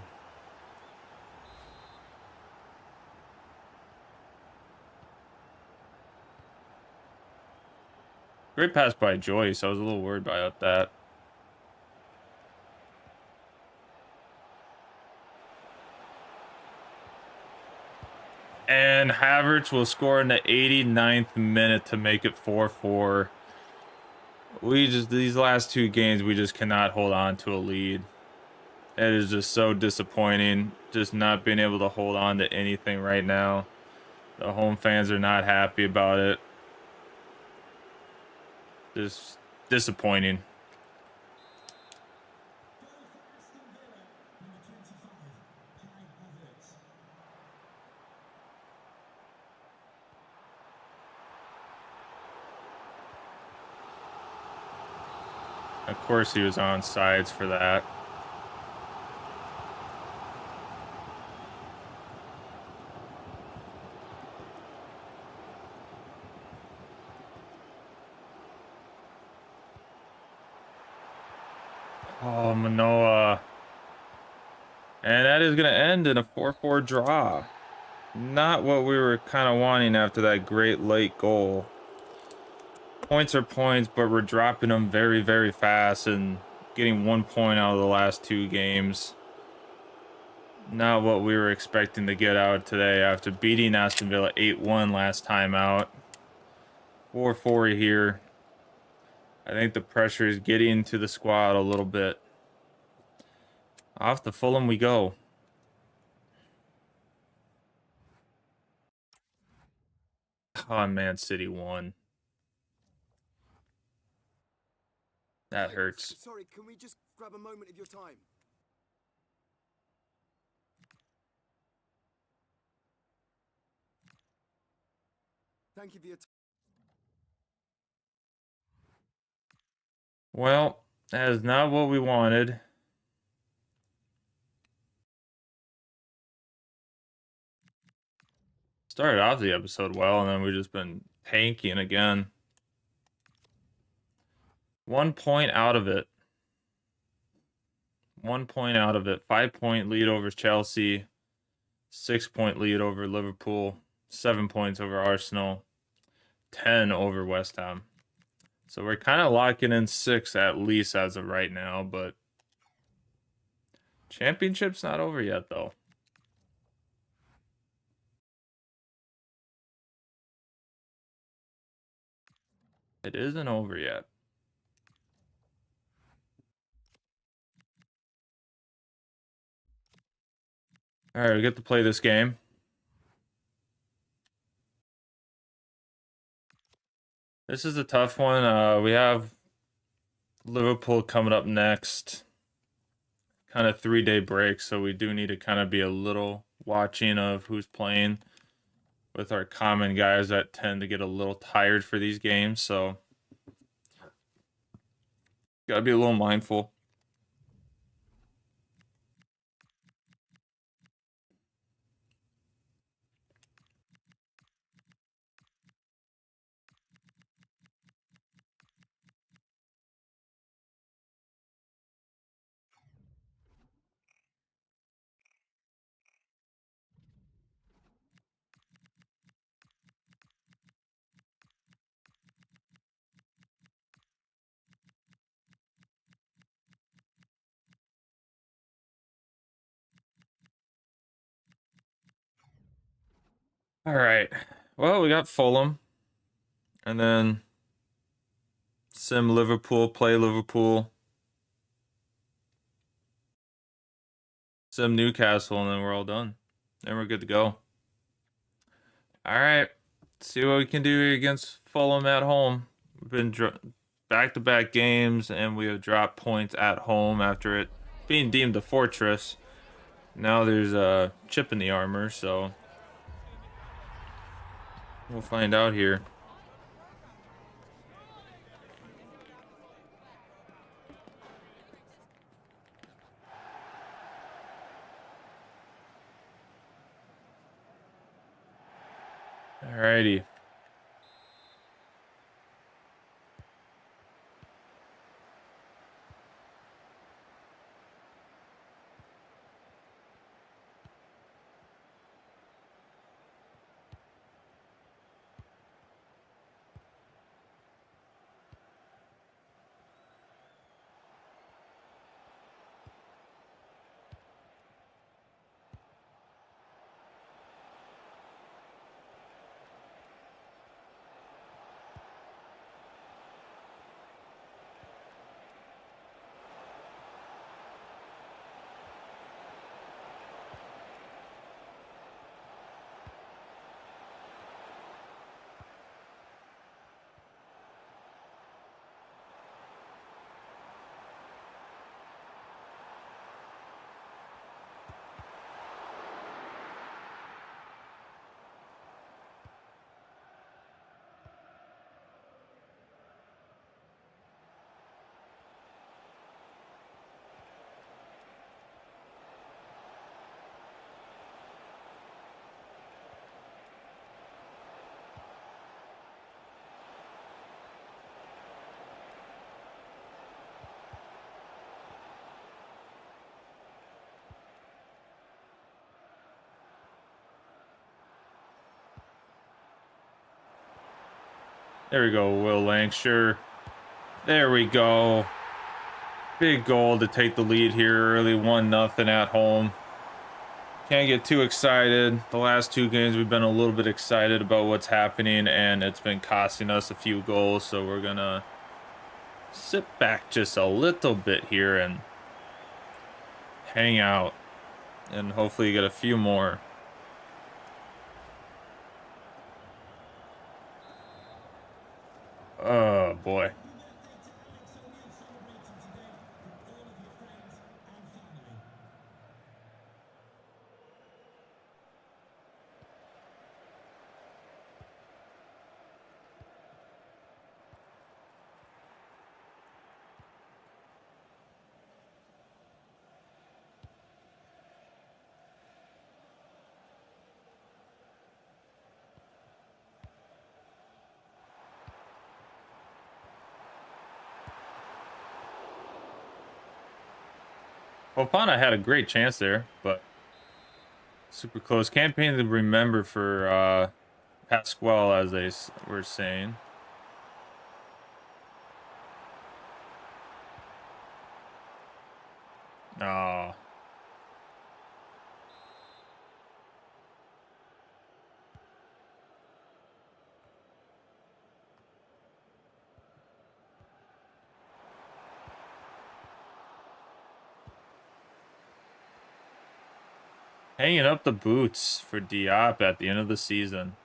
Great pass by Joyce. I was a little worried about that. And Havertz will score in the 89th minute to make it 4-4. These last 2 games, we just cannot hold on to a lead. It is just so disappointing, just not being able to hold on to anything right now. The home fans are not happy about it. Just disappointing. Of course he was on sides for that. Oh, Manoa. And that is going to end in a 4-4 draw. Not what we were kind of wanting after that great late goal. Points are points, but we're dropping them very, very fast and getting 1 point out of the last 2 games. Not what we were expecting to get out today after beating Aston Villa 8-1 last time out. 4-4 here. I think the pressure is getting to the squad a little bit. Off to Fulham we go. Oh, Man City won. That hurts. Sorry, can we just grab a moment of your time? Thank you for your time. Well, that is not what we wanted. Started off the episode well, and then we've just been tanking again. 1 point out of it. 1 point out of it. 5-point lead over Chelsea. 6-point lead over Liverpool. 7 points over Arsenal. 10 over West Ham. So we're kind of locking in 6 at least as of right now, but championship's not over yet, though. It isn't over yet. All right, we get to play this game. This is a tough one. We have Liverpool coming up next. Kind of 3-day break, so we do need to kind of be a little watching of who's playing with our common guys that tend to get a little tired for these games, so gotta be a little mindful. All right. Well, we got Fulham. And then sim Liverpool, play Liverpool. Sim Newcastle, and then we're all done. Then we're good to go. All right. See what we can do here against Fulham at home. We've been back-to-back games, and we have dropped points at home after it being deemed a fortress. Now there's a chip in the armor, so we'll find out here. Alrighty. There we go, Will Lancashire. There we go. Big goal to take the lead here early, 1-0 at home. Can't get too excited. The last 2 games we've been a little bit excited about what's happening, and it's been costing us a few goals, so we're gonna sit back just a little bit here and hang out and hopefully get a few more. Oh boy. Opana had a great chance there, but super close. Campaign to remember for Pasquale, as they were saying. Oh. Hanging up the boots for Diop at the end of the season.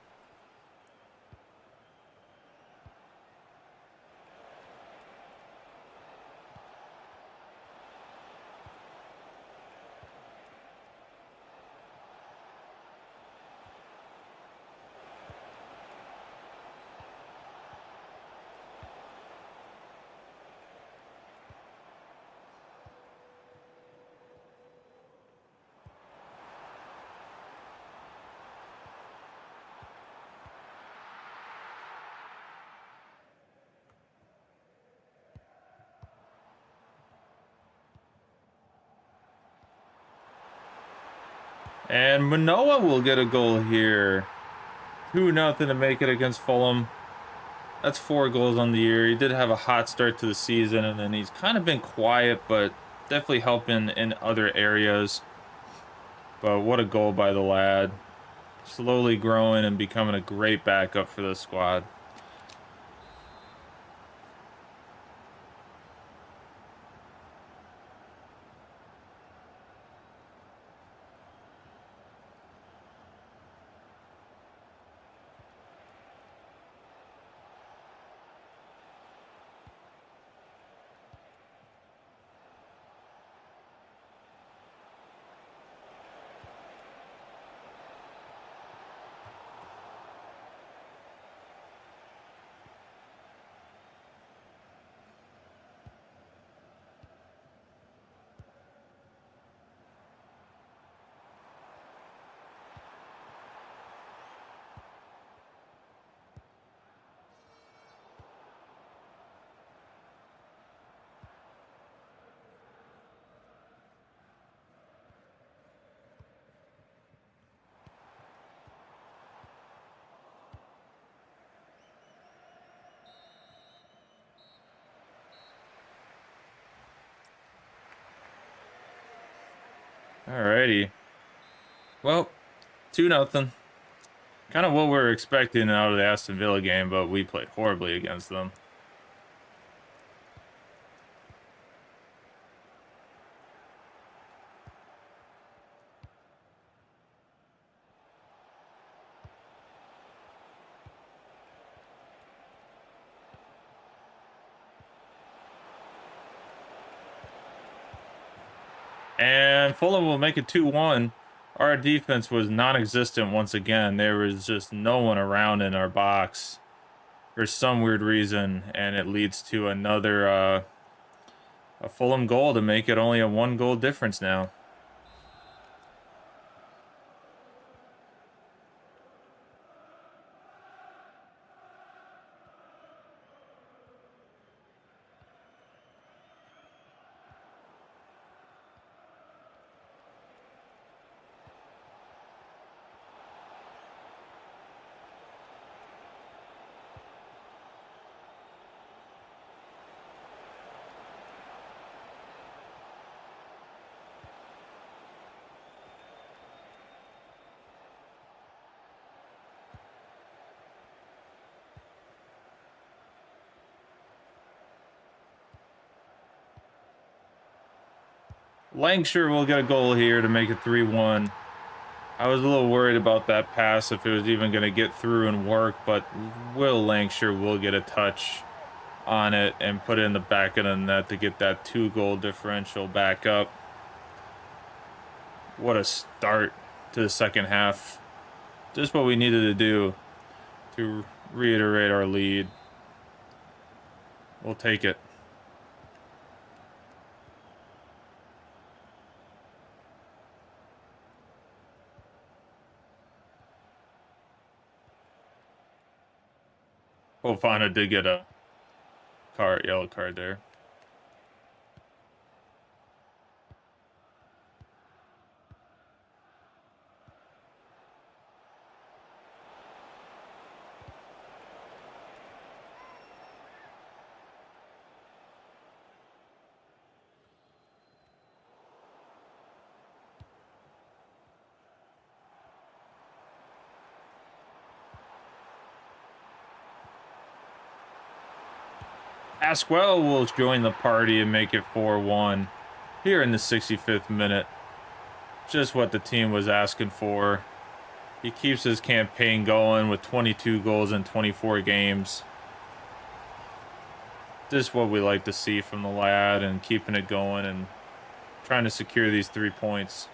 And Manoa will get a goal here. 2-0 to make it against Fulham. That's 4 goals on the year. He did have a hot start to the season, and then he's kind of been quiet, but definitely helping in other areas. But what a goal by the lad. Slowly growing and becoming a great backup for the squad. Alrighty. Well, 2-0. Kind of what we were expecting out of the Aston Villa game, but we played horribly against them. And Fulham will make it 2-1. Our defense was non-existent once again. There was just no one around in our box for some weird reason, and it leads to another a Fulham goal to make it only a 1-goal difference now. Lancashire will get a goal here to make it 3-1. I was a little worried about that pass, if it was even going to get through and work, but Will Lancashire will get a touch on it and put it in the back of the net to get that 2-goal differential back up. What a start to the second half. Just what we needed to do to reiterate our lead. We'll take it. Fofana did get a yellow card there. Asquel will join the party and make it 4-1 here in the 65th minute. Just what the team was asking for. He keeps his campaign going with 22 goals in 24 games. Just what we like to see from the lad, and keeping it going and trying to secure these 3 points.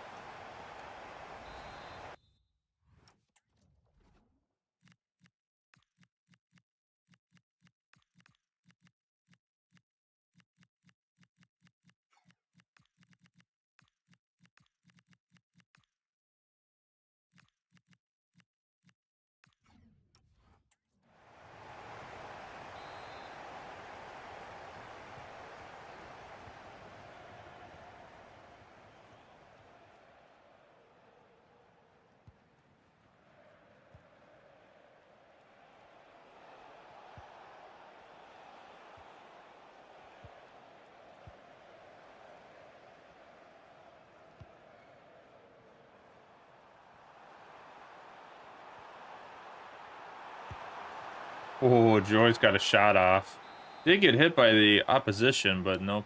Oh, Joyce got a shot off. Did get hit by the opposition, but no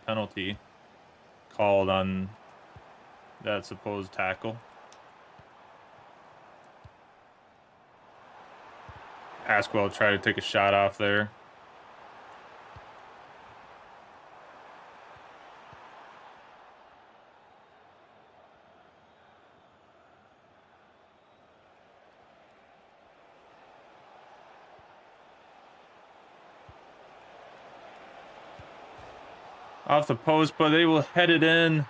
penalty called on that supposed tackle. Asquel tried to take a shot off there. Off the post, but they will head it in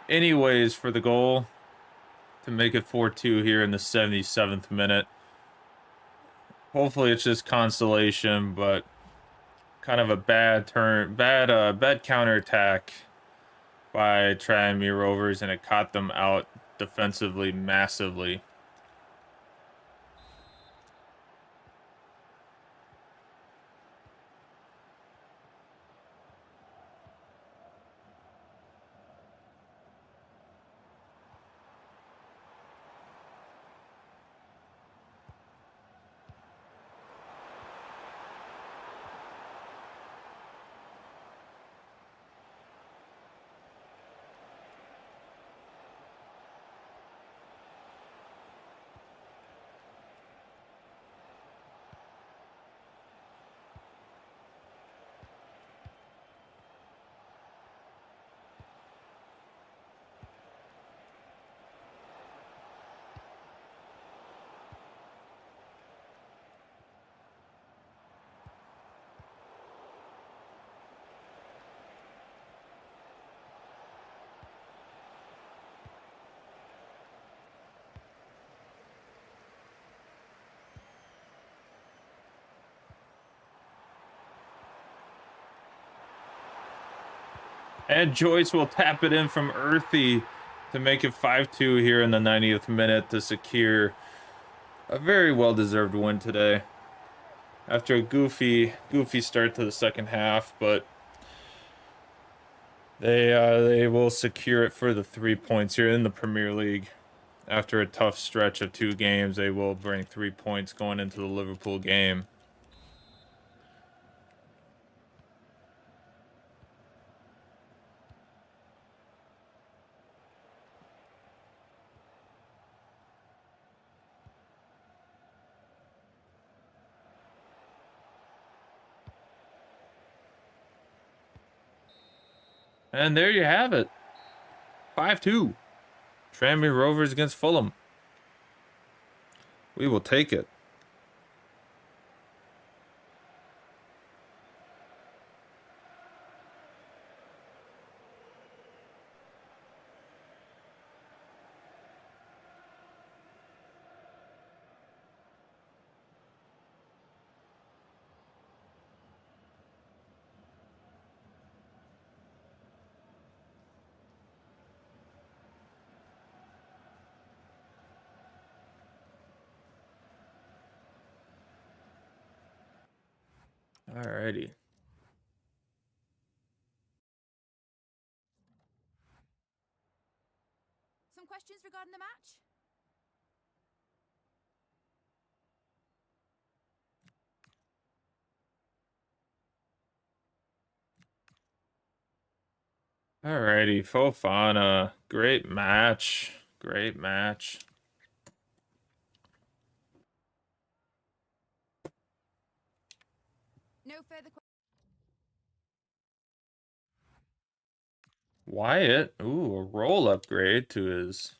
anyways for the goal to make it 4-2 here in the 77th minute. Hopefully it's just consolation, but kind of a bad counterattack by Tranmere Rovers, and it caught them out defensively massively. And Joyce will tap it in from Earthy to make it 5-2 here in the 90th minute to secure a very well-deserved win today. After a goofy start to the second half, but they will secure it for the 3 points here in the Premier League. After a tough stretch of 2 games, they will bring 3 points going into the Liverpool game. And there you have it. 5-2. Tranmere Rovers against Fulham. We will take it. Alrighty. Some questions regarding the match? Alrighty, Fofana. Great match. Great match. No further questions. Wyatt. Ooh, a roll upgrade to his.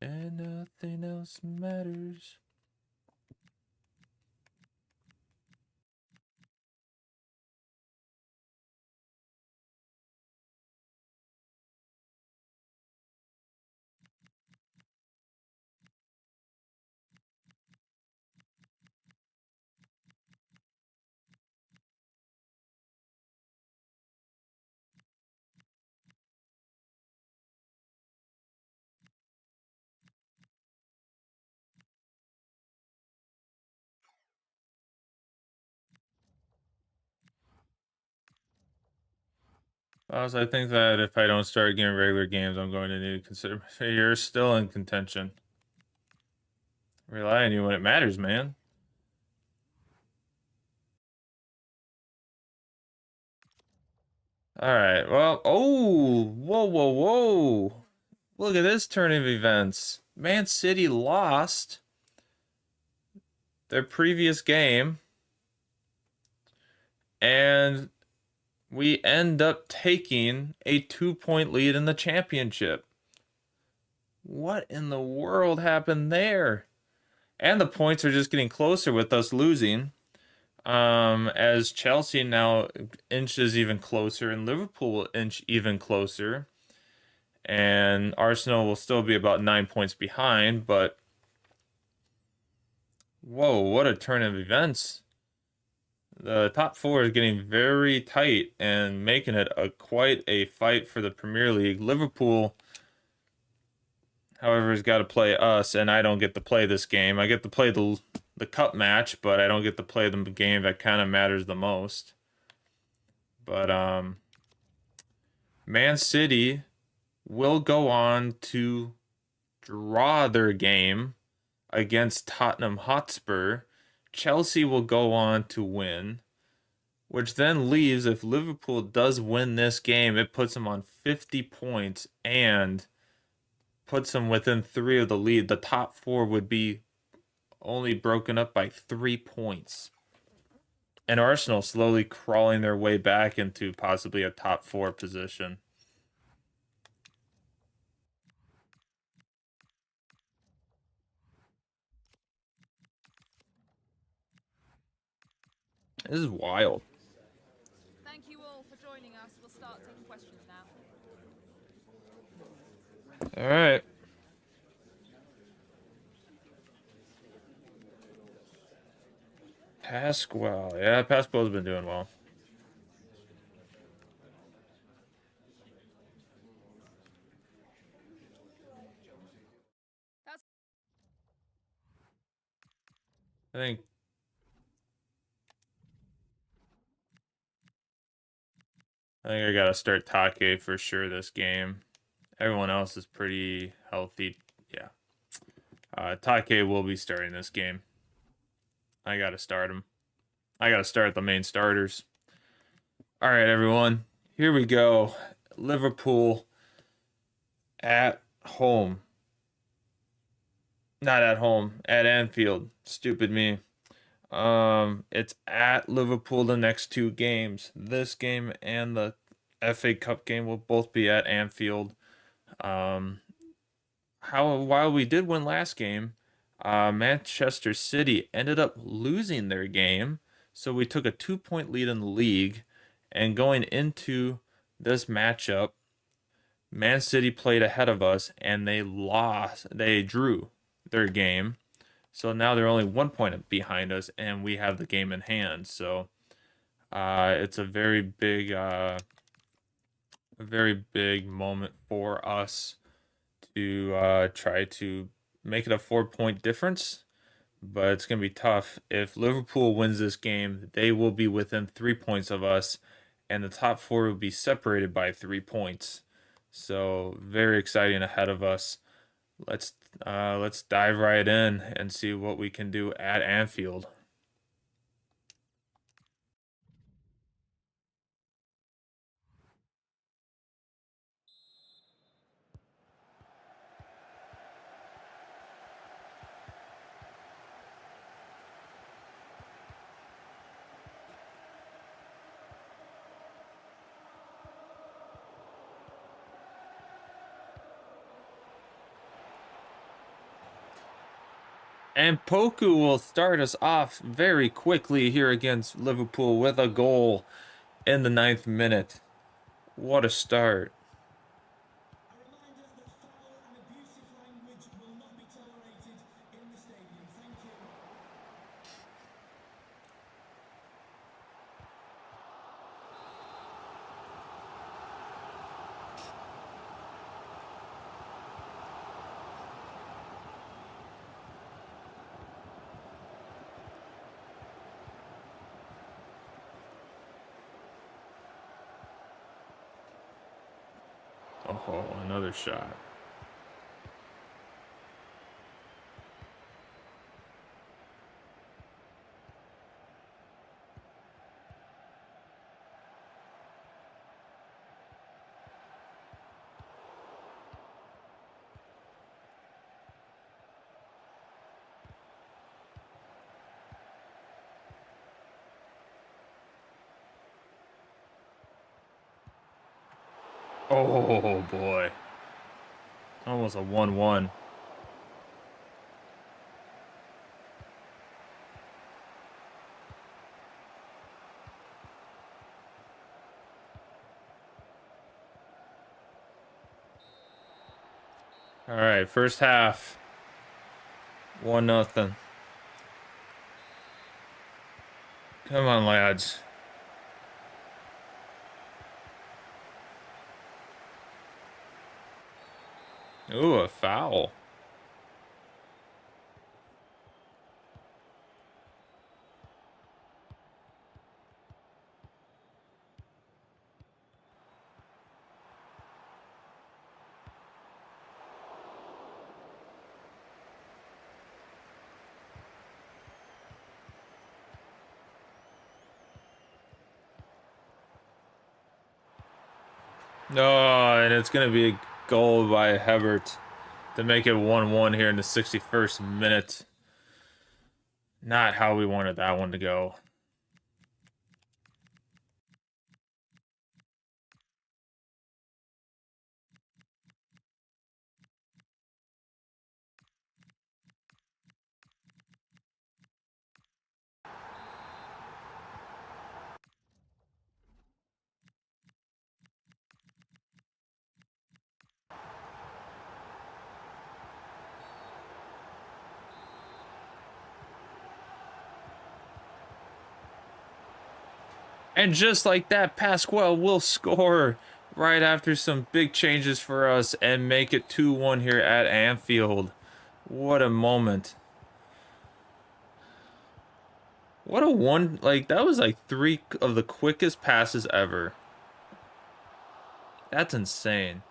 And nothing else matters. Also, I think that if I don't start getting regular games, I'm going to need to consider. You're still in contention. Rely on you when it matters, man. All right. Well, oh, whoa. Look at this turn of events. Man City lost their previous game, and we end up taking a 2-point lead in the championship. What in the world happened there? And the points are just getting closer with us losing. As Chelsea now inches even closer and Liverpool will inch even closer. And Arsenal will still be about 9 points behind, but whoa, what a turn of events. The top 4 is getting very tight and making it quite a fight for the Premier League. Liverpool, however, has got to play us, and I don't get to play this game. I get to play the cup match, but I don't get to play the game that kind of matters the most. But Man City will go on to draw their game against Tottenham Hotspur. Chelsea will go on to win, which then leaves, if Liverpool does win this game, it puts them on 50 points and puts them within 3 of the lead. The top 4 would be only broken up by 3 points. And Arsenal slowly crawling their way back into possibly a top 4 position. This is wild. Thank you all for joining us. We'll start taking questions now. All right. Pasquale. Yeah, Pasquale's been doing well. That's I think I gotta start Take for sure this game. Everyone else is pretty healthy. Yeah. Take will be starting this game. I gotta start him. I gotta start the main starters. All right, everyone. Here we go. Liverpool at home. Not at home, at Anfield. Stupid me. It's at Liverpool the next two games. This game and the FA Cup game will both be at Anfield. Um, while we did win last game, Manchester City ended up losing their game, so we took a 2 point lead in the league. And going into this matchup, Man City played ahead of us and they lost. They drew their game. So now they're only 1 point behind us and we have the game in hand. So it's a very big moment for us to try to make it a 4 point difference. But it's going to be tough. If Liverpool wins this game, they will be within 3 points of us, and the top four will be separated by 3 points. So very exciting ahead of us. Let's dive right in and see what we can do at Anfield. And Poku will start us off very quickly here against Liverpool with a goal in the 9th minute. What a start. Oh, another shot. Oh boy. Almost a 1-1. All right, first half. 1-0. Come on, lads. Ooh, a foul. No, and it's going to be a goal by Hebert to make it 1-1 here in the 61st minute. Not how we wanted that one to go. And just like that, Pasquale will score right after some big changes for us and make it 2-1 here at Anfield. What a moment. What a one, like, that was like 3 of the quickest passes ever. That's insane.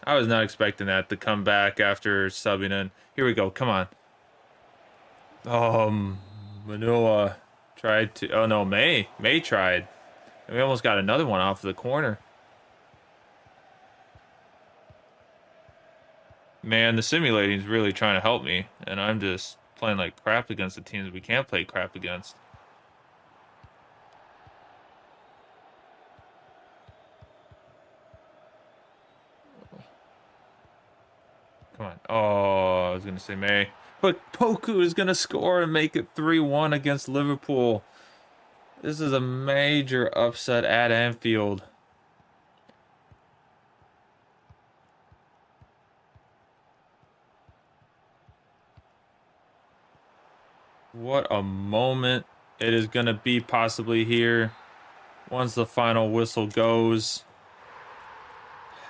I was not expecting that to come back after subbing in. Here we go, come on. Manoa tried to, oh no, May tried. And we almost got another one off of the corner. Man, the simulating is really trying to help me, and I'm just playing like crap against the teams we can't play crap against. Come on. Oh, I was going to say May. But Poku is going to score and make it 3-1 against Liverpool. This is a major upset at Anfield. What a moment it is going to be possibly here once the final whistle goes.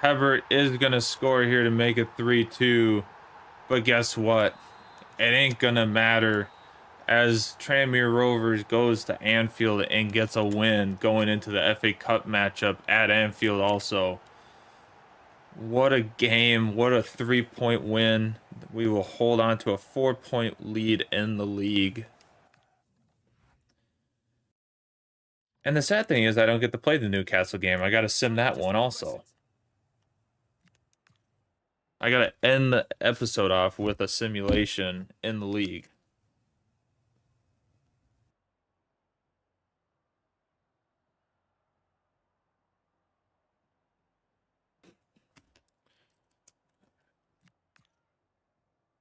Hebert is going to score here to make it 3-2. But guess what? It ain't going to matter as Tranmere Rovers goes to Anfield and gets a win going into the FA Cup matchup at Anfield also. What a game. What a 3-point win. We will hold on to a 4-point lead in the league. And the sad thing is I don't get to play the Newcastle game. I got to sim that one also. I got to end the episode off with a simulation in the league.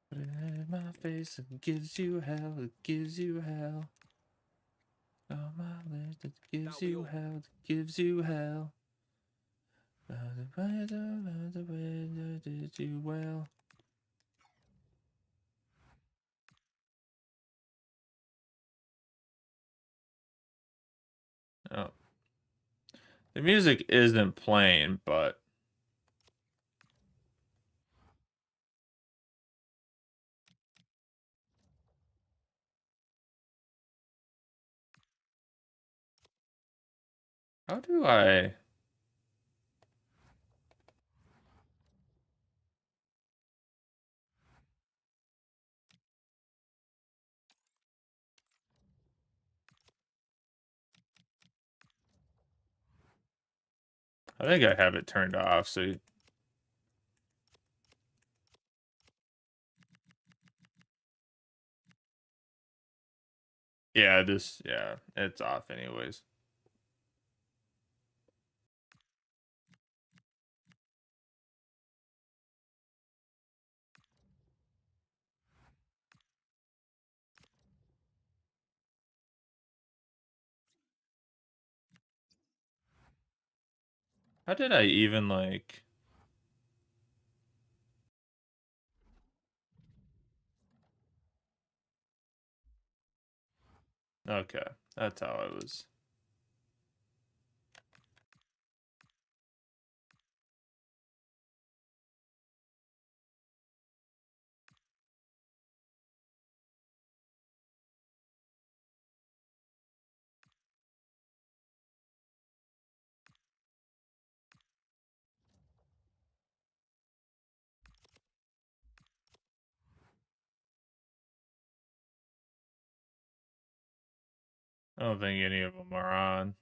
Put it in my face, it gives you hell, it gives you hell. On my list, it gives you hell, it gives you hell. Did you well? Oh. The music isn't playing, but how do I? I think I have it turned off, so yeah, it's off anyways. How did I even like? Okay, that's how I was. I don't think any of them are on.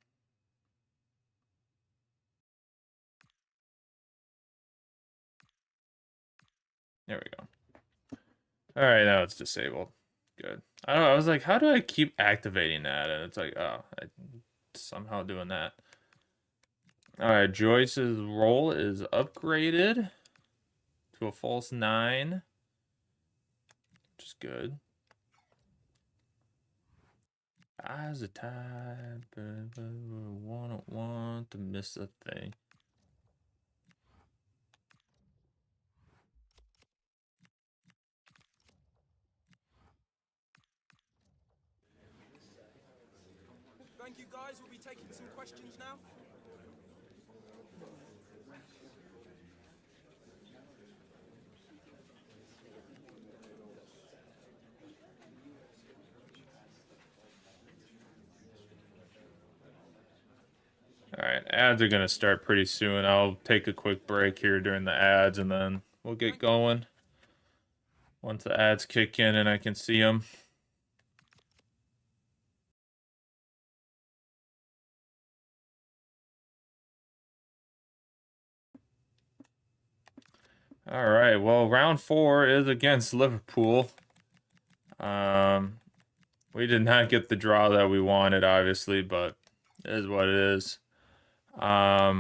There we go. All right, now it's disabled. Good. I don't know, I was like, how do I keep activating that? And it's like, oh, I somehow doing that. All right, Joyce's role is upgraded to a false 9, which is good. As a type, won't want to miss a thing. Thank you, guys. We'll be taking some questions now. All right, ads are going to start pretty soon. I'll take a quick break here during the ads, and then we'll get going once the ads kick in and I can see them. All right, well, round 4 is against Liverpool. We did not get the draw that we wanted, obviously, but it is what it is. But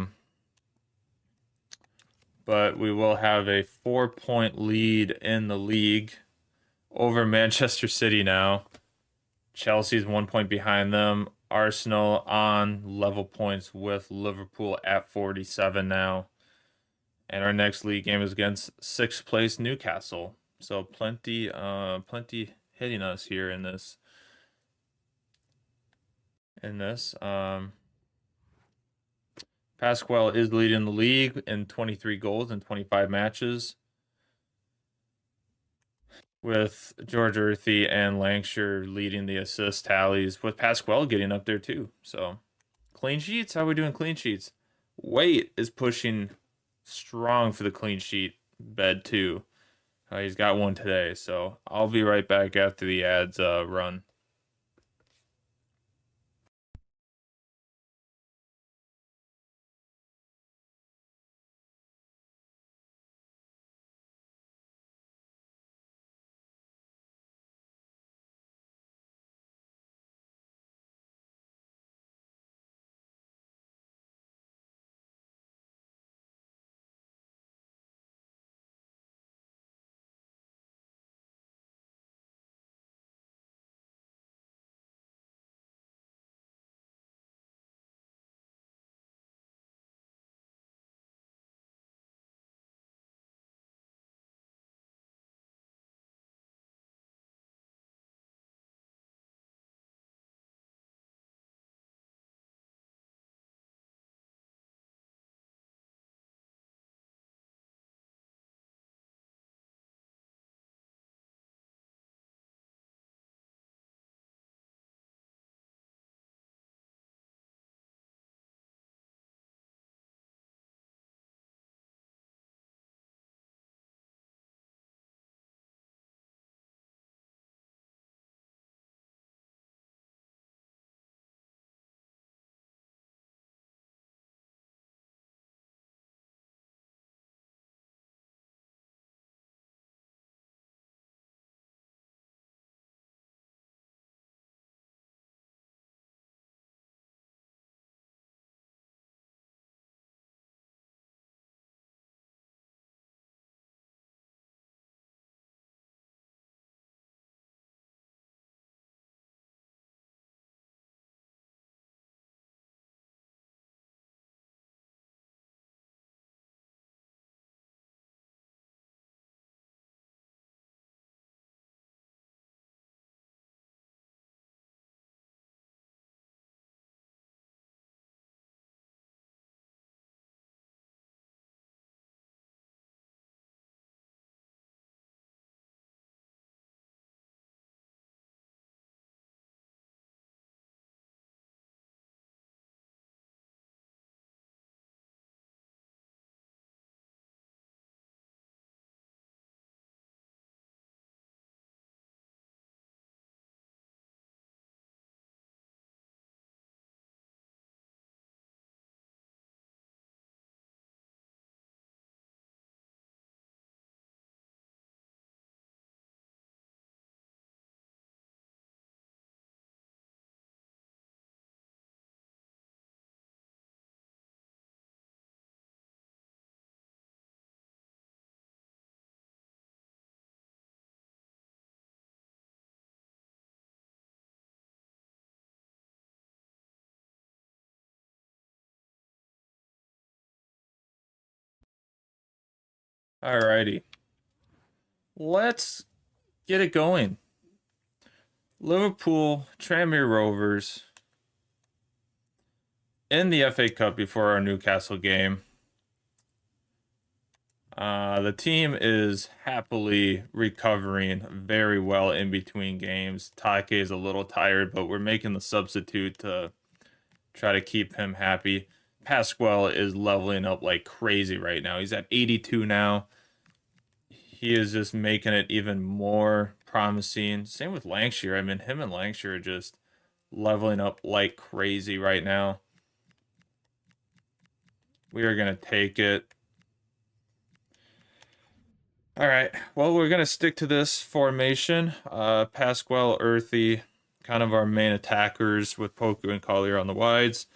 we will have a 4-point lead in the league over Manchester City now. Chelsea's 1 point behind them. Arsenal on level points with Liverpool at 47 now. And our next league game is against 6th place Newcastle. So plenty hitting us here in this. Pasquale is leading the league in 23 goals in 25 matches, with George Earthy and Lancashire leading the assist tallies, with Pasquale getting up there too. So clean sheets, how are we doing clean sheets? Waite is pushing strong for the clean sheet bed too. He's got one today, so I'll be right back after the ads run. Alrighty. Let's get it going. Liverpool, Tranmere Rovers. in the FA Cup before our Newcastle game. The team is happily recovering very well in between games. Take is a little tired, but we're making the substitute to try to keep him happy. Pasquale is leveling up like crazy right now. He's at 82 now. He is just making it even more promising. Same with Lancashire. I mean, him and Lancashire are just leveling up like crazy right now. We are going to take it. All right. Well, we're going to stick to this formation. Pasquale, Earthy, kind of our main attackers with Poku and Collier on the wides.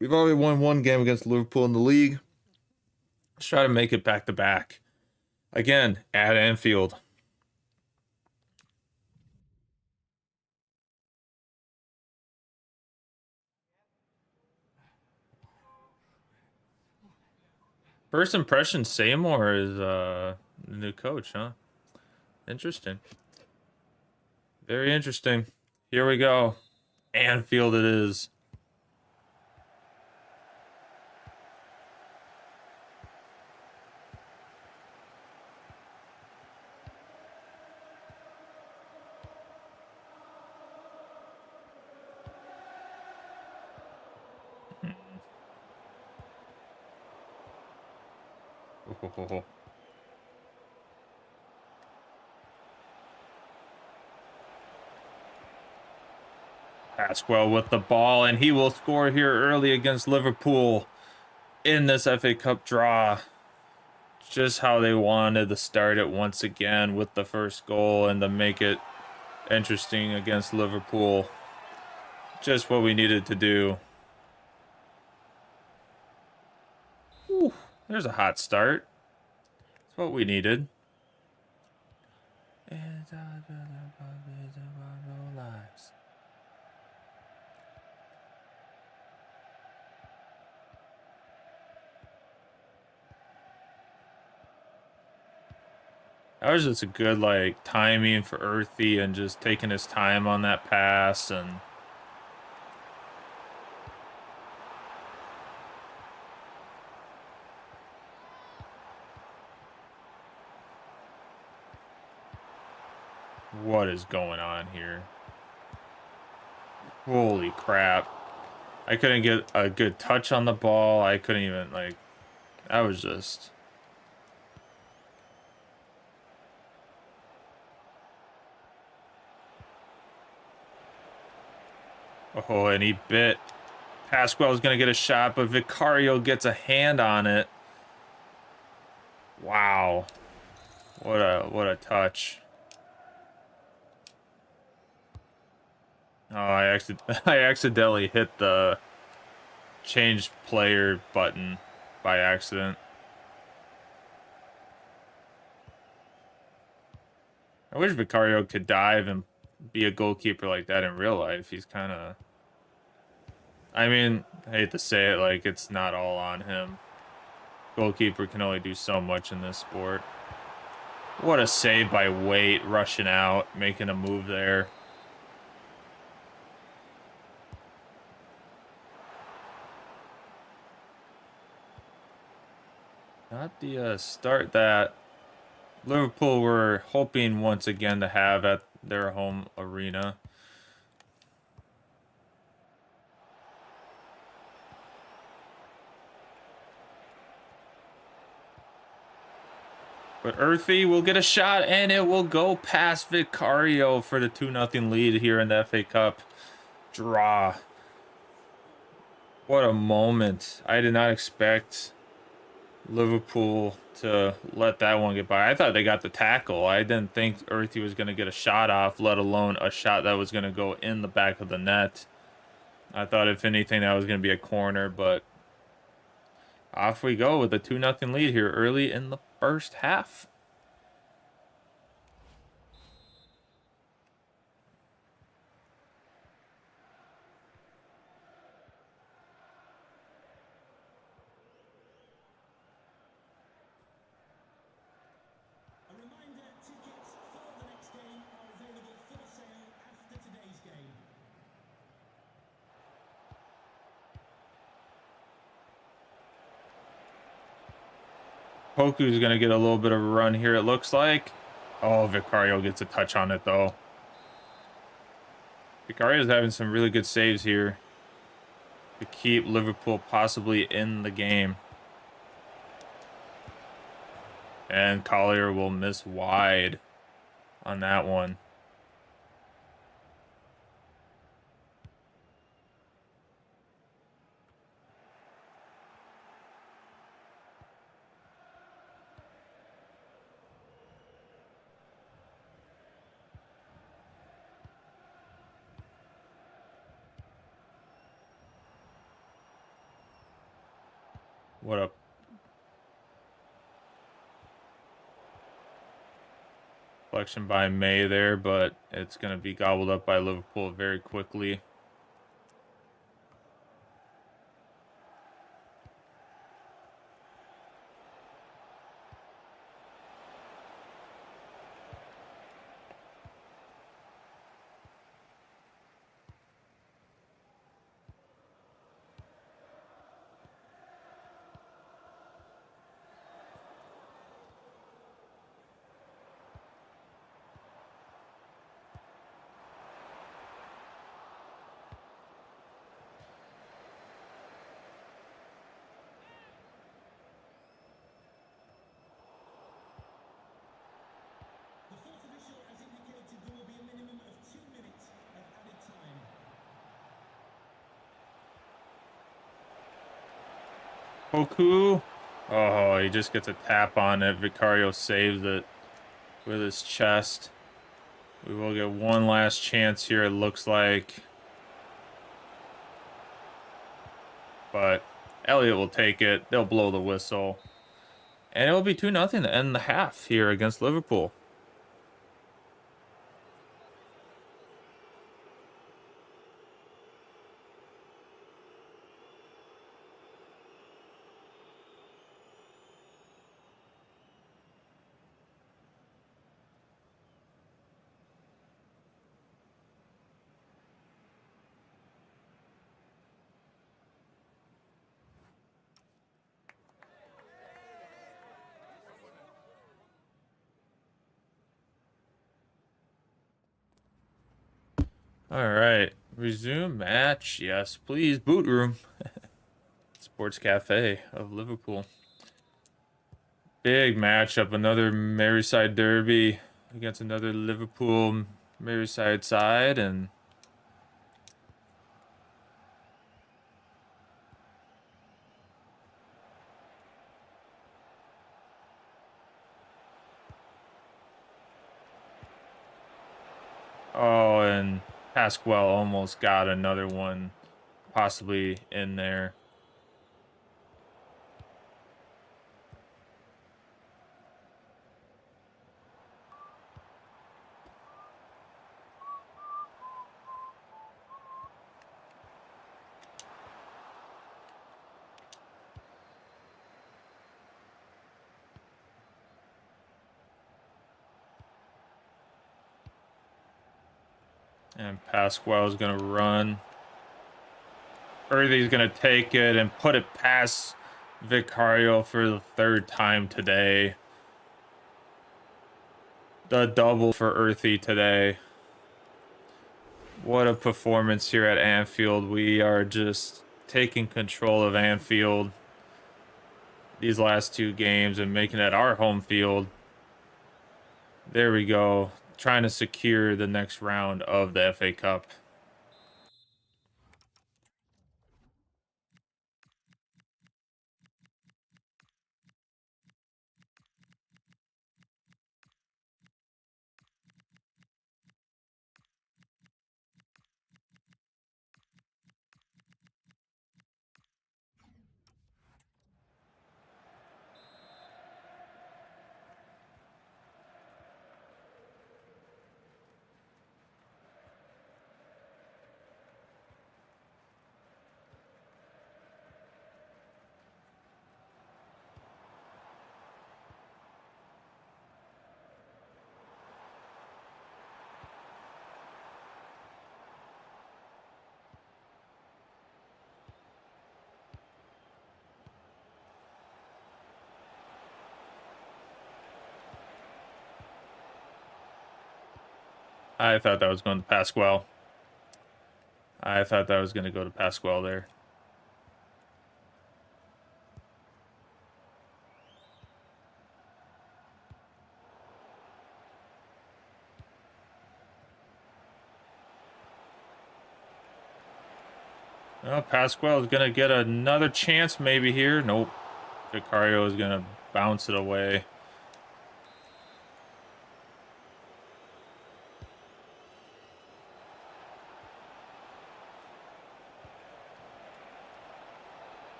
We've already won one game against Liverpool in the league. Let's try to make it back-to-back. Again, at Anfield. First impression, Seymour is the new coach, huh? Interesting. Very interesting. Here we go. Anfield it is. Pasquale with the ball, and he will score here early against Liverpool in this FA Cup draw. Just how they wanted to start it once again with the first goal and to make it interesting against Liverpool. Just what we needed to do. Whew, there's a hot start. That's what we needed. That was just a good, like, timing for Earthy and just taking his time on that pass. And what is going on here? Holy crap. I couldn't get a good touch on the ball. I couldn't even, like, I was just... Oh, and he bit. Pasquale's going to get a shot, but Vicario gets a hand on it. Wow. What a touch. Oh, I accidentally hit the change player button by accident. I wish Vicario could dive and be a goalkeeper like that in real life. He's kind of... I mean, I hate to say it, like, it's not all on him. Goalkeeper can only do so much in this sport. What a save by Waite, rushing out, making a move there. Not the start that Liverpool were hoping once again to have at their home arena. But Earthy will get a shot, and it will go past Vicario for the 2-0 lead here in the FA Cup draw. What a moment. I did not expect Liverpool to let that one get by. I thought they got the tackle. I didn't think Earthy was going to get a shot off, let alone a shot that was going to go in the back of the net. I thought, if anything, that was going to be a corner, but off we go with a 2-0 lead here early in the first half. A reminder, tickets for the next game are available for sale after today's game. Poku's going to get a little bit of a run here, it looks like. Oh, Vicario gets a touch on it, though. Vicario's having some really good saves here to keep Liverpool possibly in the game. And Collier will miss wide on that one. What a deflection by May there, but it's going to be gobbled up by Liverpool very quickly. The fourth official has indicated there will be a minimum of 2 minutes of added time. Poku. Oh, he just gets a tap on it. Vicario saves it with his chest. We will get one last chance here, it looks like. But Elliott will take it. They'll blow the whistle. And it will be 2-0 to end the half here against Liverpool. All right, resume match. Yes, please. Boot room. Sports Cafe of Liverpool. Big matchup. Another Merseyside derby against another Liverpool Merseyside side. And oh, and Pasquale almost got another one possibly in there. And Pasquale's going to run. Earthy's going to take it and put it past Vicario for the third time today. The double for Earthy today. What a performance here at Anfield. We are just taking control of Anfield these last two games and making it our home field. There we go. Trying to secure the next round of the FA Cup. I thought that was going to Pasquale. I thought that was going to go to Pasquale there. Well, Pasquale is going to get another chance maybe here. Nope. Vicario is going to bounce it away.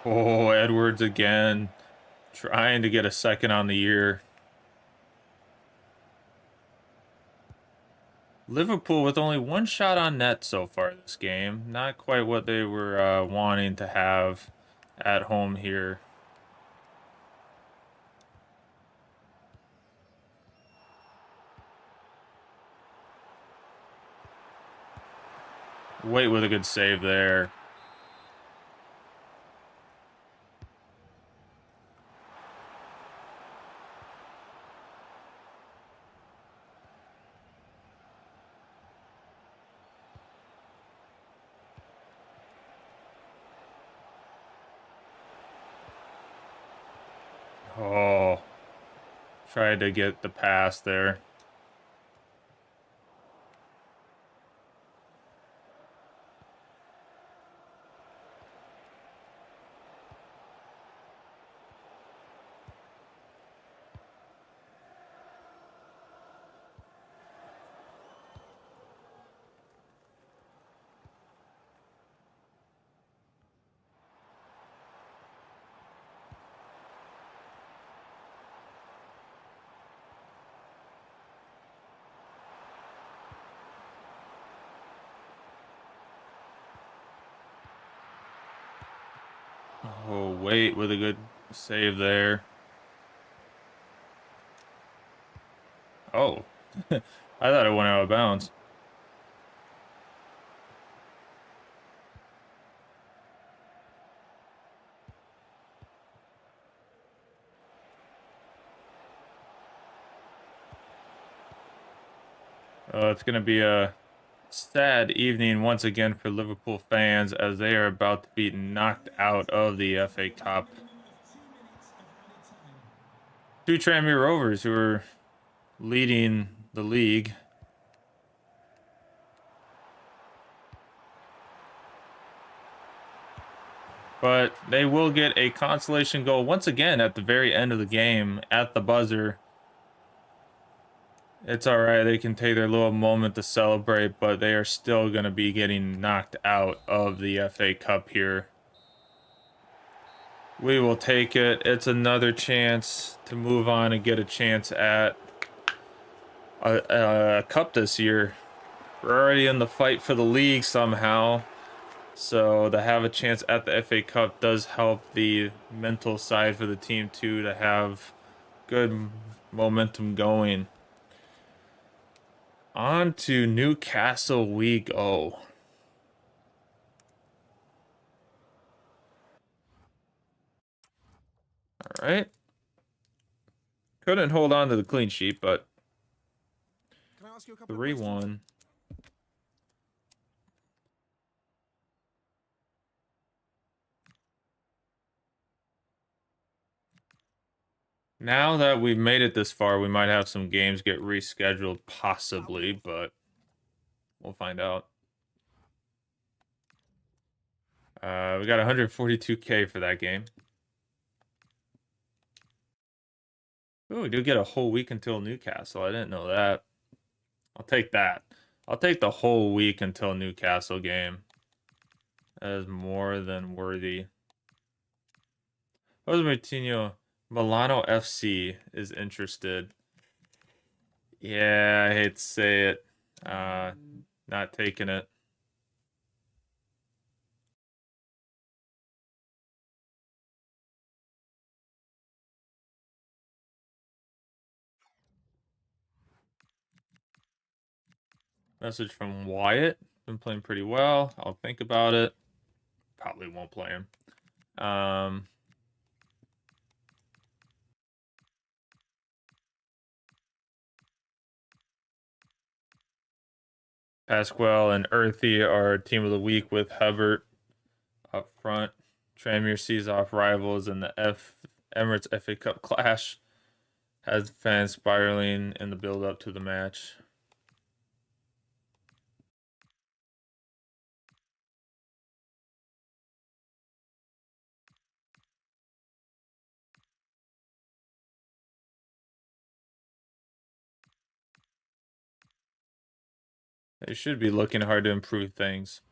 Oh, Edwards again. Trying to get a second on the year. Liverpool with only one shot on net so far this game. Not quite what they were wanting to have at home here. Wait with a good save there. Oh, tried to get the pass there. Oh, wait with a good save there. Oh, I thought it went out of bounds. It's going to be a sad evening once again for Liverpool fans as they are about to be knocked out of the FA Cup. Two Tranmere Rovers who are leading the league. But they will get a consolation goal once again at the very end of the game at the buzzer. It's all right. They can take their little moment to celebrate, but they are still going to be getting knocked out of the FA Cup here. We will take it. It's another chance to move on and get a chance at a cup this year. We're already in the fight for the league somehow. So to have a chance at the FA Cup does help the mental side for the team too, to have good momentum going. On to Newcastle we go. All right. Couldn't hold on to the clean sheet, but Can I ask you a couple of 3-1. questions? Now that we've made it this far, we might have some games get rescheduled, possibly, but we'll find out. We got 142K for that game. Oh, we do get a whole week until Newcastle. I didn't know that. I'll take that. I'll take the whole week until Newcastle game. That is more than worthy. Jose Martinho, Milano FC is interested. Yeah, I hate to say it. Not taking it. Message from Wyatt. Been playing pretty well. I'll think about it. probably won't play him. Pasquale and Earthy are team of the week with Hubbard up front. Tranmere sees off rivals in the Emirates FA Cup clash. Has fans spiraling in the build-up to the match. They should be looking hard to improve things.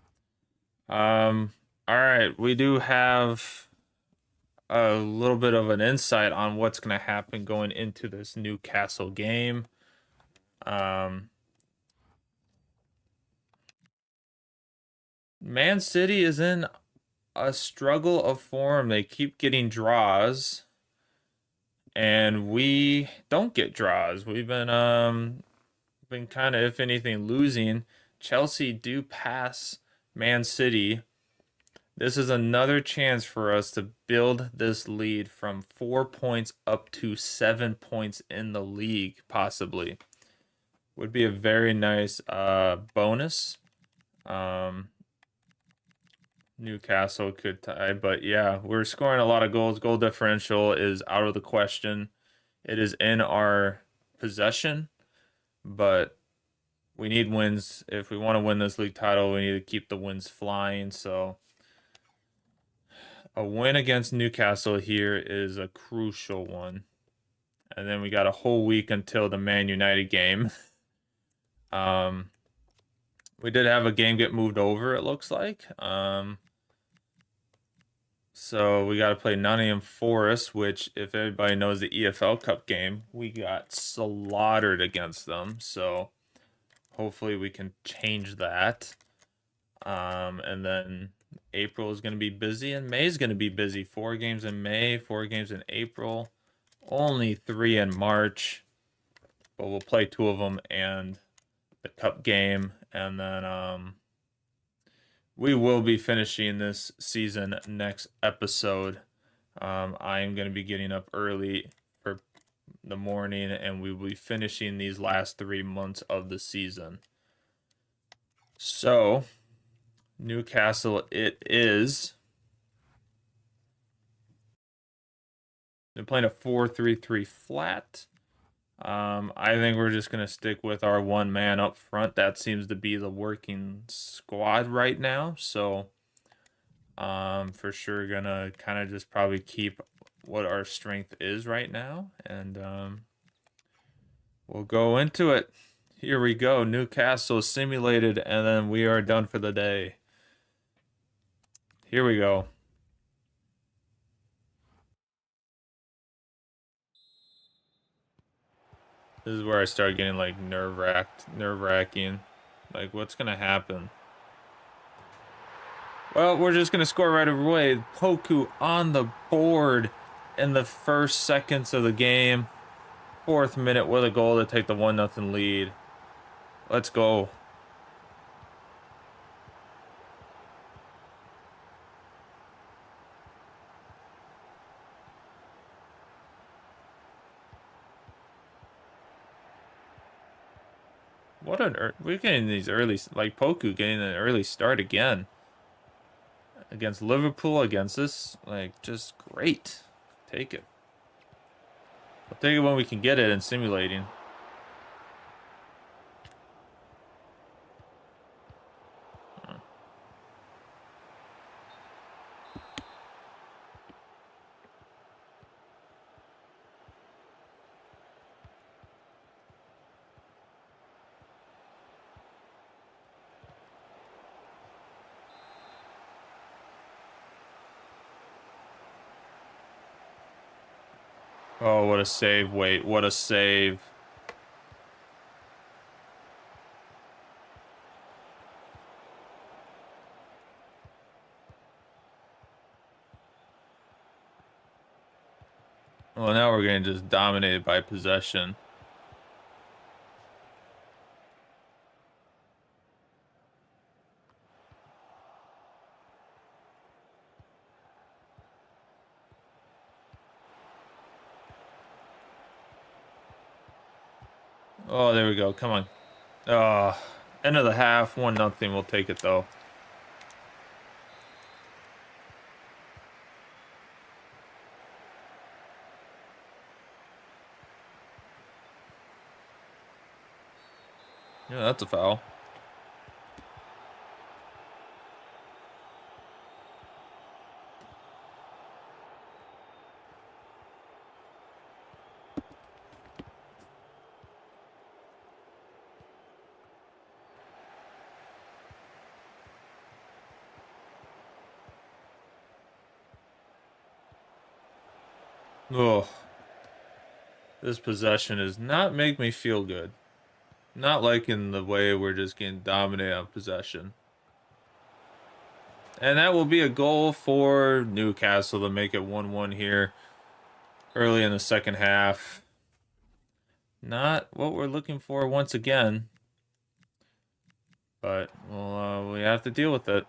All right, we do have a little bit of an insight on what's going to happen going into this Newcastle game. Man City is in a struggle of form. They keep getting draws, and we don't get draws. We've been kind of, if anything, losing. Chelsea do pass Man City. This is another chance for us to build this lead from 4 points up to 7 points in the league, possibly. Would be a very nice bonus. Newcastle could tie, but yeah, we're scoring a lot of goals. Goal differential is out of the question. It is in our possession, but we need wins. If we want to win this league title, we need to keep the wins flying. So a win against Newcastle here is a crucial one. And then we got a whole week until the Man United game. We did have a game get moved over, it looks like. So we got to play Nottingham Forest, which, if everybody knows the EFL Cup game, we got slaughtered against them. So hopefully we can change that. And then April is going to be busy, and May is going to be busy. 4 games in May, 4 games in April, only 3 in March. But we'll play 2 of them and the Cup game, and then we will be finishing this season next episode. I am going to be getting up early for the morning, and we will be finishing these last 3 months of the season. So, Newcastle, it is. They're playing a 4-3-3 flat. I think we're just going to stick with our one man up front. That seems to be the working squad right now. So, for sure going to kind of just probably keep what our strength is right now. And we'll go into it. Here we go. Newcastle simulated, and then we are done for the day. Here we go. This is where I start getting like nerve-wracking. Like, what's gonna happen? Well, we're just gonna score right away. Poku on the board in the first seconds of the game. 4th minute with a goal to take the 1-0 lead. Let's go. We're getting these early, like Poku getting an early start again against Liverpool, against this, like, just great. Take it. I'll take it when we can get it in simulating. Oh, what a save. Wait, what a save. Well, now we're getting just dominated by possession. Oh, there we go. Come on. End of the half, 1-0. We'll take it though. Yeah, that's a foul. Oh, this possession does not make me feel good. Not like in the way we're just getting dominated on possession. And that will be a goal for Newcastle to make it 1-1 here early in the second half. Not what we're looking for once again. But we have to deal with it.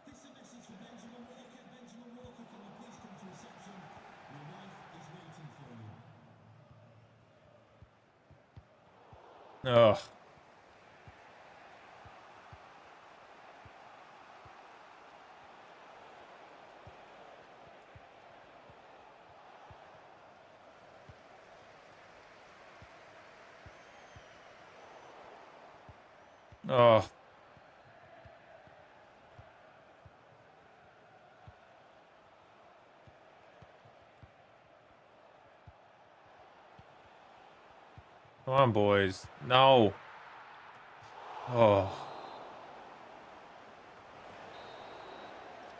This is a message for Benjamin Walker. Benjamin Walker, can you please come to reception? Your wife is waiting for you. Oh. Oh. Come on, boys. No. Oh.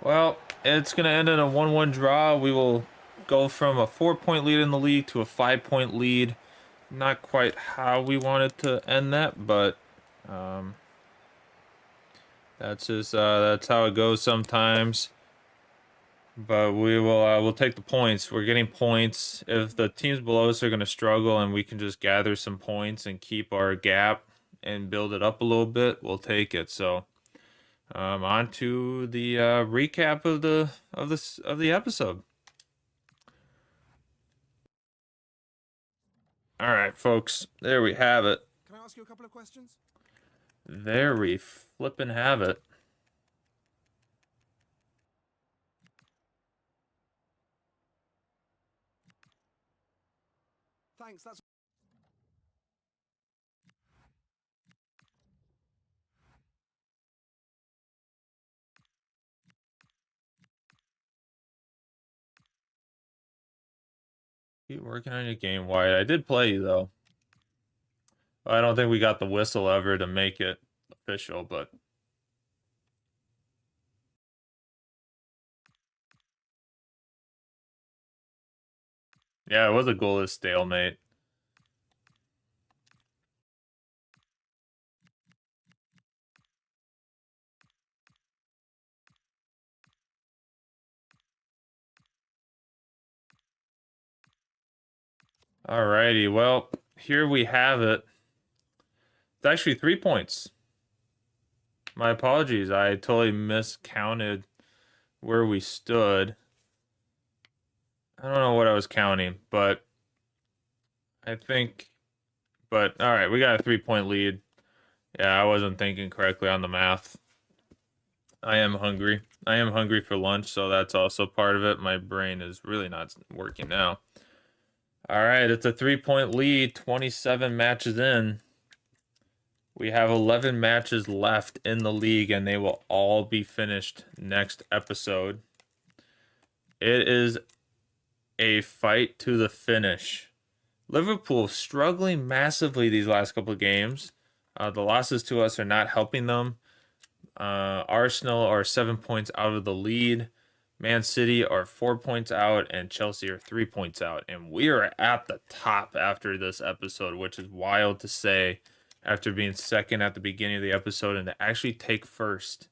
Well, it's going to end in a 1-1 draw. We will go from a 4-point lead in the league to a 5-point lead. Not quite how we wanted to end that, but that's just that's how it goes sometimes. But we'll take the points. We're getting points. If the teams below us are going to struggle and we can just gather some points and keep our gap and build it up a little bit, we'll take it. So on to the recap of the episode. All right, folks. There we have it. Can I ask you a couple of questions? There we flippin' have it. Thanks, that's... Keep working on your game, Wyatt. I did play you, though. I don't think we got the whistle ever to make it official, but... Yeah, it was a goalless stalemate. Alrighty, well, here we have it. It's actually 3 points. My apologies, I totally miscounted where we stood. I don't know what I was counting, but I think... But, alright, we got a 3-point lead. Yeah, I wasn't thinking correctly on the math. I am hungry. I am hungry for lunch, so that's also part of it. My brain is really not working now. All right, it's a 3-point lead, 27 matches in. We have 11 matches left in the league, and they will all be finished next episode. It is a fight to the finish. Liverpool struggling massively these last couple of games. The losses to us are not helping them. Arsenal are 7 points out of the lead. Man City are 4 points out, and Chelsea are 3 points out. And we are at the top after this episode, which is wild to say after being second at the beginning of the episode and to actually take first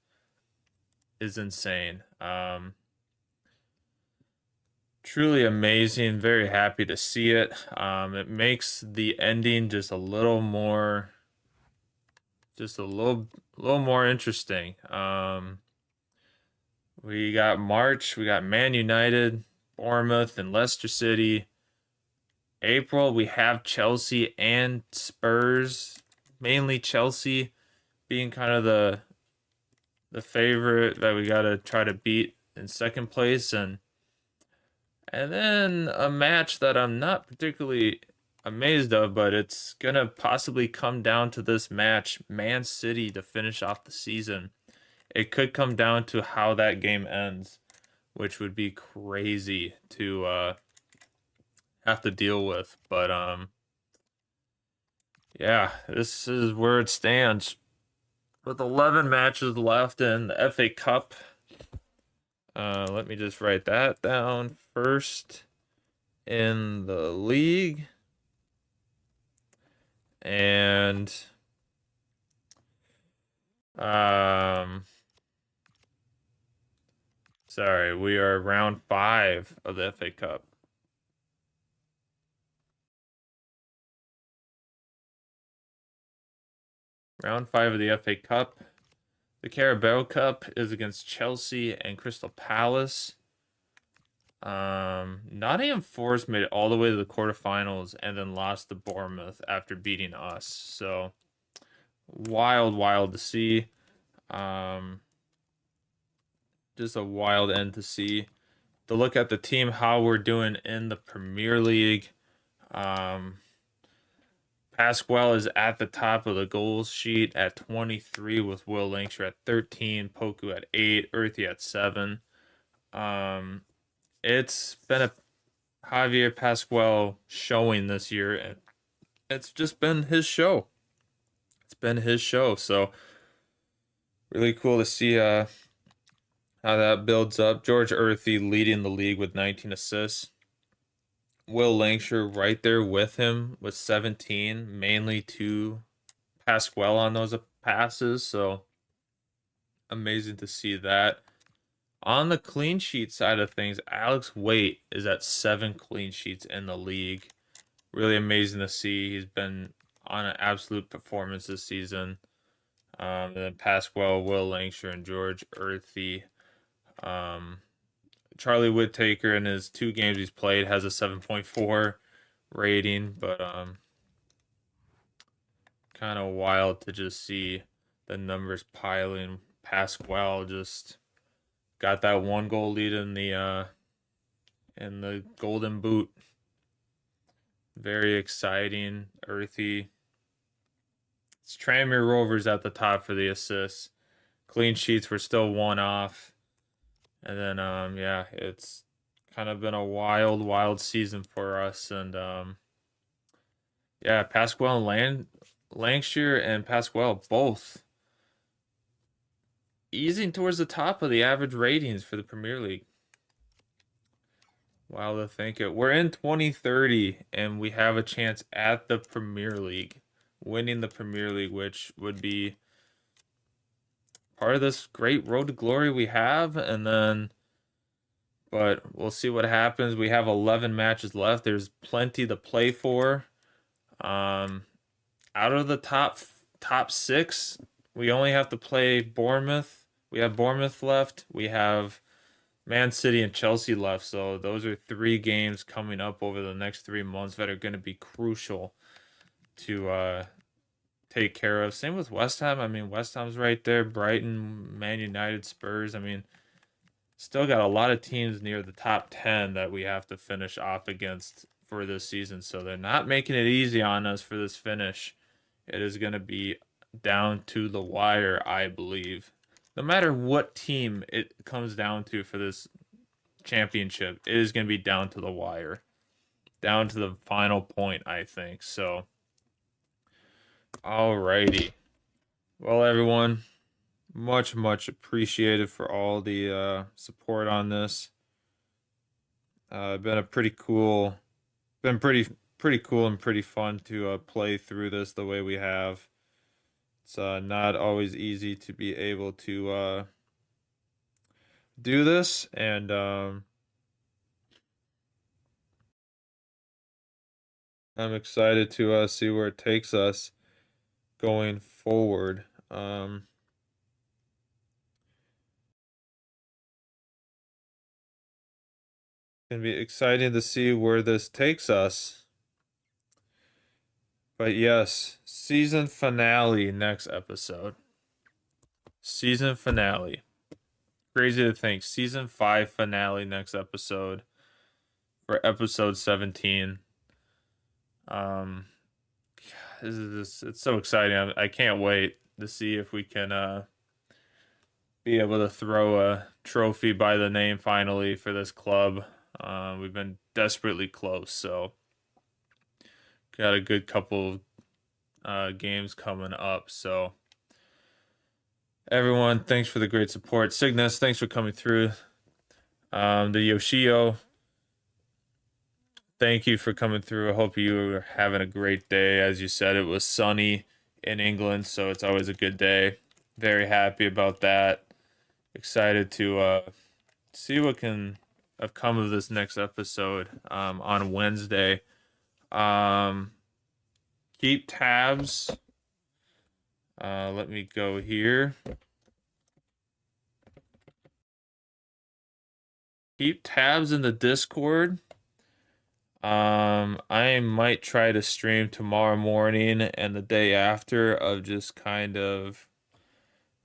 is insane. Truly amazing. Very happy to see it. It makes the ending just a little more, little more interesting. We got March, we got Man United, Bournemouth, and Leicester City. April, we have Chelsea and Spurs, mainly Chelsea being kind of the favorite that we got to try to beat in second place, and then a match that I'm not particularly amazed of, but it's going to possibly come down to this match, Man City to finish off the season. It could come down to how that game ends, which would be crazy to have to deal with. But yeah, this is where it stands. With 11 matches left in the FA Cup. Let me just write that down. First in the league. And sorry, we are round 5 of the FA Cup. Round 5 of the FA Cup. The Carabao Cup is against Chelsea and Crystal Palace. Nottingham Forest made it all the way to the quarterfinals and then lost to Bournemouth after beating us. So wild to see. Just a wild end to see. To look at the team, how we're doing in the Premier League. Pasquale is at the top of the goals sheet at 23 with Will Lancashire at 13, Poku at 8, Earthy at 7. It's been a Javier Pasquale showing this year, and it's just been his show. It's been his show, so really cool to see how that builds up. George Earthy leading the league with 19 assists. Will Lancashire right there with him with 17, mainly to Pasquale on those passes. So amazing to see that. On the clean sheet side of things, Alex Waite is at 7 clean sheets in the league. Really amazing to see. He's been on an absolute performance this season. And then Pasquale, Will Lancashire, and George Earthy. Charlie Whittaker in his 2 games he's played has a 7.4 rating, but kind of wild to just see the numbers piling. Pasquale just got that 1 goal lead in the Golden Boot. Very exciting. Earthy. It's Tranmere Rovers at the top for the assists. Clean sheets were still 1 off. And then, yeah, it's kind of been a wild season for us. And, yeah, Pasquale and Lancashire and Pasquale both easing towards the top of the average ratings for the Premier League. Wild to think it. We're in 2030, and we have a chance at the Premier League, winning the Premier League, which would be part of this great road to glory we have. And then, but we'll see what happens. We have 11 matches left. There's plenty to play for. Out of the top 6, we only have to play Bournemouth. We have Bournemouth left. We have Man City and Chelsea left. So those are 3 games coming up over the next 3 months that are going to be crucial to take care of. Same with West Ham. I mean, West Ham's right there. Brighton, Man United, Spurs. I mean, still got a lot of teams near the top 10 that we have to finish off against for this season. So they're not making it easy on us for this finish. It is going to be down to the wire, I believe. No matter what team it comes down to for this championship, it is going to be down to the wire. Down to the final point, I think. So alrighty. Well, everyone, much appreciated for all the support on this. Been pretty cool and pretty fun to play through this the way we have. It's not always easy to be able to do this, and I'm excited to see where it takes us going forward. Gonna be exciting to see where this takes us. But yes, season finale next episode. Season finale. Crazy to think. Season 5 finale next episode for episode 17. It's so exciting. I can't wait to see if we can be able to throw a trophy by the name finally for this club. We've been desperately close, so got a good couple games coming up. So everyone, thanks for the great support. Cygnus, thanks for coming through. The Yoshio, thank you for coming through. I hope you are having a great day. As you said, it was sunny in England, so it's always a good day. Very happy about that. Excited to see what can have come of this next episode on Wednesday. Keep tabs. Let me go here. Keep tabs in the Discord. I might try to stream tomorrow morning and the day after of just kind of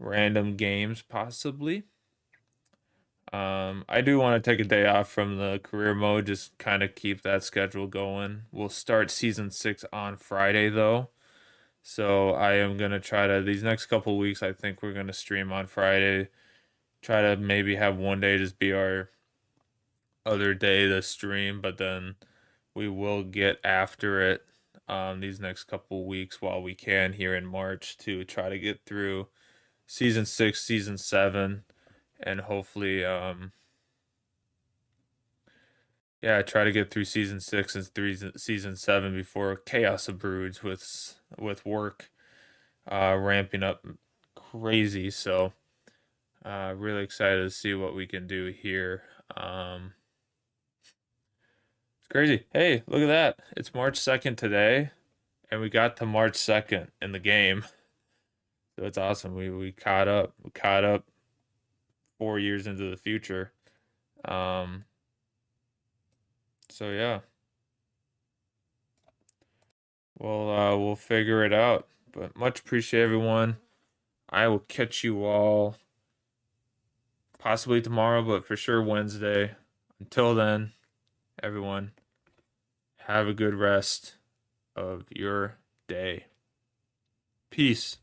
random games, possibly. I do want to take a day off from the career mode, just kind of keep that schedule going. We'll start season 6 on Friday though. So I am going to try to, these next couple weeks, I think we're going to stream on Friday. Try to maybe have one day just be our other day to stream, but then we will get after it these next couple weeks while we can here in March to try to get through season 6, season 7, and hopefully try to get through season 6 and season 7 before chaos broods with work ramping up crazy. So really excited to see what we can do here. It's crazy. Hey, look at that. It's March 2nd today, and we got to March 2nd in the game. So it's awesome. We caught up. We caught up 4 years into the future. So yeah. We'll figure it out. But much appreciate everyone. I will catch you all possibly tomorrow, but for sure Wednesday. Until then, everyone, have a good rest of your day. Peace.